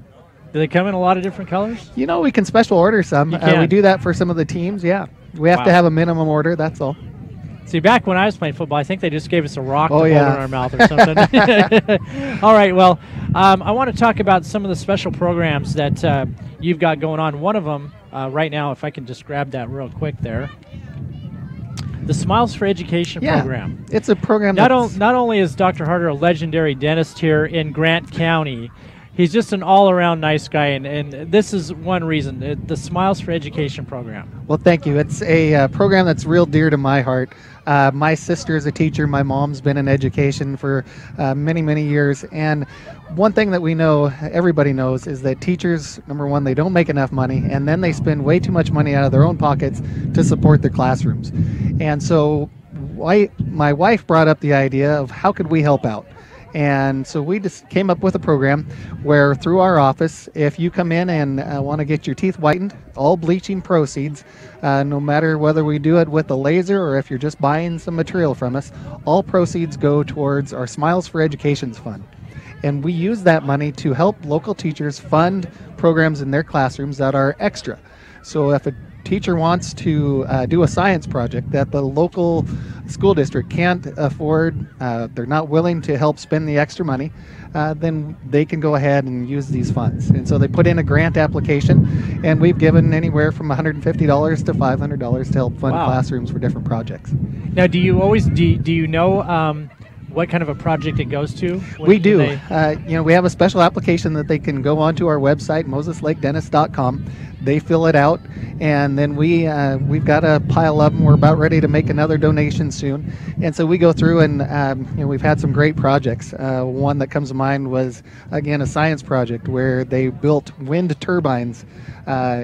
Do they come in a lot of different colors? You know, we can special order some. We do that for some of the teams, yeah. We have to have a minimum order, that's all. See, back when I was playing football, I think they just gave us a rock to hold in our mouth or something. All right, well, I want to talk about some of the special programs that you've got going on. One of them right now, if I can just grab that real quick there. the Smiles for Education Yeah, program. it's a program Not that's... only is Dr. Harder a legendary dentist here in Grant County, he's just an all-around nice guy, and this is one reason, the Smiles for Education program. Well, thank you. It's a program that's real dear to my heart. My sister is a teacher. My mom's been in education for many, many years. And one thing that we know, everybody knows, is that teachers, number one, they don't make enough money, and then they spend way too much money out of their own pockets to support their classrooms. And so my wife brought up the idea of how could we help out? And so we just came up with a program where through our office, if you come in and want to get your teeth whitened, all bleaching proceeds, no matter whether we do it with a laser or if you're just buying some material from us, all proceeds go towards our Smiles for Education's fund. And we use that money to help local teachers fund programs in their classrooms that are extra. So if a teacher wants to do a science project that the local school district can't afford, they're not willing to help spend the extra money, then they can go ahead and use these funds. And so they put in a grant application, and we've given anywhere from $150 to $500 to help fund classrooms for different projects. Now, do you know what kind of a project it goes to? We do. We have a special application that they can go onto our website, moseslakedentist.com. They fill it out, and then we've got a pile of them. We're about ready to make another donation soon, and so we go through and we've had some great projects. One that comes to mind was, again, a science project where they built wind turbines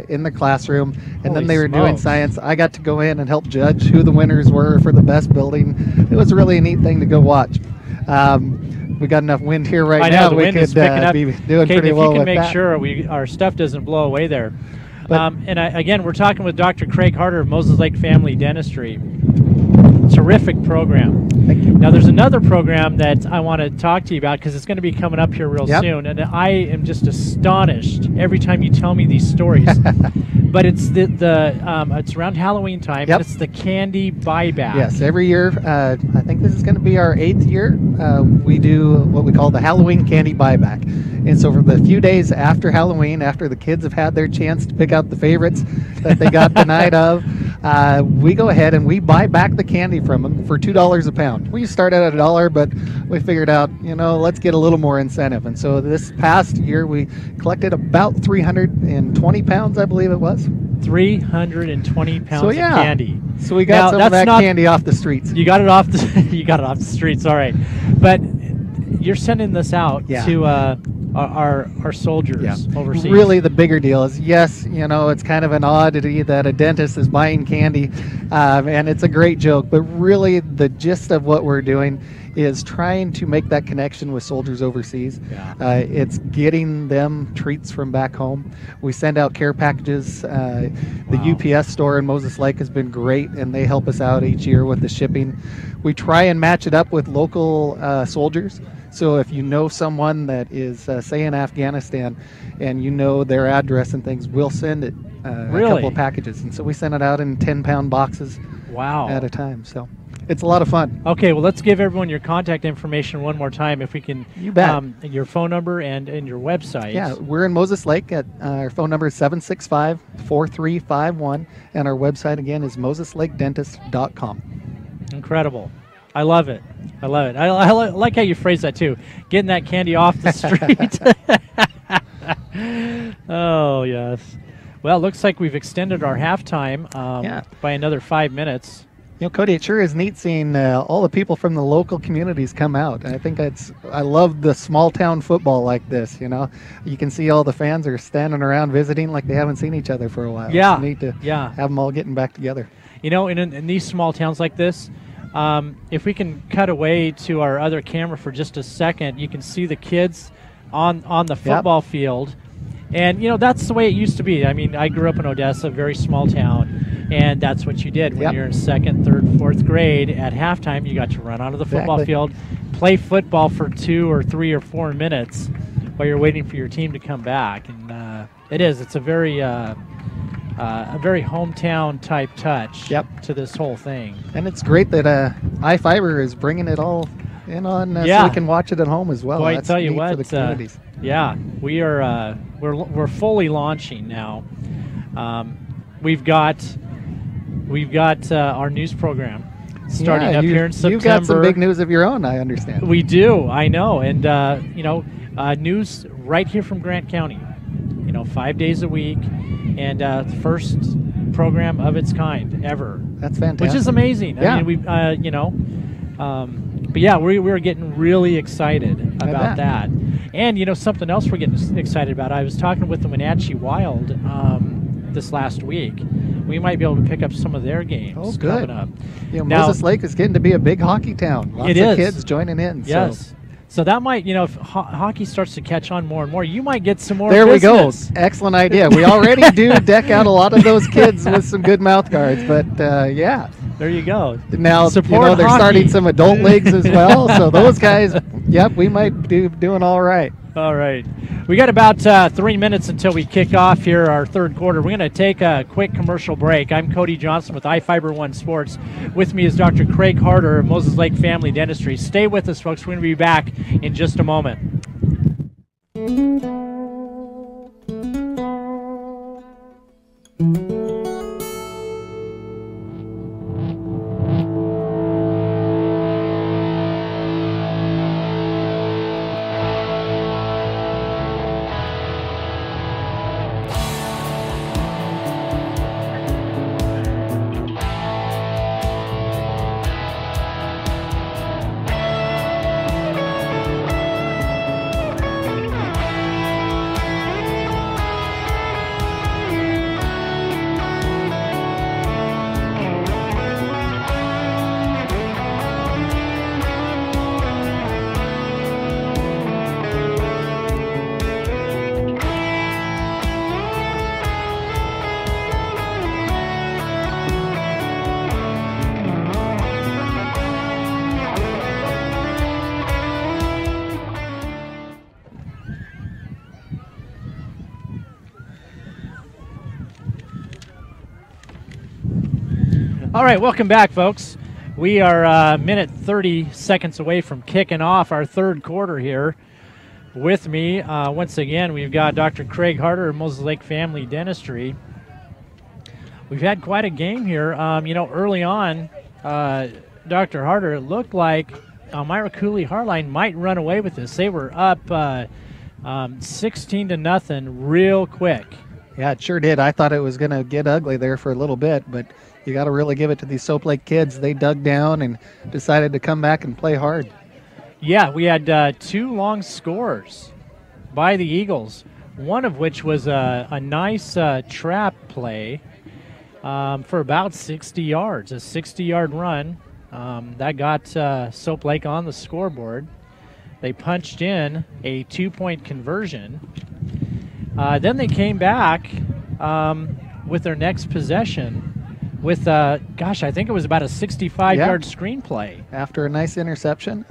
in the classroom, and then they were doing science. I got to go in and help judge who the winners were for the best building. It was really a neat thing to go watch. We got enough wind here right now. The wind is picking up. Be doing pretty well with that. If you can make sure our stuff doesn't blow away there. Again, we're talking with Dr. Craig Harder of Moses Lake Family Dentistry. Terrific program. Thank you. Now, there's another program that I want to talk to you about because it's going to be coming up here real soon, and I am just astonished every time you tell me these stories. But it's it's around Halloween time, and it's the candy buyback. Yes, every year. I think this is going to be our 8th year. We do what we call the Halloween candy buyback. And so for the few days after Halloween, after the kids have had their chance to pick out the favorites that they got the night of, we go ahead and we buy back the candy from them for $2 a pound. We started at $1, but we figured out, let's get a little more incentive. And so this past year, we collected about 320 pounds, I believe it was. 320 pounds of candy. So we got some of that candy off the streets. You got it off the streets, all right. But you're sending this out to our soldiers overseas. Really, the bigger deal is, yes, it's kind of an oddity that a dentist is buying candy, and it's a great joke, but really the gist of what we're doing is trying to make that connection with soldiers overseas. It's getting them treats from back home. We send out care packages. The UPS store in Moses Lake has been great, and they help us out each year with the shipping. We try and match it up with local soldiers. So if you know someone that is, say, in Afghanistan, and you know their address and things, we'll send it a couple of packages. And so we send it out in 10-pound boxes at a time. So it's a lot of fun. Okay, well, let's give everyone your contact information one more time, if we can. You bet. Your phone number and your website. Yeah, we're in Moses Lake. Our phone number is 765-4351, and our website, again, is moseslakedentist.com. Incredible. I love it. I love it. I like how you phrase that, too. Getting that candy off the street. Oh, yes. Well, it looks like we've extended our halftime by another 5 minutes. Cody, it sure is neat seeing all the people from the local communities come out. I think I love the small town football like this. You can see all the fans are standing around visiting like they haven't seen each other for a while. Yeah. It's neat to have them all getting back together. In these small towns like this, if we can cut away to our other camera for just a second, you can see the kids on the football field. And, that's the way it used to be. I mean, I grew up in Odessa, a very small town, and that's what you did. When you're in 2nd, 3rd, 4th grade, at halftime, you got to run onto the football field, play football for 2 or 3 or 4 minutes while you're waiting for your team to come back. And it's a very hometown type touch to this whole thing. And it's great that iFIBER is bringing it all in on so we can watch it at home as well. Boy, That's I tell you neat what, for the communities. we are we're fully launching now. We've got our news program starting up here in September. You've got some big news of your own, I understand. We do, I know. And, news right here from Grant County. 5 days a week, and the first program of its kind ever. That's fantastic. Which is amazing. Yeah. I mean, but yeah, we're getting really excited about that. And, something else we're getting excited about. I was talking with the Wenatchee Wild this last week. We might be able to pick up some of their games coming up. Now, Moses Lake is getting to be a big hockey town. Lots of kids joining in. Yes. So that might, if hockey starts to catch on more and more, you might get some more There business. we go. Excellent idea. We already do deck out a lot of those kids with some good mouth guards, but yeah. There you go. Now, Support they're hockey. starting some adult leagues as well, so those guys, yep, we might be doing all right. All right. We got about 3 minutes until we kick off here our third quarter. We're going to take a quick commercial break. I'm Kody Johnson with iFIBER 1 Sports. With me is Dr. Craig Harder of Moses Lake Family Dentistry. Stay with us, folks. We're going to be back in just a moment. All right, welcome back, folks. We are a minute 30 seconds away from kicking off our third quarter here. With me, once again, we've got Dr. Craig Harder of Moses Lake Family Dentistry. We've had quite a game here. Early on, Dr. Harder, it looked like Almira-Coulee-Hartline might run away with this. They were up 16-0 real quick. Yeah, it sure did. I thought it was going to get ugly there for a little bit, but you got to really give it to these Soap Lake kids. They dug down and decided to come back and play hard. Yeah, we had two long scores by the Eagles, one of which was a nice trap play for about 60 yards, a 60-yard run. That got Soap Lake on the scoreboard. They punched in a 2-point conversion. Then they came back with their next possession with, I think it was about a 65-yard screenplay. After a nice interception.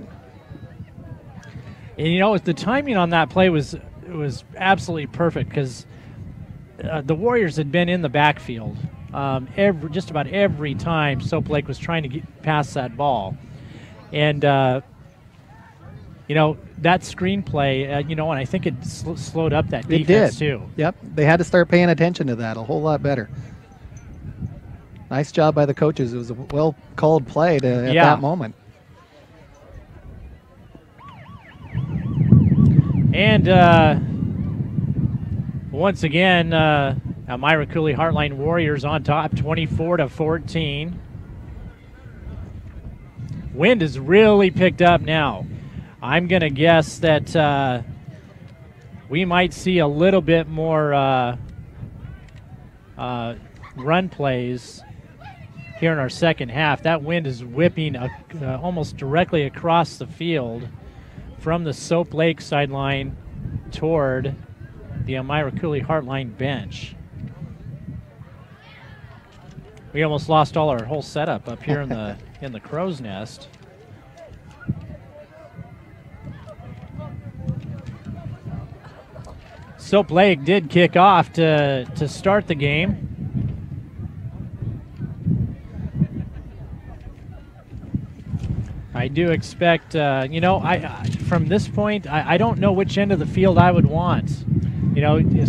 And, the timing on that play was absolutely perfect because the Warriors had been in the backfield just about every time Soap Lake was trying to get past that ball. And, that screenplay, and I think it slowed up that defense too. Yep, they had to start paying attention to that a whole lot better. Nice job by the coaches. It was a well-called play at that moment. And once again, Almira-Coulee-Hartline Warriors on top, 24-14. Wind has really picked up now. I'm going to guess that we might see a little bit more run plays here in our second half. That wind is whipping almost directly across the field from the Soap Lake sideline toward the Almira-Coulee-Hartline bench. We almost lost our whole setup up here in the crow's nest. Soap Lake did kick off to start the game. I do expect, from this point, I don't know which end of the field I would want.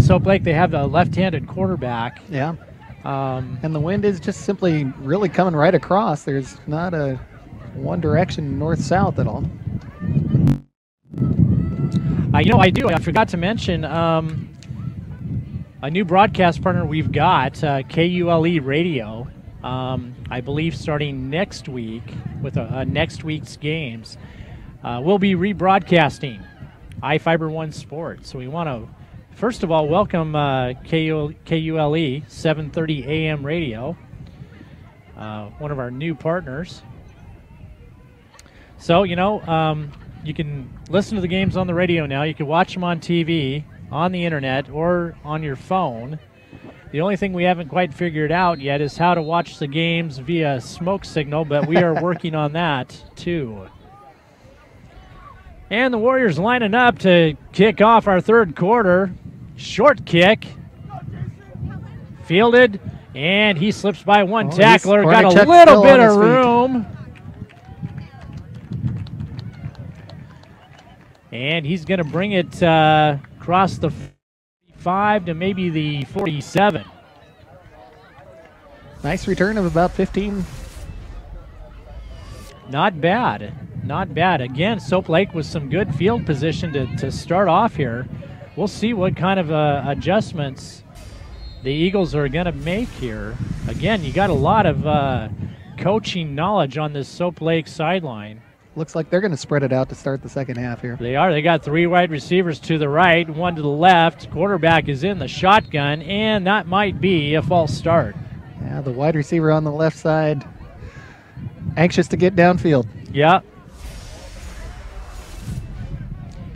Soap Lake, they have a left-handed quarterback. Yeah. And the wind is just simply really coming right across. There's not a one direction north-south at all. I forgot to mention a new broadcast partner we've got, KULE Radio. I believe starting next week with next week's games, we'll be rebroadcasting iFIBER 1 Sports. So we want to, first of all, welcome KULE 730 AM Radio, one of our new partners. So, you can listen to the games on the radio now. You can watch them on TV, on the internet, or on your phone. The only thing we haven't quite figured out yet is how to watch the games via smoke signal, but we are working on that too. And the Warriors lining up to kick off our third quarter. Short kick. Fielded, and he slips by one tackler. Got a little bit of room. And he's going to bring it across the 45 to maybe the 47. Nice return of about 15. Not bad. Not bad. Again, Soap Lake with some good field position to start off here. We'll see what kind of adjustments the Eagles are going to make here. Again, you got a lot of coaching knowledge on this Soap Lake sideline. Looks like they're going to spread it out to start the second half here. They are. They got 3 wide receivers to the right, 1 to the left. Quarterback is in the shotgun, and that might be a false start. Yeah, the wide receiver on the left side, anxious to get downfield. Yeah.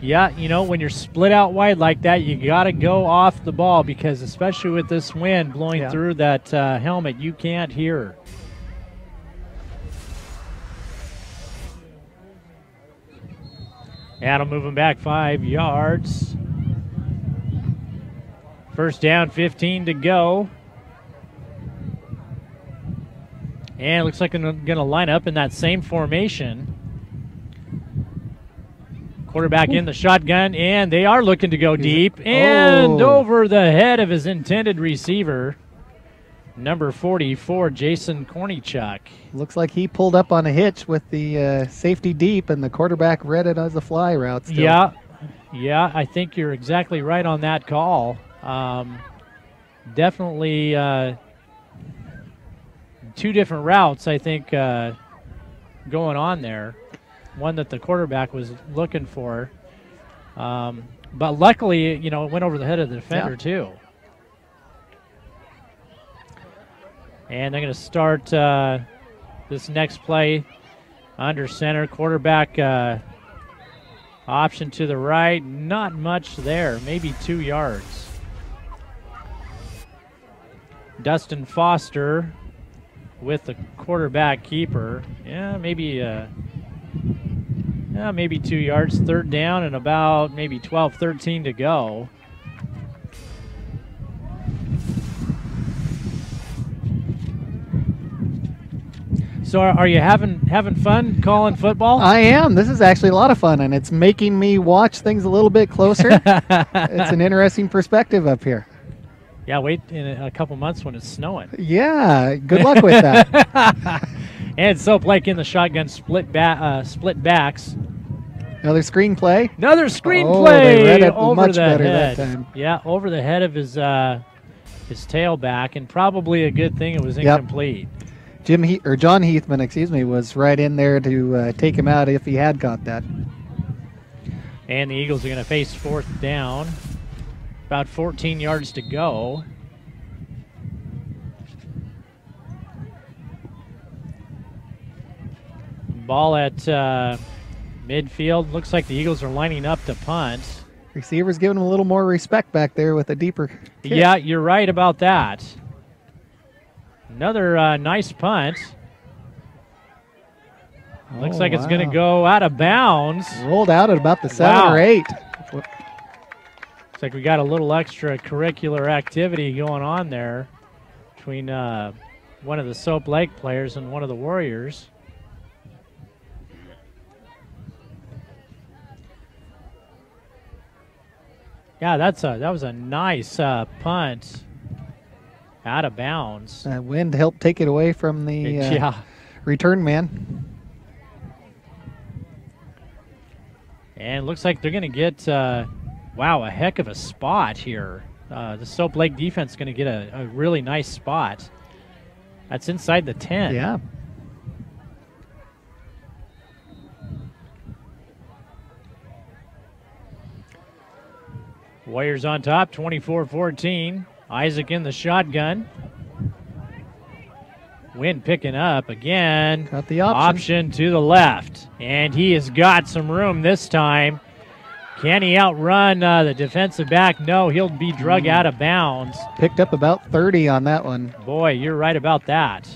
Yeah, when you're split out wide like that, you got to go off the ball because especially with this wind blowing through that helmet, you can't hear. Adam moving back 5 yards. First down, 15 to go. And it looks like they're going to line up in that same formation. Quarterback in the shotgun, and they are looking to go deep. And over the head of his intended receiver, number 44, Jason Kornichuk. Looks like he pulled up on a hitch with the safety deep, and the quarterback read it as a fly route still. Yeah, I think you're exactly right on that call. Definitely 2 different routes, I think, going on there. One that the quarterback was looking for. But luckily, it went over the head of the defender, too. And they're going to start this next play under center. Quarterback option to the right. Not much there. Maybe 2 yards. Dustin Foster with the quarterback keeper. Yeah, maybe 2 yards. Third down and about maybe 12, 13 to go. So are you having fun calling football? I am. This is actually a lot of fun, and it's making me watch things a little bit closer. It's an interesting perspective up here. Yeah, wait in a couple months when it's snowing. Yeah, good luck with that. And Soap Lake in the shotgun, split backs. Another screen play. Another screen play. They read it over much the better head. That time. Yeah, over the head of his tailback, and probably a good thing it was incomplete. John Heathman, was right in there to take him out if he had caught that. And the Eagles are going to face fourth down. About 14 yards to go. Ball at midfield. Looks like the Eagles are lining up to punt. Receivers giving him a little more respect back there with a deeper kick. Yeah, you're right about that. Another nice punt. Looks like it's going to go out of bounds. Rolled out at about the 7 or 8. Looks like we got a little extracurricular activity going on there between one of the Soap Lake players and one of the Warriors. Yeah, that was a nice punt Out of bounds. Wind helped take it away from the return man. And looks like they're going to get, wow, a heck of a spot here. The Soap Lake defense is going to get a really nice spot. That's inside the 10. Yeah. Warriors on top, 24-14. Isaac in the shotgun. Wind picking up again. Got the option to the left. And he has got some room this time. Can he outrun the defensive back? No, he'll be drug out of bounds. Picked up about 30 on that one. Boy, you're right about that.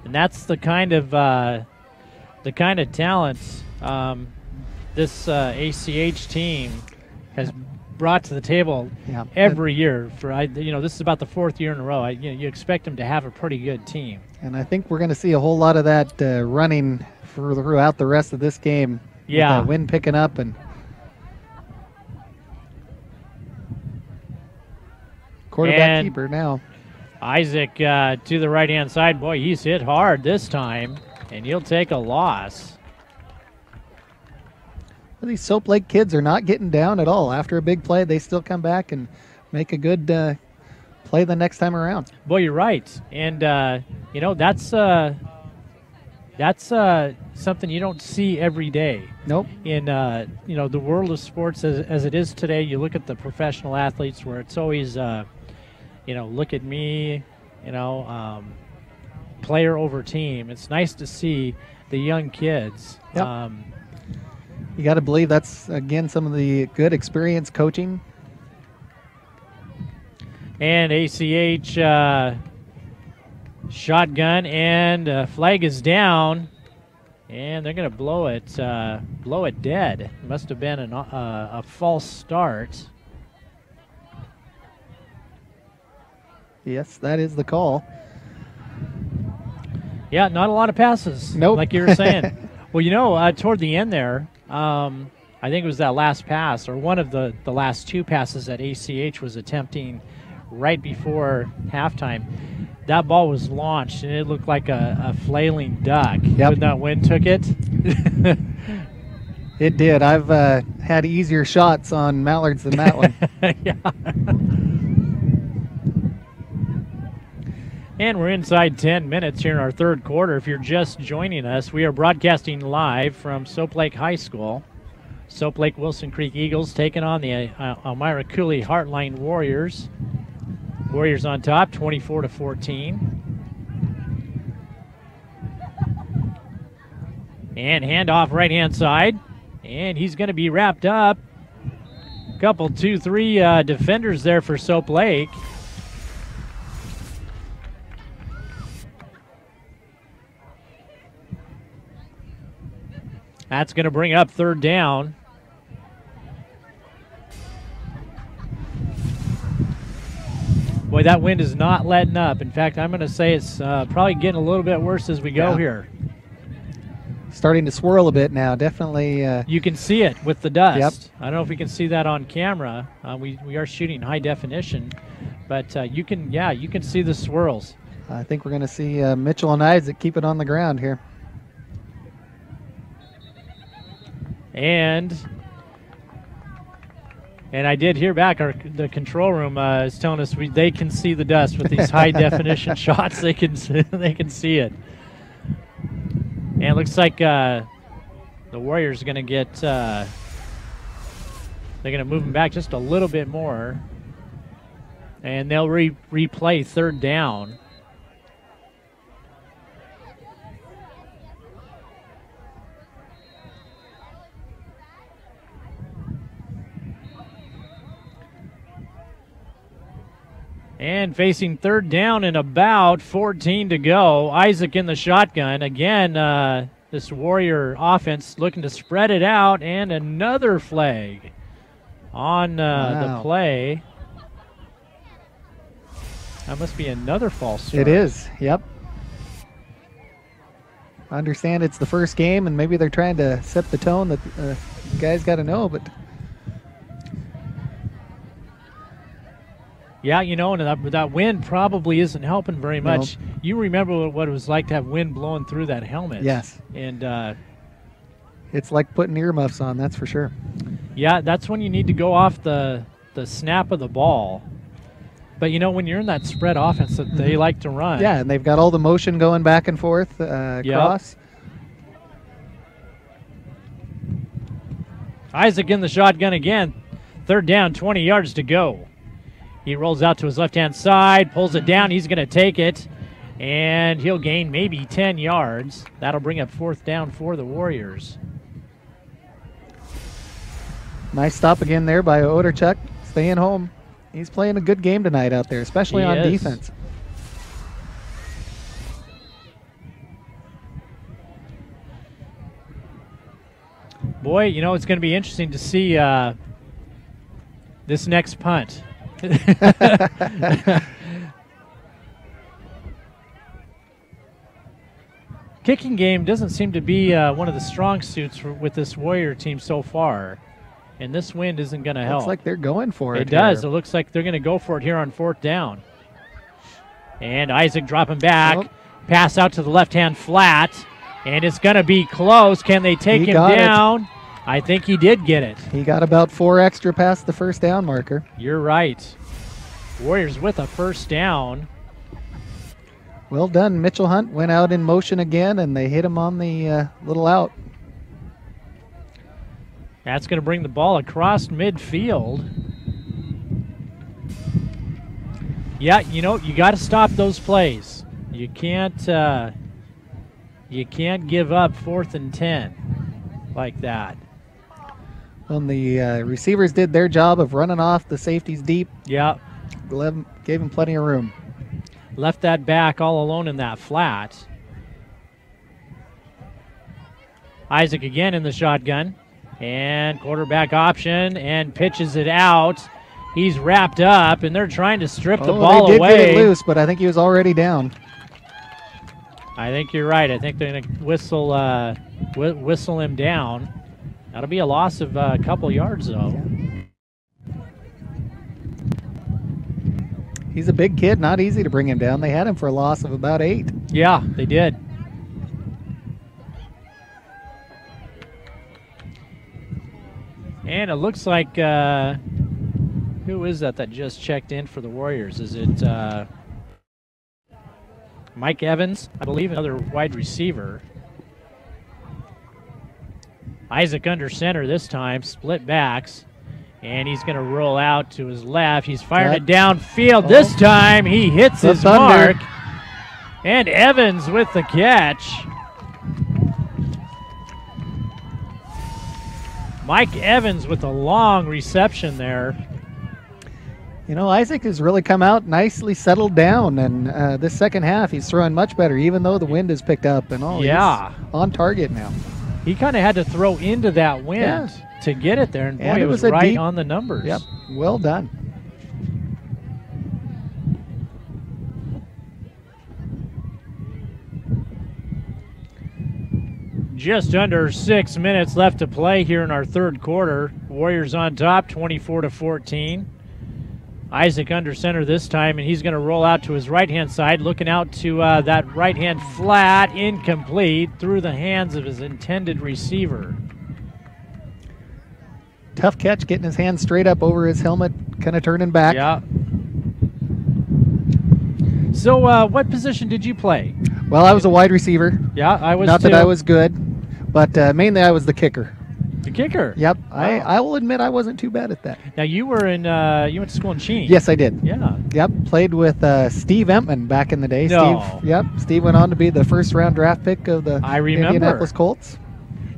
And that's the kind of talent this ACH team has brought to the table every year. This is about the 4th year in a row. You expect them to have a pretty good team. And I think we're going to see a whole lot of that running throughout the rest of this game. Yeah. With that wind picking up and quarterback keeper now. Isaac to the right-hand side. Boy, he's hit hard this time, and he'll take a loss. Well, these Soap Lake kids are not getting down at all. After a big play, they still come back and make a good play the next time around. Boy, you're right. And, that's something you don't see every day. Nope. In, the world of sports as it is today, you look at the professional athletes where it's always, look at me, player over team. It's nice to see the young kids. Yep. You got to believe that's, again, some of the good experience coaching. And ACH shotgun, and flag is down, and they're going to blow it dead. Must have been a false start. Yes, that is the call. Yeah, not a lot of passes. Nope. Like you were saying. Well, toward the end there, I think it was that last pass, or one of the last 2 passes that ACH was attempting right before halftime. That ball was launched, and it looked like a flailing duck. Yep. When that wind took it. It did. I've had easier shots on mallards than that one. Yeah. And we're inside 10 minutes here in our 3rd quarter. If you're just joining us, we are broadcasting live from Soap Lake High School. Soap Lake Wilson Creek Eagles taking on the Almira-Coulee-Hartline Warriors. Warriors on top, 24-14. And handoff right-hand side. And he's going to be wrapped up. Couple, 2, 3 defenders there for Soap Lake. That's going to bring up 3rd down. Boy, that wind is not letting up. In fact, I'm going to say it's probably getting a little bit worse as we go here. Starting to swirl a bit now, definitely. You can see it with the dust. Yep. I don't know if we can see that on camera. We are shooting high definition, but you can see the swirls. I think we're going to see Mitchell and Isaac keep it on the ground here. And I did hear back, the control room is telling us they can see the dust with these high definition shots. They can see it. And it looks like the Warriors are going to get they're going to move them back just a little bit more, and they'll replay 3rd down. And facing 3rd down and about 14 to go. Isaac in the shotgun. Again, this Warrior offense looking to spread it out, and another flag on the play. That must be another false start. It is, yep. I understand it's the first game, and maybe they're trying to set the tone that guys got to know, but Yeah, you know, and that wind probably isn't helping very much. No. You remember what it was like to have wind blowing through that helmet. Yes. And it's like putting earmuffs on, that's for sure. Yeah, that's when you need to go off the snap of the ball. But, you know, when you're in that spread offense that they like to run. Yeah, and they've got all the motion going back and forth across. Isaac in the shotgun again. 3rd down, 20 yards to go. He rolls out to his left-hand side, pulls it down. He's going to take it, and he'll gain maybe 10 yards. That'll bring up 4th down for the Warriors. Nice stop again there by Oderchuk, staying home. He's playing a good game tonight out there, especially on defense. Boy, you know, it's going to be interesting to see this next punt. Kicking game doesn't seem to be one of the strong suits with this Warrior team so far, and this wind isn't going to help. Looks like they're going for it. It does. It looks like they're going to go for it here on 4th down. And Isaac dropping back, pass out to the left-hand flat, and it's going to be close. Can they take him down? I think he did get it. He got about 4 extra past the 1st down marker. You're right. Warriors with a 1st down. Well done. Mitchell Hunt went out in motion again, and they hit him on the little out. That's going to bring the ball across midfield. Yeah, you know, you got to stop those plays. You can't give up 4th and 10 like that. Well, the receivers did their job of running off the safeties deep. Yeah. Gave him plenty of room. Left that back all alone in that flat. Isaac again in the shotgun. And quarterback option and pitches it out. He's wrapped up, and they're trying to strip the ball away. They did get it loose, but I think he was already down. I think you're right. I think they're going to whistle him down. That'll be a loss of a couple yards, though. He's a big kid, not easy to bring him down. They had him for a loss of about 8. Yeah, they did. And it looks like, who is that just checked in for the Warriors? Is it Mike Evans, I believe, another wide receiver. Isaac under center this time, split backs, and he's going to roll out to his left. He's firing it downfield. This time he hits his mark, and Evans with the catch. Mike Evans with a long reception there. You know, Isaac has really come out nicely settled down, and this second half he's throwing much better, even though the wind has picked up and all. Yeah. He's on target now. He kind of had to throw into that wind to get it there, and boy, it was right on the numbers. Yep, well done. Just under 6 minutes left to play here in our 3rd quarter. Warriors on top, 24-14. Isaac under center this time, and he's going to roll out to his right-hand side, looking out to that right-hand flat, incomplete, through the hands of his intended receiver. Tough catch, getting his hand straight up over his helmet, kind of turning back. Yeah. So what position did you play? Well, I was a wide receiver. Yeah, I was Not too. that I was good, but mainly I was the kicker. The kicker? Yep. Wow. I will admit I wasn't too bad at that. Now, you were in, you went to school in Sheen. Yes, I did. Yeah. Yep. Played with Steve Empman back in the day. No. Steve went on to be the 1st-round draft pick of the Indianapolis Colts.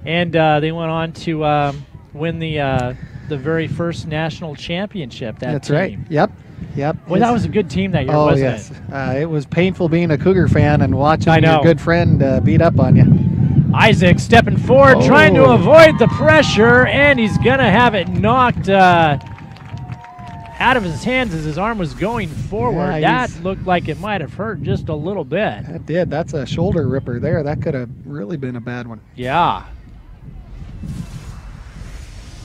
And they went on to win the very first national championship. That's team. right. Yep. Yep. Well, that was a good team that year, wasn't yes. it? It was painful being a Cougar fan and watching your good friend beat up on you. Isaac stepping forward, trying to avoid the pressure, and he's going to have it knocked out of his hands as his arm was going forward. Yeah, that looked like it might have hurt just a little bit. That did. That's a shoulder ripper there. That could have really been a bad one. Yeah.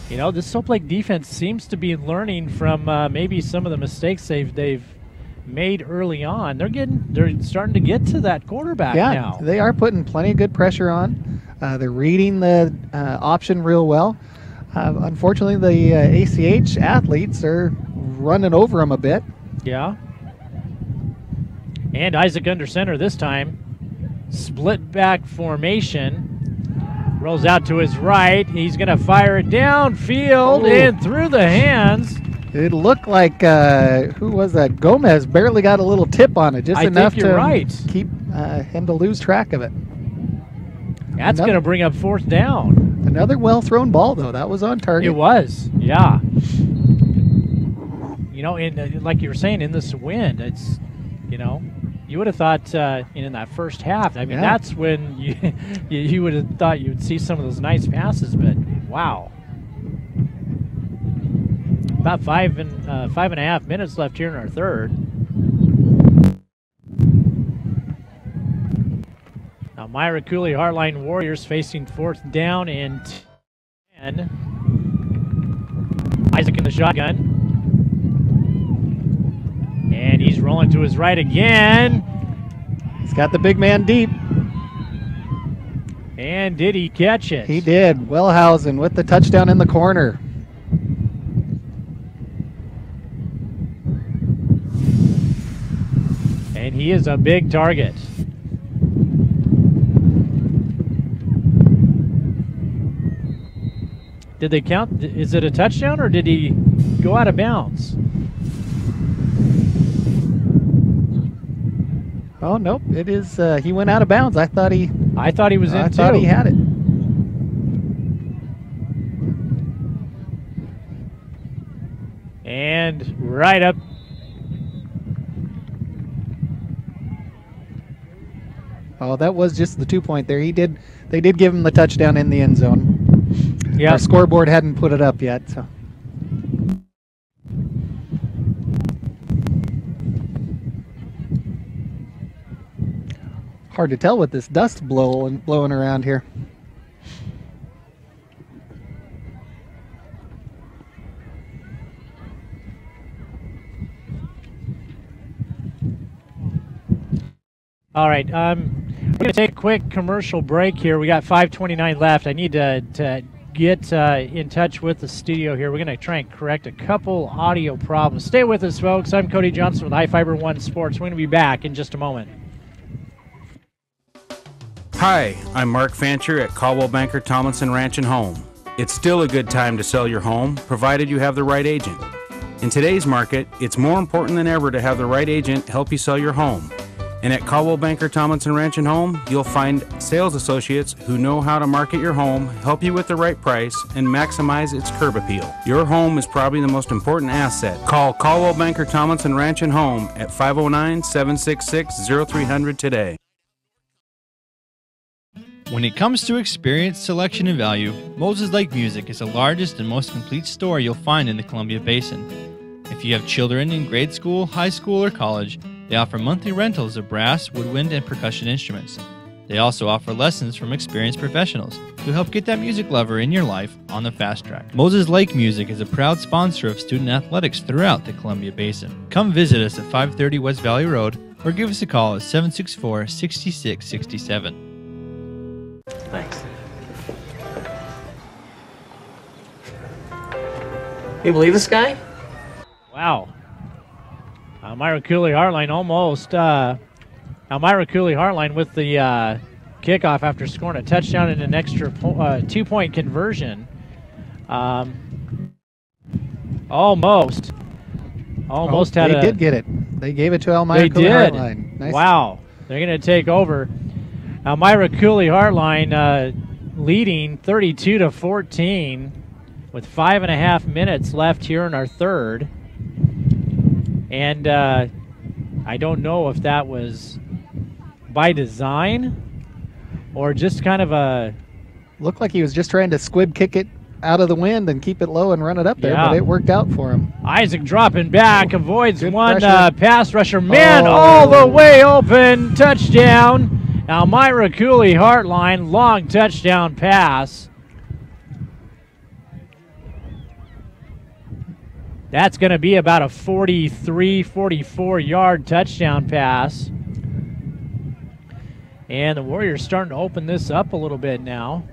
You know, this Soap Lake defense seems to be learning from maybe some of the mistakes they've made early on. They're starting to get to that quarterback now. Yeah, they are putting plenty of good pressure on. They're reading the option real well. Unfortunately, the ACH athletes are running over them a bit. Yeah. And Isaac under center this time. Split back formation. Rolls out to his right. He's going to fire it downfield and through the hands. It looked like, who was that? Gomez barely got a little tip on it, just enough to keep him to lose track of it. That's going to bring up 4th down. Another well-thrown ball, though. That was on target. It was, yeah. You know, like you were saying, in this wind, it's, you know, you would have thought in that first half, I mean, that's when you would have thought you would see some of those nice passes, but wow. About 5.5 minutes left here in our third. Almira-Coulee-Hartline Warriors facing 4th down and 10. Isaac in the shotgun. And he's rolling to his right again. He's got the big man deep. And did he catch it? He did. Wellhausen with the touchdown in the corner. And he is a big target. Did they count? Is it a touchdown or did he go out of bounds? Oh, nope. It is. He went out of bounds. I thought he was in too. I thought he had it. And right up. Oh, that was just the 2-point there. They did give him the touchdown in the end zone. Yeah. Our scoreboard hadn't put it up yet, so. Hard to tell with this dust blowing around here. All right, we're going to take a quick commercial break here. We got 5:29 left. I need to get in touch with the studio here. We're going to try and correct a couple audio problems. Stay with us, folks. I'm Kody Johnson with iFIBER One Sports. We're going to be back in just a moment. Hi, I'm Mark Fancher at Caldwell Banker Tomlinson Ranch and Home. It's still a good time to sell your home, provided you have the right agent. In today's market, it's more important than ever to have the right agent help you sell your home. And at Caldwell Banker Tomlinson Ranch and Home, you'll find sales associates who know how to market your home, help you with the right price, and maximize its curb appeal. Your home is probably the most important asset. Call Caldwell Banker Tomlinson Ranch and Home at 509-766-0300 today. When it comes to experience, selection, and value, Moses Lake Music is the largest and most complete store you'll find in the Columbia Basin. If you have children in grade school, high school, or college, they offer monthly rentals of brass, woodwind, and percussion instruments. They also offer lessons from experienced professionals who help get that music lover in your life on the fast track. Moses Lake Music is a proud sponsor of student athletics throughout the Columbia Basin. Come visit us at 530 West Valley Road or give us a call at 764-6667. Thanks. You believe this guy? Wow. Almira-Coulee-Hartline almost. Almira-Coulee-Hartline with the kickoff after scoring a touchdown and an extra 2-point conversion. Almost. They did get it. They gave it to Almira-Coulee-Hartline. Nice. Wow. They're going to take over. Almira-Coulee-Hartline leading 32-14 with 5.5 minutes left here in our third. And I don't know if that was by design or just kind of a... Looked like he was just trying to squib kick it out of the wind and keep it low and run it up there, but it worked out for him. Isaac dropping back, avoids one pass rusher. Man, all the way open, touchdown. Almira-Coulee-Hartline, long touchdown pass. That's going to be about a 43, 44-yard touchdown pass. And the Warriors starting to open this up a little bit now.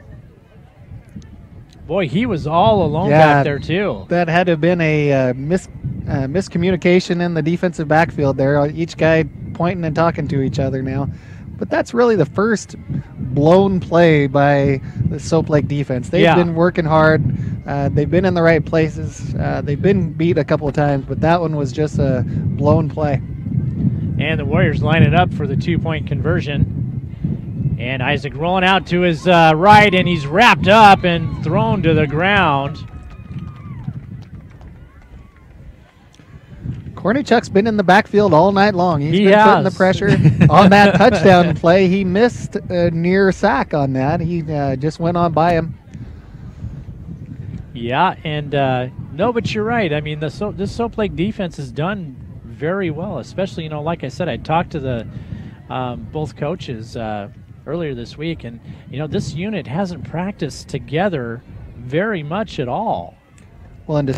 Boy, he was all alone back there, too. That had to have been a miscommunication in the defensive backfield there. Each guy pointing and talking to each other now. But that's really the first blown play by the Soap Lake defense. They've been working hard. They've been in the right places. They've been beat a couple of times, but that one was just a blown play. And the Warriors line it up for the two-point conversion. And Isaac rolling out to his right, and he's wrapped up and thrown to the ground. Kornichuk's been in the backfield all night long. He's been putting the pressure on that touchdown play. He missed a near sack on that. He just went on by him. Yeah, and no, but you're right. I mean, this Soap Lake defense has done very well, especially, like I said, I talked to the both coaches earlier this week, and, this unit hasn't practiced together very much at all. Well, and to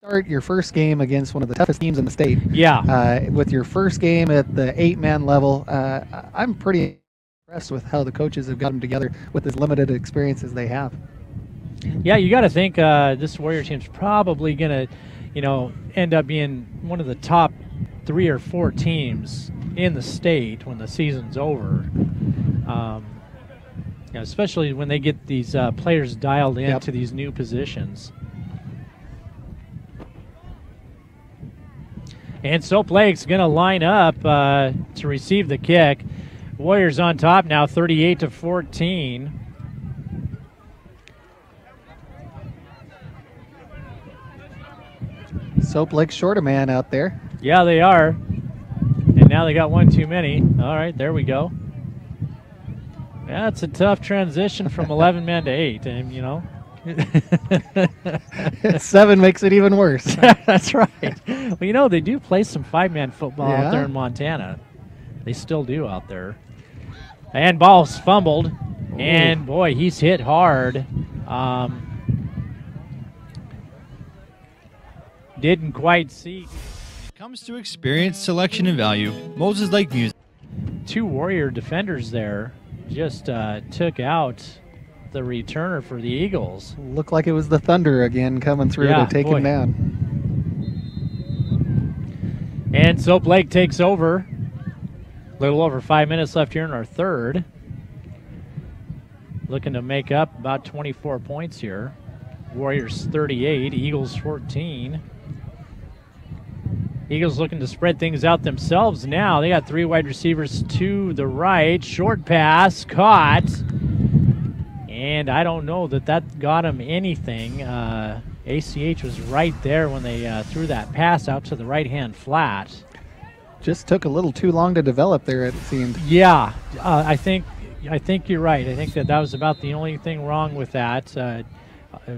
start your first game against one of the toughest teams in the state. Yeah. With your first game at the 8-man level, I'm pretty impressed with how the coaches have got them together with as limited experience as they have. Yeah, you got to think this Warrior team's probably going to, end up being one of the top 3 or 4 teams in the state when the season's over. Especially when they get these players dialed into these new positions. And Soap Lake's going to line up to receive the kick. Warriors on top now, 38-14. Soap Lake short a man out there. Yeah, they are. And now they got one too many. All right, there we go. That's a tough transition from 11 men to 8, and 7 makes it even worse. That's right. Well, they do play some 5-man football out there in Montana. They still do out there. And ball's fumbled. Ooh. And, boy, he's hit hard. Didn't quite see. When it comes to experience, selection, and value, Moses Lake Music. 2 Warrior defenders there just took out the returner for the Eagles. Looked like it was the Thunder again coming through to take him down. And Soap Lake takes over. A little over 5 minutes left here in our third. Looking to make up about 24 points here. Warriors 38, Eagles 14. Eagles looking to spread things out themselves now. They got 3 wide receivers to the right. Short pass, caught. And I don't know that got him anything. ACH was right there when they threw that pass out to the right-hand flat. Just took a little too long to develop there, it seemed. Yeah, I think you're right. I think that was about the only thing wrong with that.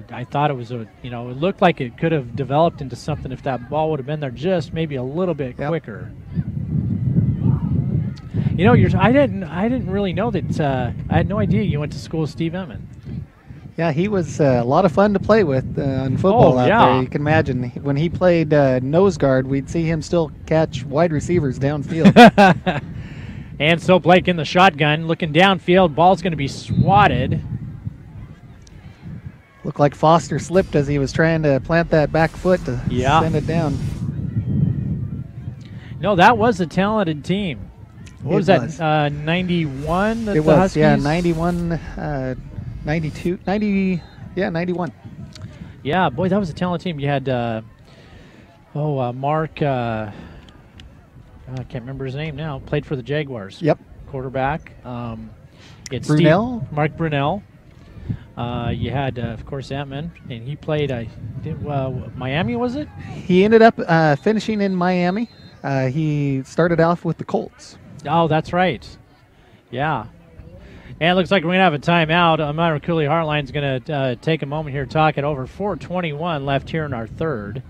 I thought it was it looked like it could have developed into something if that ball would have been there just maybe a little bit quicker. I didn't really know that. I had no idea you went to school with Steve Emmett. Yeah, he was a lot of fun to play with on football out there. You can imagine when he played nose guard, we'd see him still catch wide receivers downfield. And so Blake in the shotgun, looking downfield. Ball's going to be swatted. Looked like Foster slipped as he was trying to plant that back foot to send it down. No, that was a talented team. What was that, 91? It was, yeah, 91, 92, 90, yeah, 91. Yeah, boy, that was a talented team. You had, Mark, I can't remember his name now, played for the Jaguars. Yep. Quarterback. It's Brunell? Mark Brunell. You had, of course, Emmett, and he played, Miami, was it? He ended up finishing in Miami. He started off with the Colts. Oh, that's right. Yeah. And it looks like we're going to have a timeout. Almira-Coulee-Hartline is going to take a moment here, talk it over. 4:21 left here in our third.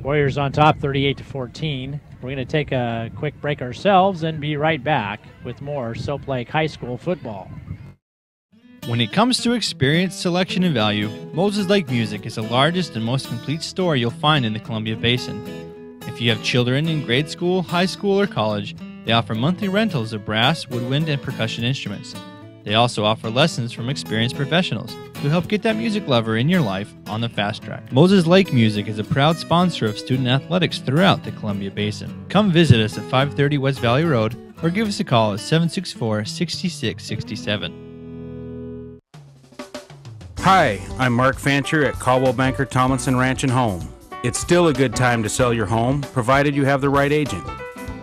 Warriors on top, 38-14. We're going to take a quick break ourselves and be right back with more Soap Lake High School football. When it comes to experience, selection, and value, Moses Lake Music is the largest and most complete store you'll find in the Columbia Basin. If you have children in grade school, high school, or college, they offer monthly rentals of brass, woodwind, and percussion instruments. They also offer lessons from experienced professionals who help get that music lover in your life on the fast track. Moses Lake Music is a proud sponsor of student athletics throughout the Columbia Basin. Come visit us at 530 West Valley Road or give us a call at 764-6667. Hi, I'm Mark Fancher at Caldwell Banker Tomlinson Ranch and Home. It's still a good time to sell your home, provided you have the right agent.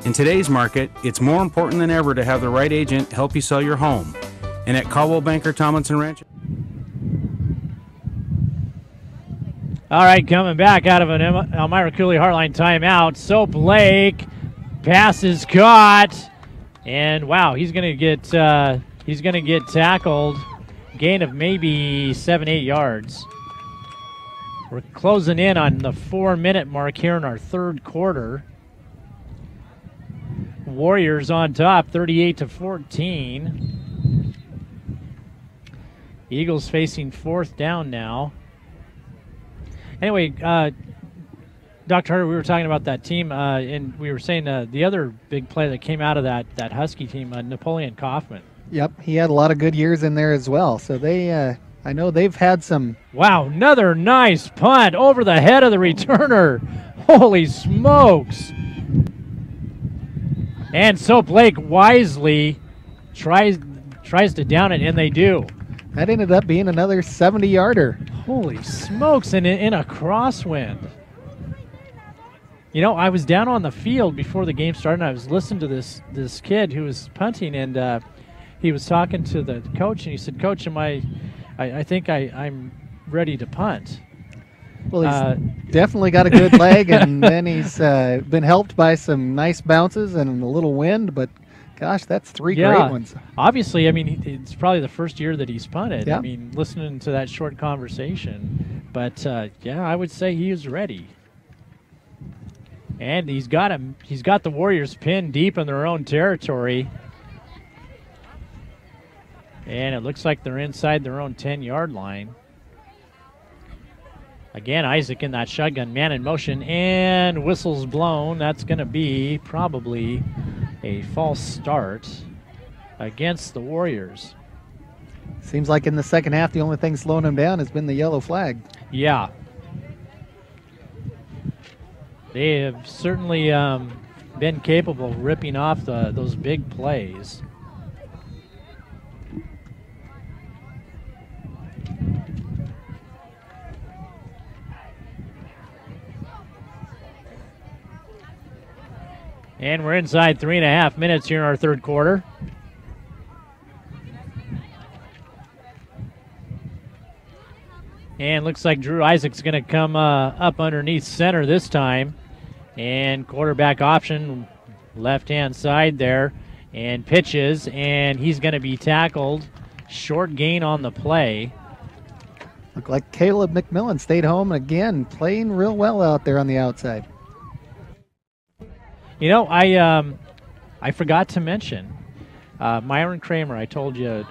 In today's market, it's more important than ever to have the right agent help you sell your home. And at Caldwell Banker Tomlinson Ranch. All right, coming back out of an Almira-Coulee-Hartline timeout. Soap Lake, pass is caught, and wow, he's gonna get tackled. Gain of maybe 7-8 yards. We're closing in on the 4-minute mark here in our third quarter. Warriors on top, 38-14. Eagles facing fourth down now. Anyway, Dr. Harder, we were talking about that team, and we were saying the other big play that came out of that Husky team, Napoleon Kaufman. Yep, he had a lot of good years in there as well. So they, I know they've had some. Wow, another nice punt over the head of the returner. Holy smokes. And Soap Lake wisely tries to down it, and they do. That ended up being another 70-yarder. Holy smokes, and in a crosswind. You know, I was down on the field before the game started, and I was listening to this kid who was punting, and he was talking to the coach, and he said, "Coach, I think I'm ready to punt." Well, he's definitely got a good leg, and then he's been helped by some nice bounces and a little wind, but gosh, that's three great ones. Obviously, I mean, it's probably the first year that he's punted. Yeah. I mean, listening to that short conversation. But, yeah, I would say he is ready. And he's got the Warriors pinned deep in their own territory. And it looks like they're inside their own 10-yard line. Again, Isaac in that shotgun, man in motion, and whistle's blown. That's going to be probably a false start against the Warriors. Seems like in the second half, the only thing slowing them down has been the yellow flag. Yeah. They have certainly been capable of ripping off those big plays. And we're inside 3.5 minutes here in our third quarter. And looks like Drew Isaac's going to come up underneath center this time. And quarterback option, left-hand side there. And pitches, and he's going to be tackled. Short gain on the play. Looked like Caleb McMillan stayed home again, playing real well out there on the outside. You know, I forgot to mention Myron Kramer. I told you,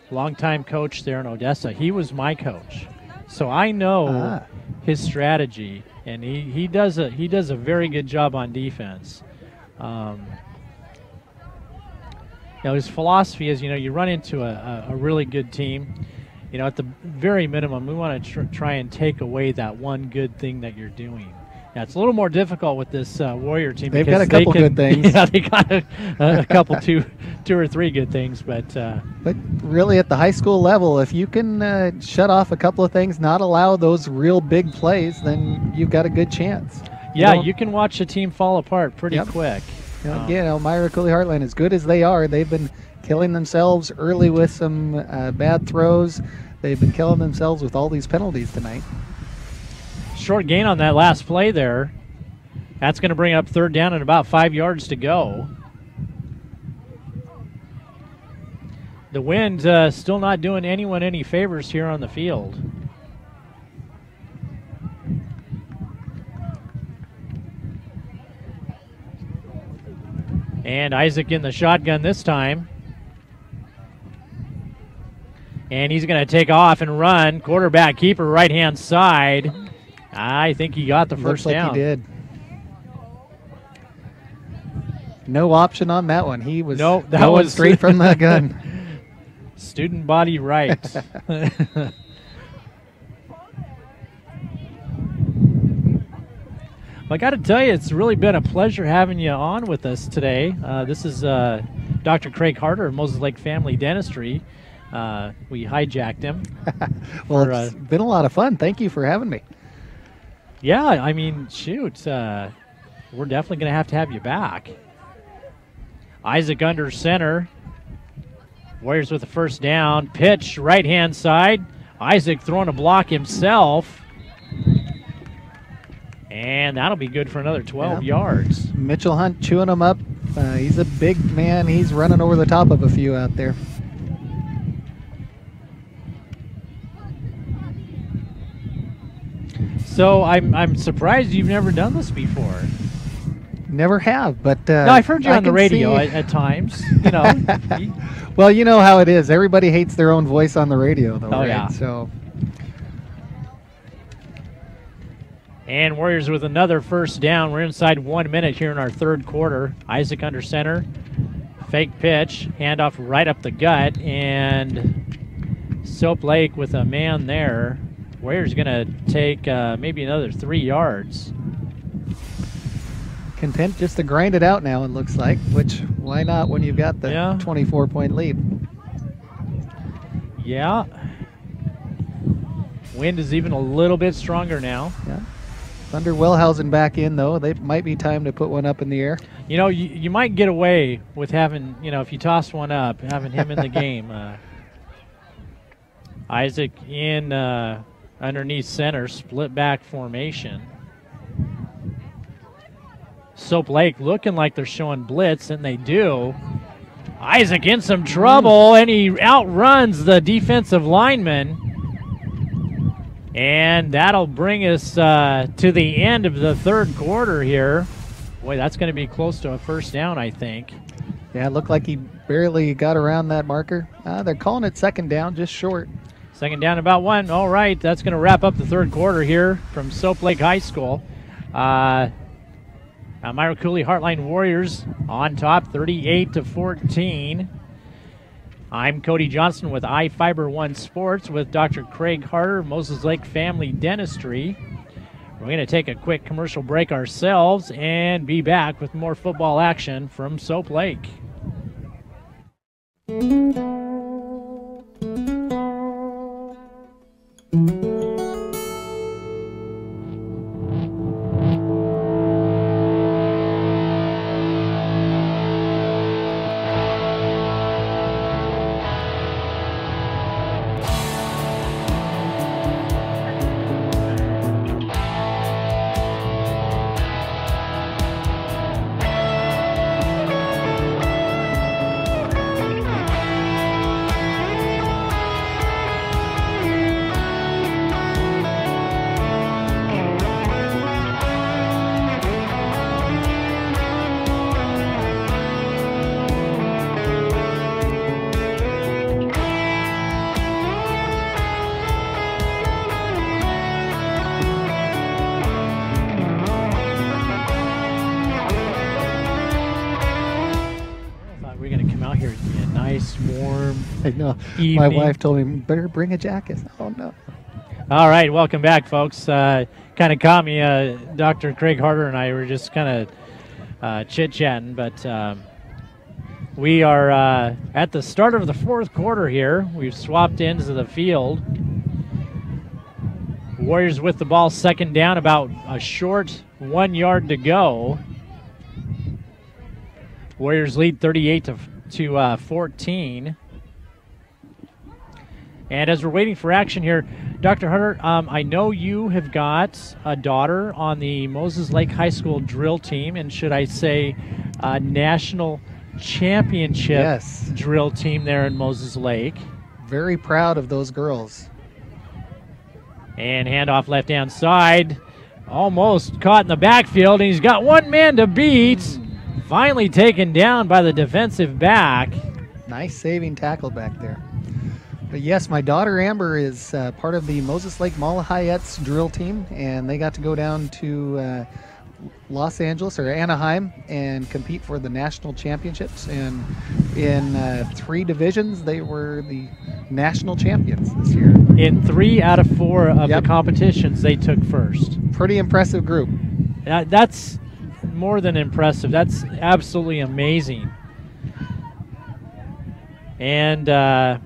longtime coach there in Odessa. He was my coach, so I know his strategy, and he does a very good job on defense. You know, his philosophy is, you run into a really good team. You know, at the very minimum, we want to try and take away that one good thing that you're doing. Yeah, it's a little more difficult with this Warrior team. They've got a couple good things. Yeah, they got a couple, two or three good things. But really at the high school level, if you can shut off a couple of things, not allow those real big plays, then you've got a good chance. Yeah, you can watch a team fall apart pretty quick. Again, Almira-Coulee-Hartline, as good as they are, they've been killing themselves early with some bad throws. They've been killing themselves with all these penalties tonight. Short gain on that last play there. That's going to bring up third down and about 5 yards to go. The wind still not doing anyone any favors here on the field. And Isaac in the shotgun this time. And he's going to take off and run. Quarterback keeper right-hand side. I think he got the first down. Looks like he did. No option on that one. He was going straight from the gun. Student body right. I got to tell you, it's really been a pleasure having you on with us today. This is Dr. Craig Harder of Moses Lake Family Dentistry. We hijacked him. Well, it's been a lot of fun. Thank you for having me. Yeah, I mean, shoot, we're definitely going to have you back. Isaac under center. Warriors with the first down. Pitch right-hand side. Isaac throwing a block himself. And that'll be good for another 12 yards. Mitchell Hunt chewing him up. He's a big man. He's running over the top of a few out there. So I'm surprised you've never done this before. Never have, but no, I've heard you on the radio at times. You know. Well, you know how it is. Everybody hates their own voice on the radio, though. Oh, right? yeah. So. And Warriors with another first down. We're inside 1 minute here in our third quarter. Isaac under center. Fake pitch. Handoff right up the gut. And Soap Lake with a man there. Warriors going to take maybe another 3 yards. Content just to grind it out now, it looks like. Which, why not when you've got the 24-point lead? Yeah. Wind is even a little bit stronger now. Yeah. Thunder Wellhausen back in, though. They might be time to put one up in the air. You know, you might get away with having, you know, if you toss one up, having him in the game. Isaac in underneath center, split back formation. Soap Lake looking like they're showing blitz, and they do. Isaac in some trouble, and he outruns the defensive lineman. And that'll bring us to the end of the third quarter here. Boy, that's going to be close to a first down, I think. Yeah, it looked like he barely got around that marker. They're calling it second down, just short. Second down, about one. All right, that's going to wrap up the third quarter here from Soap Lake High School. Almira-Coulee-Hartline Warriors on top, 38-14. I'm Kody Johnson with iFIBER 1 Sports with Dr. Craig Harder, Moses Lake Family Dentistry. We're going to take a quick commercial break ourselves and be back with more football action from Soap Lake. I know. Evening. My wife told me, better bring a jacket. Oh, no. All right, welcome back, folks. Kind of caught me. Dr. Craig Harder and I were just kind of chit-chatting, but we are at the start of the fourth quarter here. We've swapped ends of the field. Warriors with the ball, second down, about a short 1 yard to go. Warriors lead 38-14. And as we're waiting for action here, Dr. Hunter, I know you have got a daughter on the Moses Lake High School drill team, and should I say national championship drill team there in Moses Lake. Very proud of those girls. And handoff left-hand side, almost caught in the backfield, and he's got one man to beat. Finally taken down by the defensive back. Nice saving tackle back there. Yes, my daughter Amber is part of the Moses Lake Malahayettes drill team, and they got to go down to Los Angeles or Anaheim and compete for the national championships. And in 3 divisions, they were the national champions this year. In 3 out of 4 of the competitions, they took first. Pretty impressive group. That's more than impressive. That's absolutely amazing. And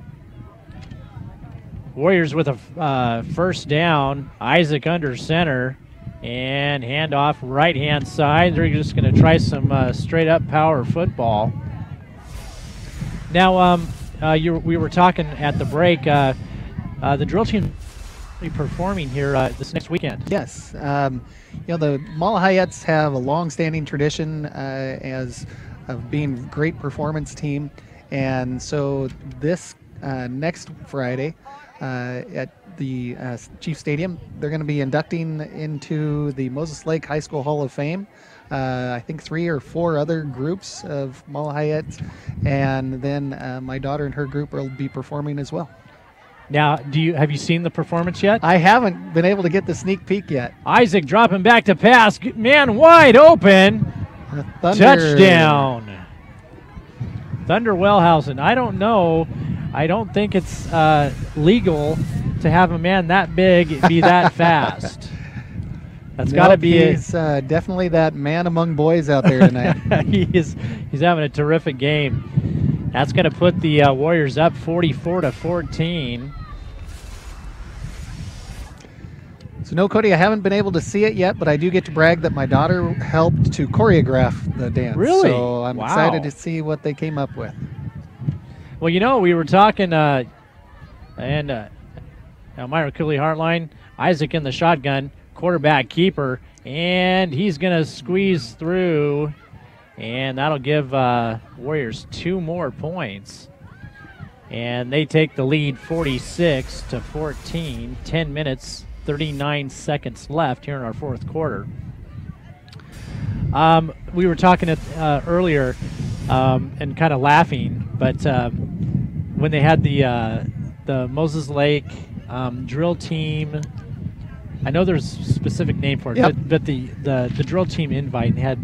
Warriors with a first down. Isaac under center. And handoff right-hand side. They're just going to try some straight-up power football. Now, we were talking at the break. The drill team will be performing here this next weekend. Yes. The Malahayettes have a long-standing tradition of being a great performance team. And so this next Friday at the Chief Stadium, they're going to be inducting into the Moses Lake High School Hall of Fame. I think 3 or 4 other groups of Malahayettes, and then my daughter and her group will be performing as well. Now, have you seen the performance yet? I haven't been able to get the sneak peek yet. Isaac dropping back to pass, man wide open, touchdown. Thunder Wellhausen. I don't know. I don't think it's legal to have a man that big be that fast. That's got to be. He's definitely that man among boys out there tonight. He's having a terrific game. That's going to put the Warriors up 44-14. So no, Kody, I haven't been able to see it yet, but I do get to brag that my daughter helped to choreograph the dance. Really? So I'm excited to see what they came up with. Well, we were talking, Almira-Coulee-Hartline, Isaac in the shotgun, quarterback keeper, and he's going to squeeze through, and that'll give Warriors 2 more points. And they take the lead 46-14, 10 minutes, 39 seconds left here in our 4th quarter. We were talking earlier and kind of laughing, but when they had the Moses Lake drill team, I know there's a specific name for it, but the drill team invite had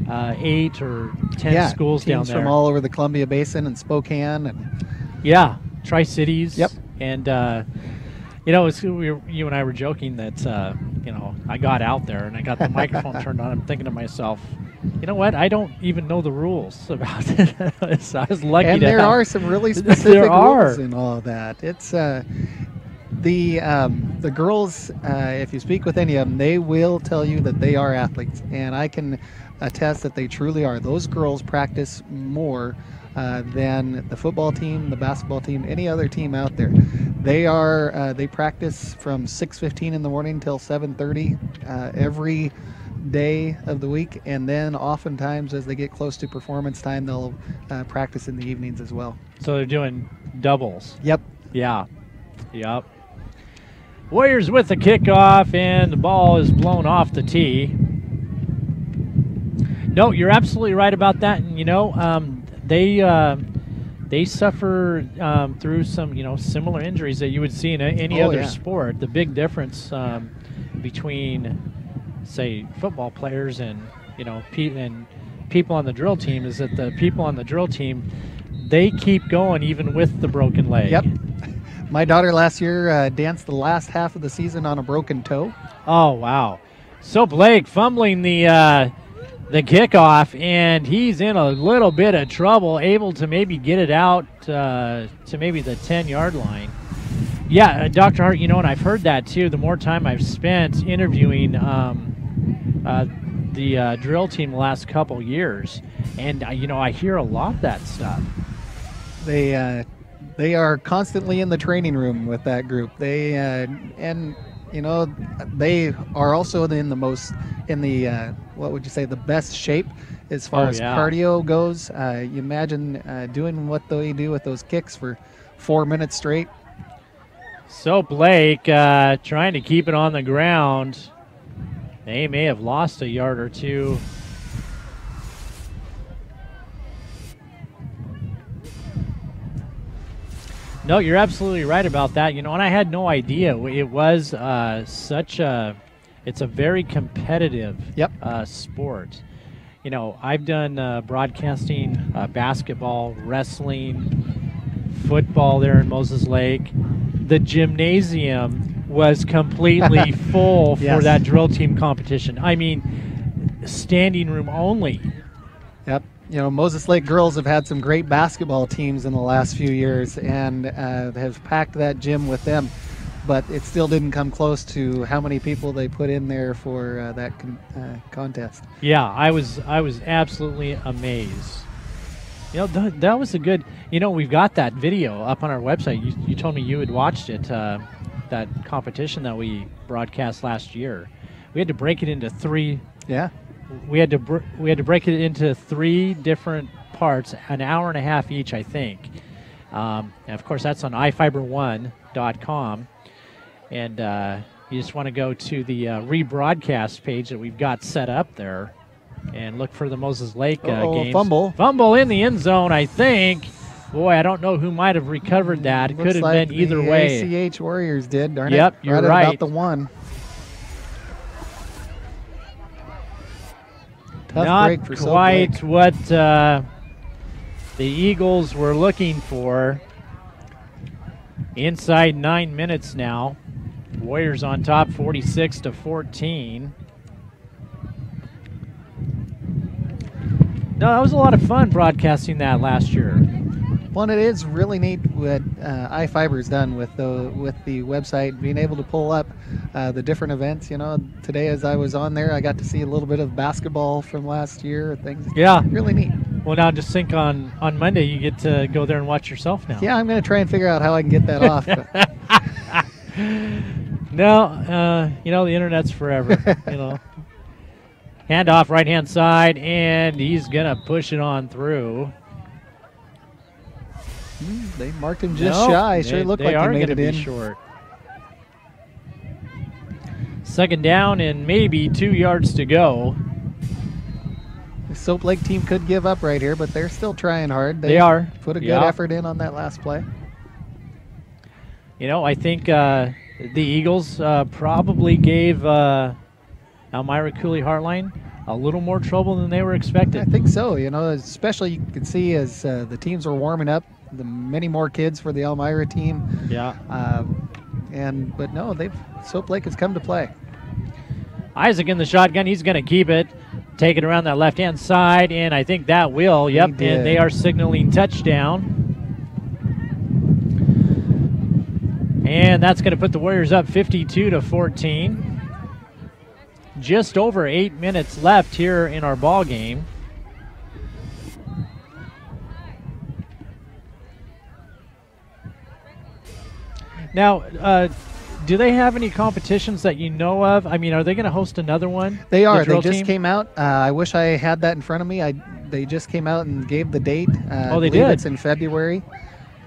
8 or 10 schools down there. Teams from all over the Columbia Basin and Spokane. And Tri-Cities. Yep. And, you and I were joking that, I got out there and I got the microphone turned on. I'm thinking to myself, you know what? I don't even know the rules about it. So I was lucky and to there have. are some really specific rules in all of that. It's the girls, if you speak with any of them, they will tell you that they are athletes, and I can attest that they truly are. Those girls practice more than the football team, the basketball team, any other team out there. They practice from 6:15 in the morning till 7:30 every day of the week, and then oftentimes as they get close to performance time, they'll practice in the evenings as well. So they're doing doubles. Yep. Yeah. Yep. Warriors with the kickoff, and the ball is blown off the tee. No, you're absolutely right about that. And they suffer through some similar injuries that you would see in any other sport. The big difference between, say, football players and people on the drill team is that the people on the drill team, they keep going even with the broken leg. Yep. My daughter last year danced the last half of the season on a broken toe. Oh, wow. So Blake fumbling the kickoff, and he's in a little bit of trouble, able to maybe get it out to maybe the 10-yard line. Yeah, Dr. Hart, and I've heard that too. The more time I've spent interviewing the drill team the last couple years, and I hear a lot of that stuff. They are constantly in the training room with that group. They they are also in the what would you say, the best shape as far as cardio goes. You imagine doing what they do with those kicks for 4 minutes straight. So Blake trying to keep it on the ground. They may have lost a yard or two. No, you're absolutely right about that. You know, and I had no idea it was it's a very competitive sport. You know, I've done broadcasting, basketball, wrestling, football there in Moses Lake. The gymnasium was completely full for that drill team competition. I mean, standing room only. Yep. You know, Moses Lake girls have had some great basketball teams in the last few years and have packed that gym with them, but it still didn't come close to how many people they put in there for that contest. Yeah, I was absolutely amazed. You know, that was a good, you know, we've got that video up on our website. You told me you had watched it, that competition that we broadcast last year. We had to break it into three. Yeah. We had to break it into 3 different parts, an hour and a half each, I think. And of course, that's on iFIBER1.com. And you just want to go to the rebroadcast page that we've got set up there and look for the Moses Lake games. Fumble in the end zone, I think. Boy, I don't know who might have recovered that. It could have been either way. The HS Warriors did, darn it. Yep, you're right. About the 1. Tough Not break for quite what the Eagles were looking for. Inside 9 minutes now. Warriors on top, 46-14. No, that was a lot of fun broadcasting that last year. Well, it is really neat what iFIBER's done with the website, being able to pull up the different events. You know, today as I was on there, I got to see a little bit of basketball from last year. Things, yeah, really neat. Well, now just think on Monday you get to go there and watch yourself now. Yeah, I'm going to try and figure out how I can get that off. No, you know, the internet's forever. You know, handoff right hand side, and he's gonna push it on through. They marked him just shy. Sure looked like he made it in. Short. Second down and maybe 2 yards to go. The Soap Lake team could give up right here, but they're still trying hard. They are. Put a good effort in on that last play. You know, I think the Eagles probably gave Almira-Coulee-Hartline a little more trouble than they were expecting. I think so. You know, especially you can see as the teams were warming up, the many more kids for the Almira team. Yeah. But no, Soap Lake has come to play. Isaac in the shotgun. He's going to keep it. Take it around that left-hand side, and I think that will. Yep, and they are signaling touchdown. And that's going to put the Warriors up 52-14. Just over 8 minutes left here in our ball game. Now, do they have any competitions that you know of? I mean, are they going to host another one? They are. They just came out. I wish I had that in front of me. They just came out and gave the date. Oh, they did? It's in February.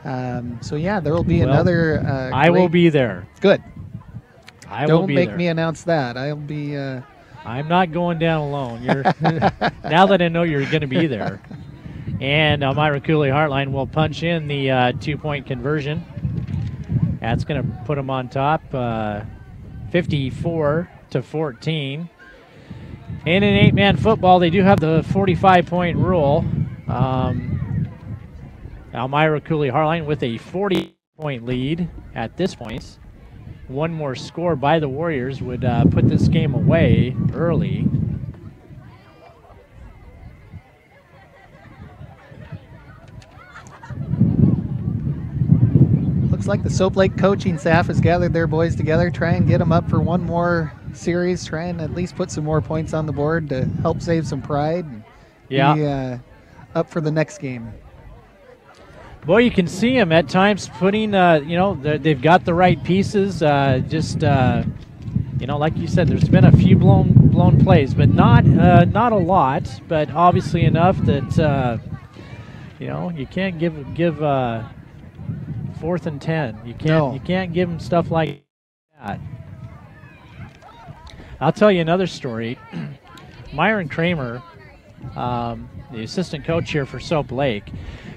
So, yeah, there will be another. I will be there. Good. Don't make me announce that. I'll be. I'm not going down alone. Now that I know you're going to be there. And Almira-Coulee-Hartline will punch in the 2-point conversion. That's going to put them on top, 54-14. And in 8-man football, they do have the 45-point rule. Almira-Coulee-Hartline with a 40-point lead at this point. One more score by the Warriors would put this game away early. Looks like the Soap Lake coaching staff has gathered their boys together, try and get them up for one more series, try and at least put some more points on the board to help save some pride. And be up for the next game. Boy, you can see them at times putting, they've got the right pieces. Like you said, there's been a few blown plays, but not a lot. But obviously enough that you can't give 4th and 10. You can't give them stuff like that. I'll tell you another story. Myron Kramer, the assistant coach here for Soap Lake,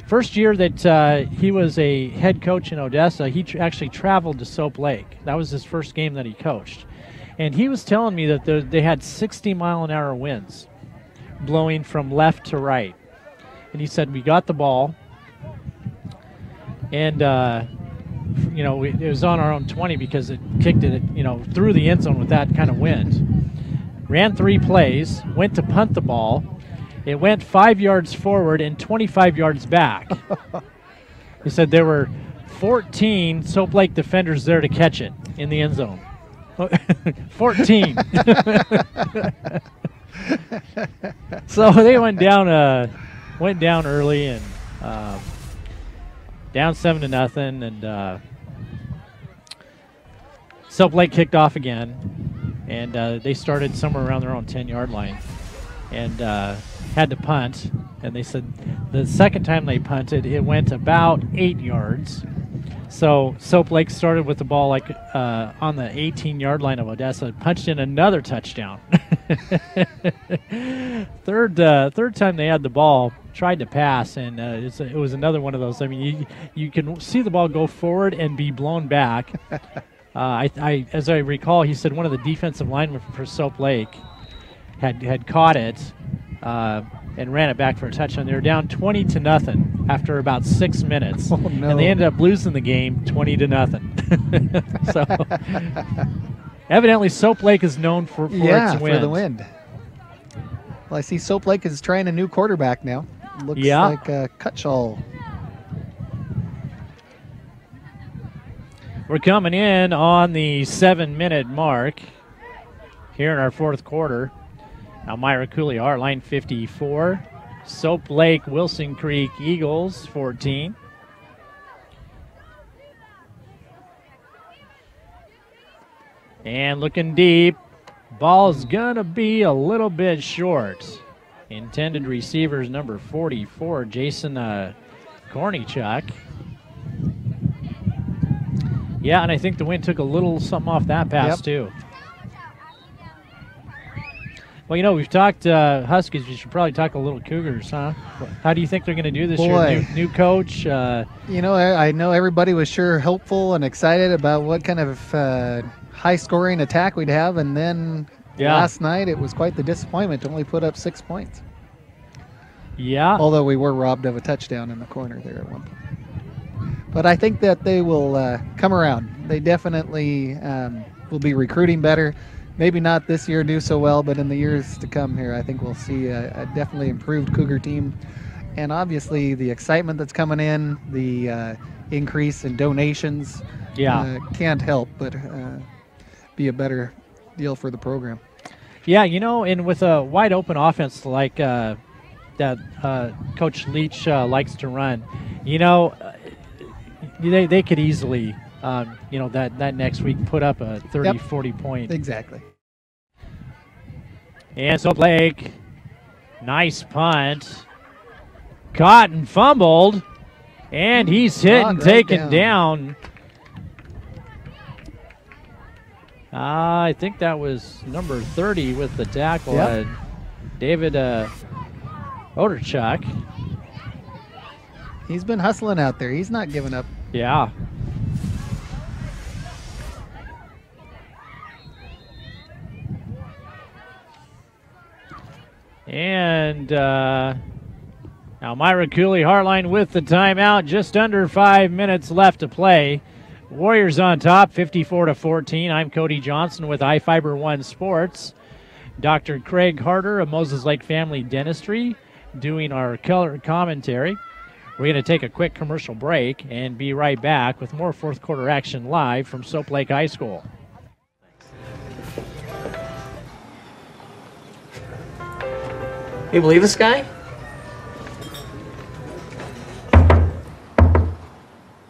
First year that he was a head coach in Odessa, he actually traveled to Soap Lake. That was his first game that he coached. And he was telling me that they had 60-mile-an-hour winds blowing from left to right. And he said, we got the ball, and, you know, it was on our own 20 because it kicked it, you know, through the end zone with that kind of wind. Ran 3 plays, went to punt the ball. It went 5 yards forward and 25 yards back. He said there were 14 Soap Lake defenders there to catch it in the end zone. 14. So they went down early and down 7-0, and Soap Lake kicked off again, and they started somewhere around their own 10-yard line, and had to punt. And they said the second time they punted, it went about 8 yards. So Soap Lake started with the ball like on the 18-yard line of Odessa, punched in another touchdown. Third time they had the ball, tried to pass, and it was another one of those. I mean, you can see the ball go forward and be blown back. As I recall, he said one of the defensive linemen for Soap Lake had caught it and ran it back for a touchdown. They were down 20-0 after about 6 minutes. Oh, no. And they ended up losing the game 20-0. So evidently Soap Lake is known for its wind. For the wind. Well, I see Soap Lake is trying a new quarterback now. Looks like Cutshall. We're coming in on the 7-minute mark here in our fourth quarter. Almira-Coulee-Hartline 54. Soap Lake Wilson Creek Eagles 14. And looking deep, ball's gonna be a little bit short. Intended receivers number 44, Jason Kornichuk. Yeah, and I think the wind took a little something off that pass too. Well, you know, we've talked Huskies. We should probably talk a little Cougars, huh? How do you think they're going to do this year? New coach? You know, I know everybody was sure hopeful and excited about what kind of high-scoring attack we'd have, and then last night it was quite the disappointment to only put up 6 points. Yeah. Although we were robbed of a touchdown in the corner there at one point. But I think that they will come around. They definitely will be recruiting better. Maybe not this year do so well, but in the years to come here, I think we'll see a definitely improved Cougar team. And obviously the excitement that's coming in, the increase in donations, can't help but be a better deal for the program. Yeah, you know, and with a wide open offense like that Coach Leach likes to run, you know, they could easily you know, that next week put up a 30, 40 point. Exactly. And Soap Lake, nice punt. Caught and fumbled. And he's hit and taken down. I think that was number 30 with the tackle, David Oderchuk. He's been hustling out there. He's not giving up. Yeah. And Almira-Coulee-Hartline with the timeout. Just under 5 minutes left to play. Warriors on top, 54-14. I'm Kody Johnson with iFIBER 1 Sports. Dr. Craig Harder of Moses Lake Family Dentistry doing our color commentary. We're going to take a quick commercial break and be right back with more fourth quarter action live from Soap Lake High School. You believe this guy?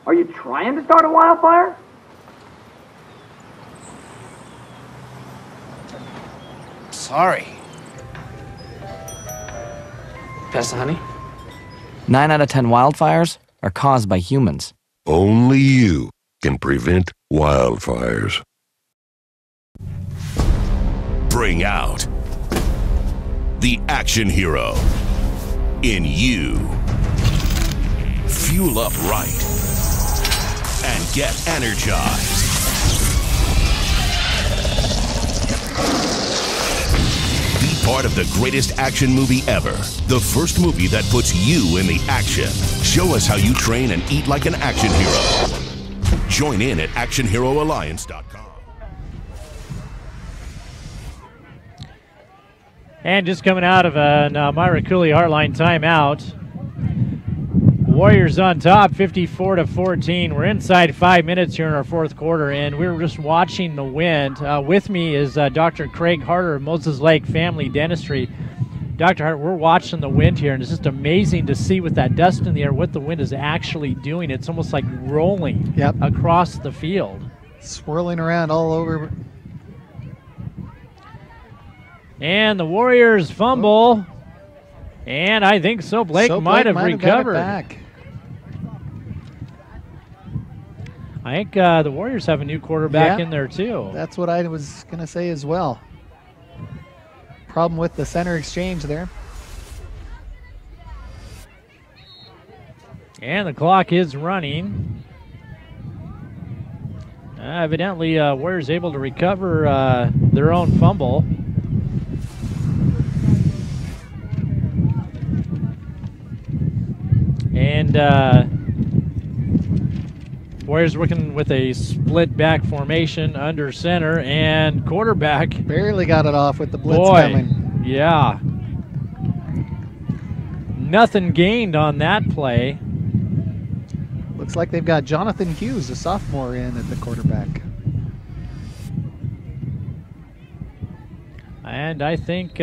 Are you trying to start a wildfire? Sorry. Pass the honey? 9 out of 10 wildfires are caused by humans. Only you can prevent wildfires. Bring out the action hero in you. fuel up right, and get energized. Be part of the greatest action movie ever. The first movie that puts you in the action. Show us how you train and eat like an action hero. Join in at actionheroalliance.com. And just coming out of an Almira-Coulee-Hartline timeout. Warriors on top, 54-14. We're inside 5 minutes here in our fourth quarter, and we're just watching the wind. With me is Dr. Craig Harder of Moses Lake Family Dentistry. Dr. Harder, we're watching the wind here, and it's just amazing to see with that dust in the air what the wind is actually doing. It's almost like rolling across the field. Swirling around all over. And the Warriors fumble. And I think so Blake might have recovered. Back. I think the Warriors have a new quarterback in there too. That's what I was going to say as well. Problem with the center exchange there. And the clock is running. Evidently, Warriors able to recover their own fumble. And Warriors working with a split back formation under center, and quarterback barely got it off with the blitz coming. Yeah. Nothing gained on that play. Looks like they've got Jonathan Hughes, a sophomore, in at the quarterback. And I think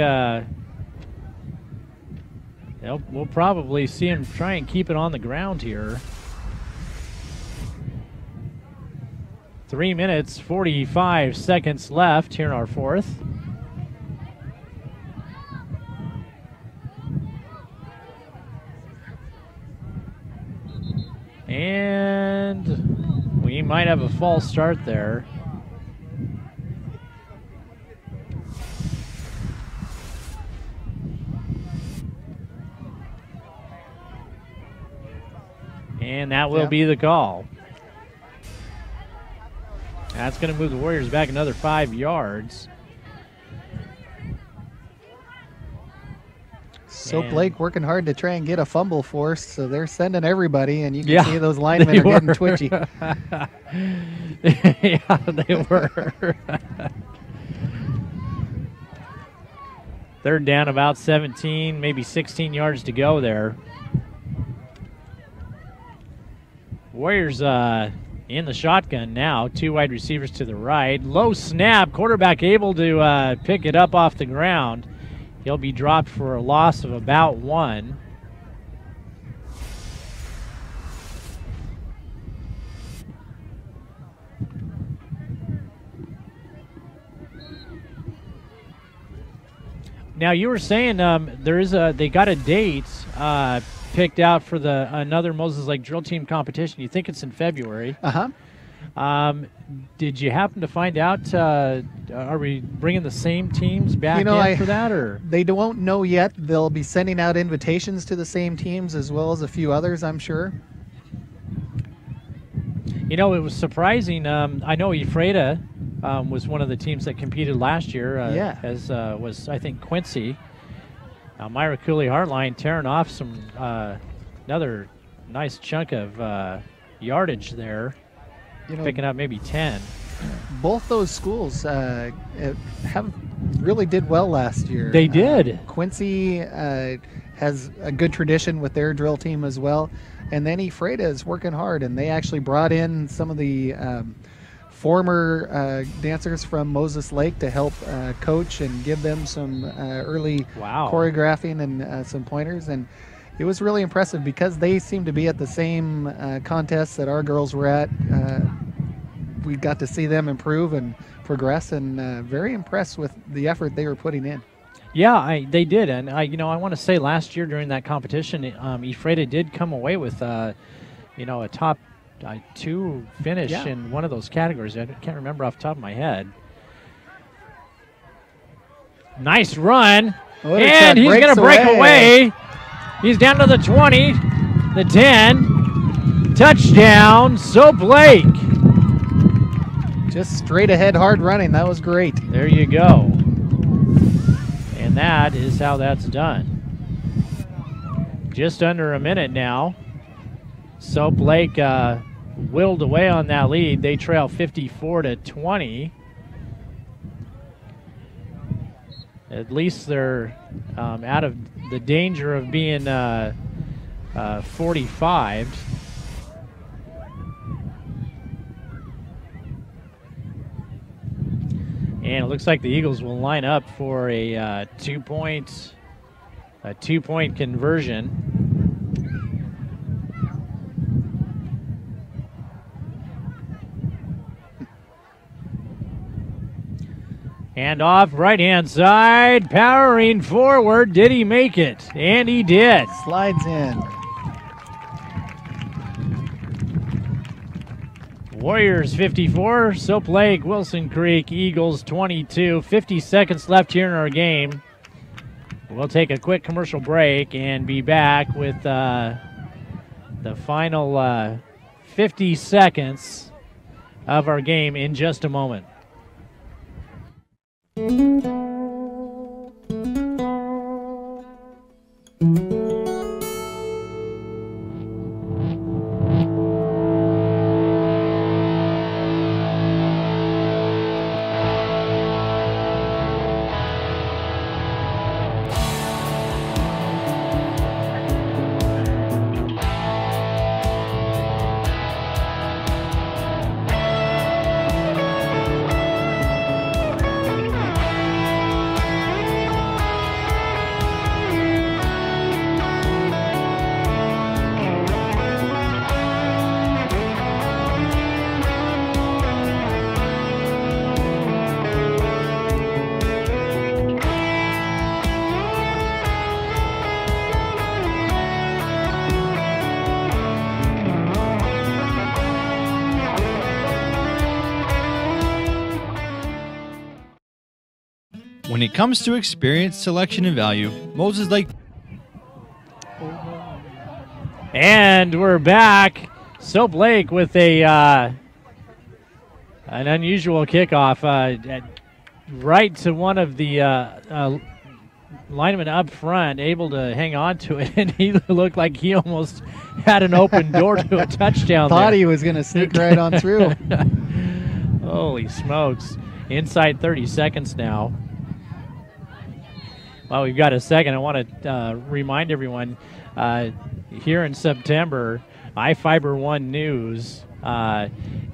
we'll probably see him try and keep it on the ground here. 3 minutes, 45 seconds left here in our fourth. And we might have a false start there. And that will be the call. That's going to move the Warriors back another 5 yards. So Blake working hard to try and get a fumble forced, so they're sending everybody, and you can see those linemen are getting twitchy. Yeah, they were. Third down, about 17, maybe 16 yards to go there. Warriors in the shotgun now. 2 wide receivers to the right. Low snap. Quarterback able to pick it up off the ground. He'll be dropped for a loss of about 1. Now you were saying they got a date picked out for another Moses Lake drill team competition. You think it's in February? Did you happen to find out? Are we bringing the same teams back in for that, or they won't know yet? They'll be sending out invitations to the same teams as well as a few others, I'm sure. You know, it was surprising. I know Ephrata was one of the teams that competed last year. As was I think Quincy. Almira-Coulee-Hartline tearing off some another nice chunk of yardage there, picking up maybe 10. Both those schools really did well last year. They did. Quincy has a good tradition with their drill team as well, and then Ephrata is working hard, and they actually brought in some of the former dancers from Moses Lake to help coach and give them some early choreographing and some pointers. And it was really impressive because they seemed to be at the same contests that our girls were at. We got to see them improve and progress, and very impressed with the effort they were putting in. Yeah, they did. And I want to say last year during that competition, Ephrata did come away with a top 2 finish in one of those categories. I can't remember off the top of my head. Nice run. And he's going to break away. He's down to the 20, the 10. Touchdown, Soap Lake. Just straight ahead, hard running. That was great. There you go. And that is how that's done. Just under a minute now. Soap Lake whittled away on that lead. They trail 54-20. At least they're out of the danger of being 45. And it looks like the Eagles will line up for a two-point conversion. And off right-hand side, powering forward. Did he make it? And he did. Slides in. Warriors 54, Soap Lake, Wilson Creek, Eagles 22. 50 seconds left here in our game. We'll take a quick commercial break and be back with the final 50 seconds of our game in just a moment. When it comes to experience, selection, and value, Moses Lake. And we're back. Soap Lake with an unusual kickoff right to one of the linemen up front, able to hang on to it, and he looked like he almost had an open door to a touchdown. Thought he was going to sneak right on through. Holy smokes. Inside 30 seconds now. Well, we've got a second. I want to remind everyone, here in September, iFIBER 1 News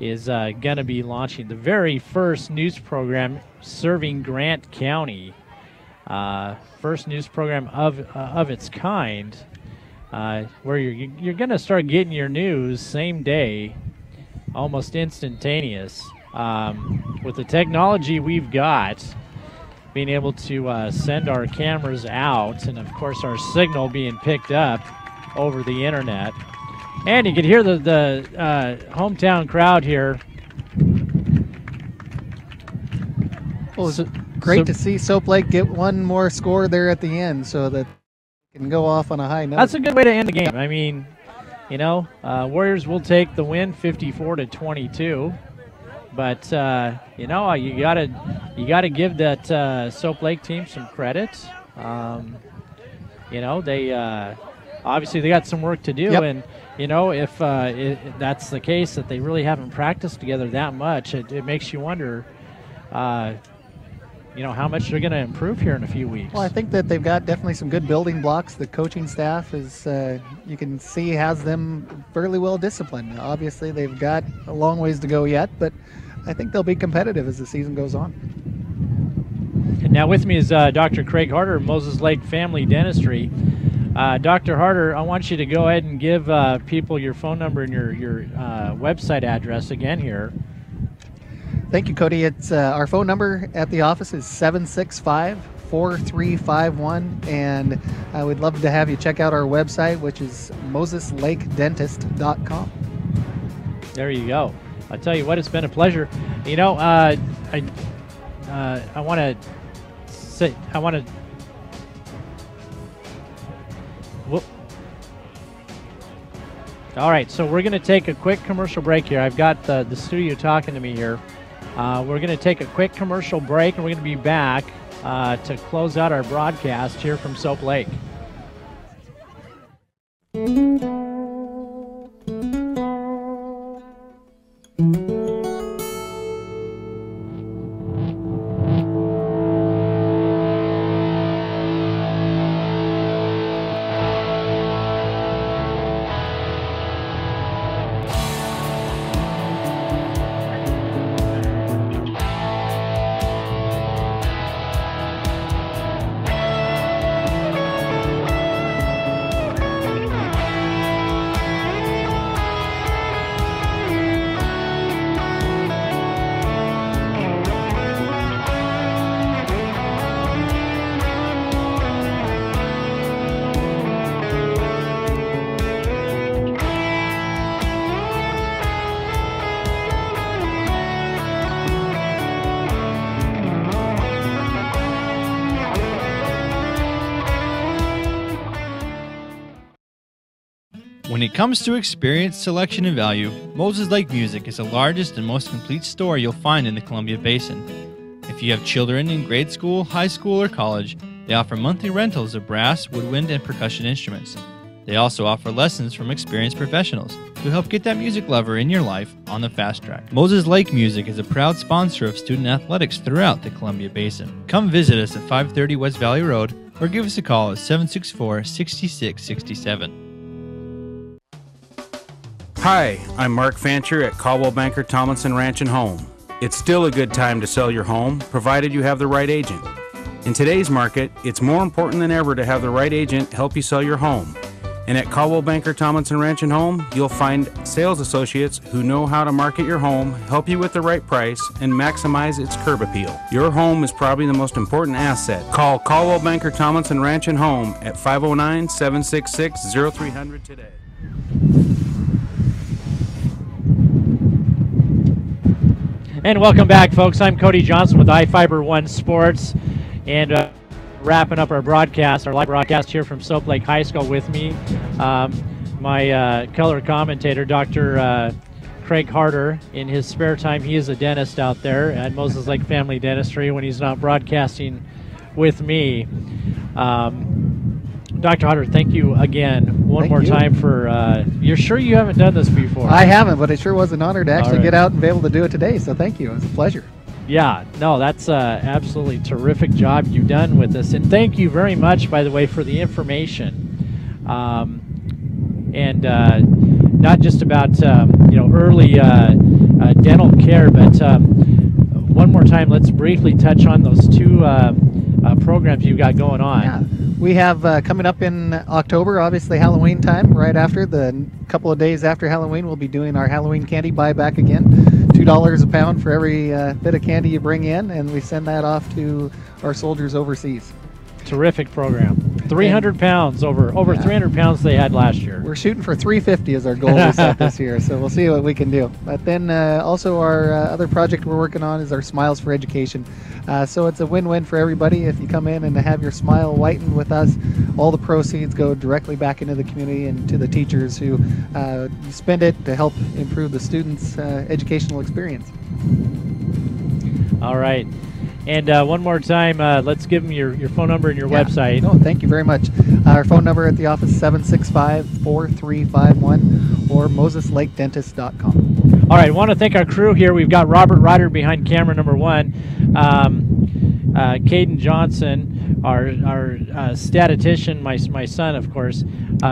is going to be launching the very first news program serving Grant County. First news program of its kind, where you're going to start getting your news same day, almost instantaneous. With the technology we've got, being able to send our cameras out, and of course our signal being picked up over the internet. And you can hear the hometown crowd here. Well, it's great to see Soap Lake get one more score there at the end so that they can go off on a high note. That's a good way to end the game. I mean, you know, Warriors will take the win 54-22. But you know, you gotta give that Soap Lake team some credit. You know, they obviously they got some work to do, Yep. and you know, if that's the case, that they really haven't practiced together that much, it makes you wonder, you know, how much they're going to improve here in a few weeks. Well, I think that they've got definitely some good building blocks. The coaching staff is, you can see, has them fairly well disciplined. Obviously, they've got a long ways to go yet, but I think they'll be competitive as the season goes on. And now with me is Dr. Craig Harder, Moses Lake Family Dentistry. Dr. Harder, I want you to go ahead and give people your phone number and your website address again here. Thank you, Cody. It's our phone number at the office is 765-4351, and I would love to have you check out our website, which is moseslakedentist.com. There you go. I'll tell you what, it's been a pleasure. You know, I want to say, All right, so we're going to take a quick commercial break here. I've got the studio talking to me here. We're going to take a quick commercial break, and we're going to be back to close out our broadcast here from Soap Lake. When it comes to experience, selection, and value, Moses Lake Music is the largest and most complete store you'll find in the Columbia Basin. If you have children in grade school, high school, or college, they offer monthly rentals of brass, woodwind, and percussion instruments. They also offer lessons from experienced professionals who help get that music lover in your life on the fast track. Moses Lake Music is a proud sponsor of student athletics throughout the Columbia Basin. Come visit us at 530 West Valley Road or give us a call at 764-6667. Hi, I'm Mark Fancher at Caldwell Banker Tomlinson Ranch and Home. It's still a good time to sell your home, provided you have the right agent. In today's market, it's more important than ever to have the right agent help you sell your home. And at Caldwell Banker Tomlinson Ranch and Home, you'll find sales associates who know how to market your home, help you with the right price, and maximize its curb appeal. Your home is probably the most important asset. Call Caldwell Banker Tomlinson Ranch and Home at 509-766-0300 today. And welcome back, folks. I'm Kody Johnson with iFIBER One Sports, and wrapping up our broadcast, our live broadcast here from Soap Lake High School. With me, my color commentator, Dr. Craig Harder. In his spare time, he is a dentist out there at Moses Lake Family Dentistry when he's not broadcasting with me. Dr. Harder, thank you again one more time for, you're sure you haven't done this before? I haven't, but it sure was an honor to actually get out and be able to do it today, so thank you. It was a pleasure. Yeah, no, that's absolutely terrific job you've done with this. And thank you very much, by the way, for the information. And not just about, early dental care, but one more time, let's briefly touch on those two programs you've got going on. Yeah. We have coming up in October, obviously Halloween time, right after. The couple of days after Halloween, we'll be doing our Halloween candy buyback again. $2 a pound for every bit of candy you bring in, and we send that off to our soldiers overseas. Terrific program. 300 pounds, over 300 pounds they had last year. We're shooting for 350 as our goal we set this year, so we'll see what we can do. But then also our other project we're working on is our Smiles for Education. So it's a win-win for everybody. If you come in and have your smile whitened with us, all the proceeds go directly back into the community and to the teachers who spend it to help improve the students' educational experience. All right. And one more time, let's give them your phone number and your website. Oh, thank you very much. Our phone number at the office, 765-4351, or MosesLakeDentist.com. All right, I want to thank our crew here. We've got Robert Ryder behind camera number one, Kody Johnson, our statistician, my son, of course,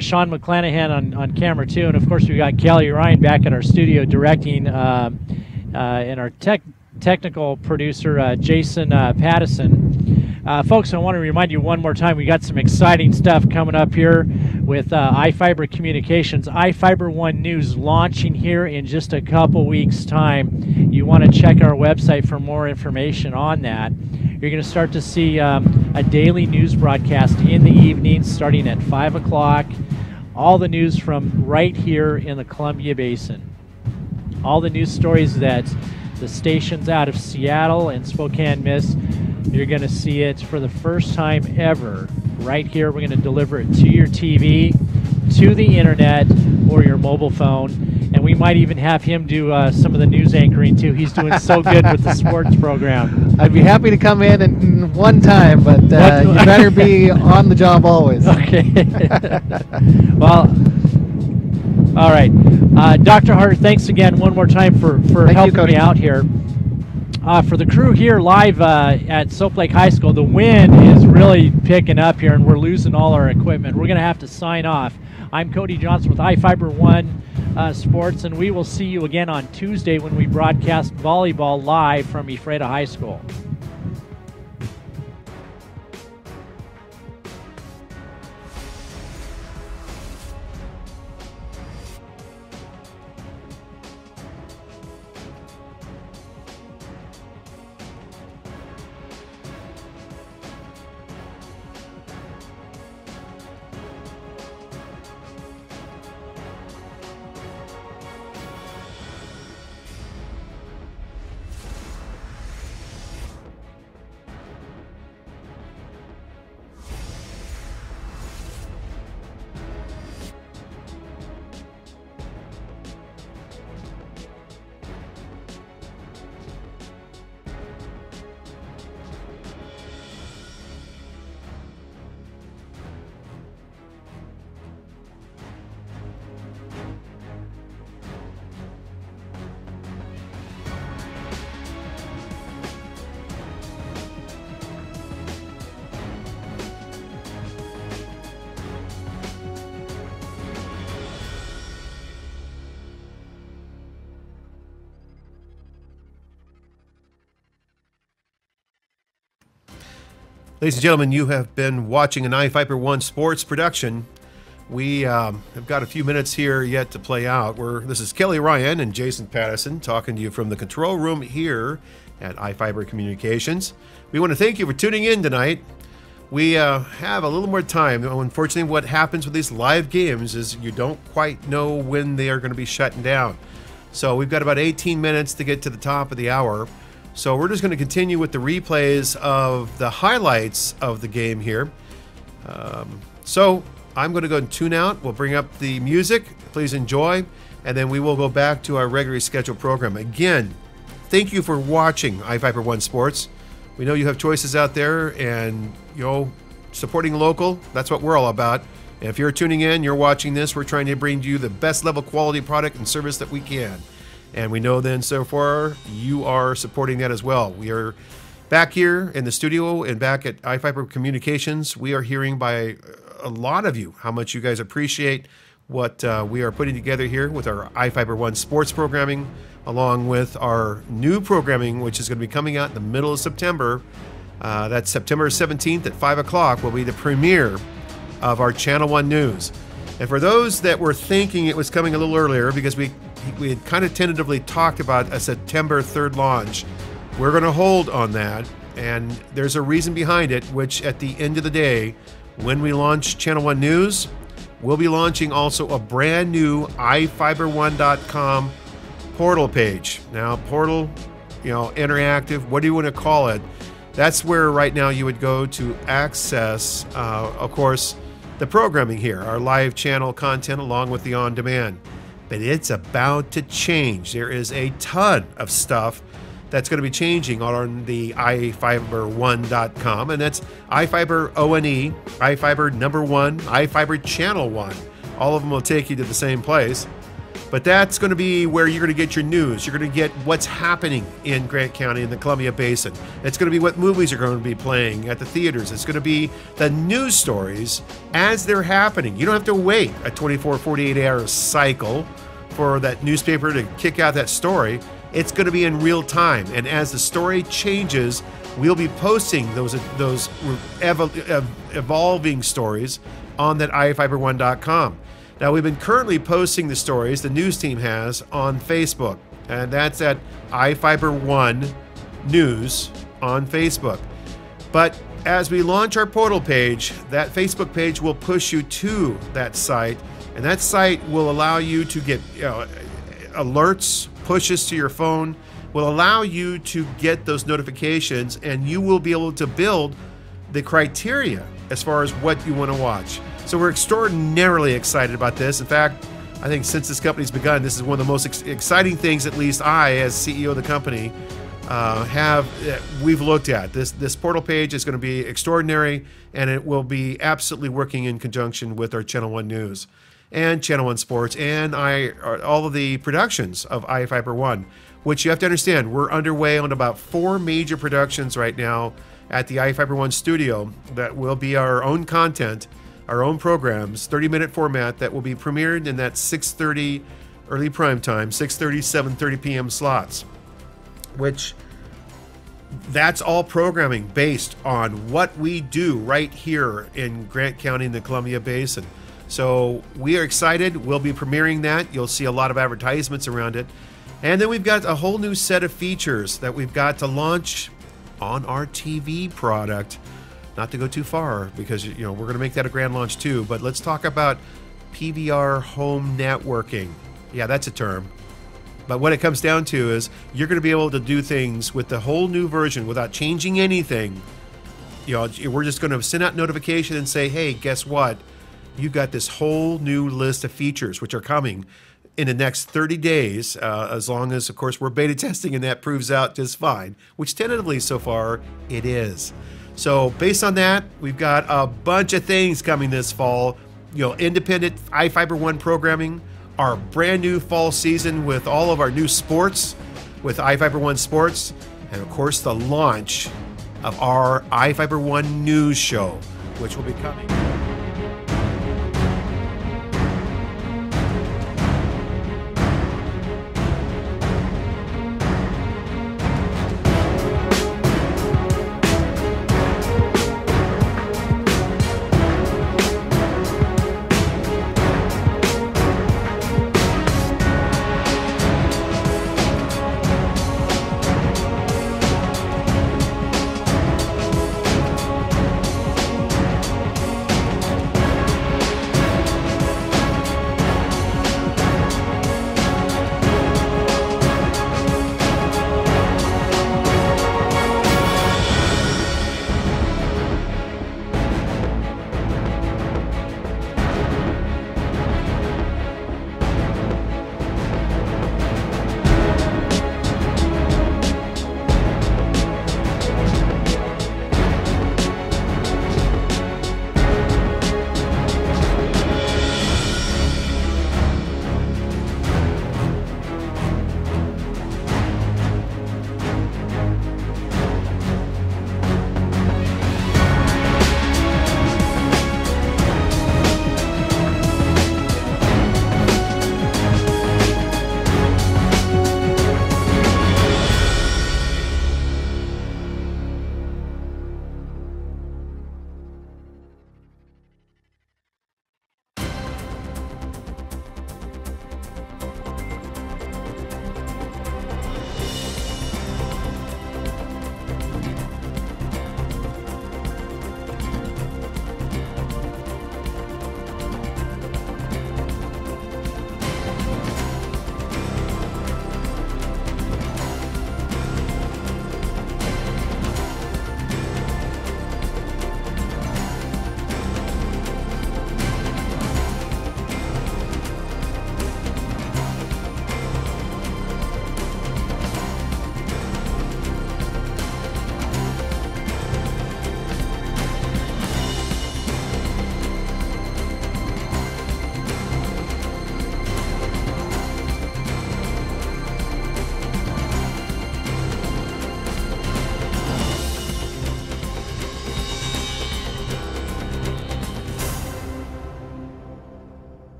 Sean McClanahan on camera two, and of course we've got Kelly Ryan back at our studio directing, and our technical producer, Jason Pattison. Folks, I want to remind you one more time, we got some exciting stuff coming up here with iFIBER Communications. iFIBER One News launching here in just a couple weeks' time. You want to check our website for more information on that. You're going to start to see a daily news broadcast in the evening starting at 5 o'clock. All the news from right here in the Columbia Basin. All the news stories that the stations out of Seattle and Spokane miss, you're going to see it for the first time ever right here. We're going to deliver it to your TV to the internet or your mobile phone. And we might even have him do some of the news anchoring, too. He's doing so good with the sports program. I'd be happy to come in one time, but you better be on the job always. Okay. Well, all right. Dr. Hart, thanks again one more time for helping me out here. For the crew here live at Soap Lake High School, the wind is really picking up here, and we're losing all our equipment. We're going to have to sign off. I'm Kody Johnson with iFIBER 1 Sports, and we will see you again on Tuesday when we broadcast volleyball live from Ephrata High School. Ladies and gentlemen, you have been watching an iFIBER 1 Sports production. We have got a few minutes here yet to play out. This is Kelly Ryan and Jason Patterson talking to you from the control room here at iFIBER Communications. We want to thank you for tuning in tonight. We have a little more time. Unfortunately, what happens with these live games is you don't quite know when they are going to be shutting down. So we've got about 18 minutes to get to the top of the hour. So we're just going to continue with the replays of the highlights of the game here. So I'm going to go and tune out. We'll bring up the music. Please enjoy. And then we will go back to our regularly scheduled program. Again, thank you for watching iFIBER 1 Sports. We know you have choices out there, and, you know, supporting local, that's what we're all about. And if you're tuning in, you're watching this, we're trying to bring you the best level quality product and service that we can. And we know then so far you are supporting that as well. We are back here in the studio and back at iFIBER Communications. We are hearing by a lot of you how much you guys appreciate what we are putting together here with our iFIBER 1 Sports programming, along with our new programming, which is going to be coming out in the middle of September. That's September 17th at 5 o'clock will be the premiere of our Channel 1 News. And for those that were thinking it was coming a little earlier, because we had kind of tentatively talked about a September 3rd launch, we're going to hold on that. And there's a reason behind it, which at the end of the day, when we launch Channel 1 News, we'll be launching also a brand new iFIBER1.com portal page. Now, portal, you know, interactive, what do you want to call it? That's where right now you would go to access, of course, the programming here, our live channel content along with the on-demand. But it's about to change. There is a ton of stuff that's going to be changing on the iFIBER1.com, and that's iFIBER ONE, iFIBER number 1, iFIBER Channel 1. All of them will take you to the same place. But that's going to be where you're going to get your news. You're going to get what's happening in Grant County in the Columbia Basin. It's going to be what movies are going to be playing at the theaters. It's going to be the news stories as they're happening. You don't have to wait a 24, 48-hour cycle for that newspaper to kick out that story. It's going to be in real time. And as the story changes, we'll be posting those evolving stories on that iFIBER1.com. Now, we've been currently posting the stories, the news team has, on Facebook. And that's at iFIBER1 News on Facebook. But as we launch our portal page, that Facebook page will push you to that site. And that site will allow you to get alerts, pushes to your phone, will allow you to get those notifications, and you will be able to build the criteria as far as what you want to watch. So we're extraordinarily excited about this. In fact, I think since this company's begun, this is one of the most exciting things, at least I, as CEO of the company, we've looked at. This portal page is going to be extraordinary, and it will be absolutely working in conjunction with our Channel 1 News and Channel 1 Sports and all of the productions of iFIBER 1, which you have to understand, we're underway on about 4 major productions right now at the iFIBER 1 studio that will be our own content, our own programs, 30-minute format that will be premiered in that 6:30 early prime time, 6:30, 7:30 p.m. slots, which that's all programming based on what we do right here in Grant County in the Columbia Basin. So we are excited. We'll be premiering that. You'll see a lot of advertisements around it. And then we've got a whole new set of features that we've got to launch on our TV product. Not to go too far, because we're going to make that a grand launch too, but let's talk about PVR home networking. Yeah, that's a term. But what it comes down to is you're going to be able to do things with the whole new version without changing anything. We're just going to send out notification and say, hey, guess what? You've got this whole new list of features which are coming in the next 30 days, as long as, of course, we're beta testing and that proves out just fine, which tentatively so far it is. So based on that, we've got a bunch of things coming this fall. Independent iFIBER 1 programming, our brand new fall season with all of our new sports with iFIBER 1 Sports, and of course the launch of our iFIBER 1 News show, which will be coming.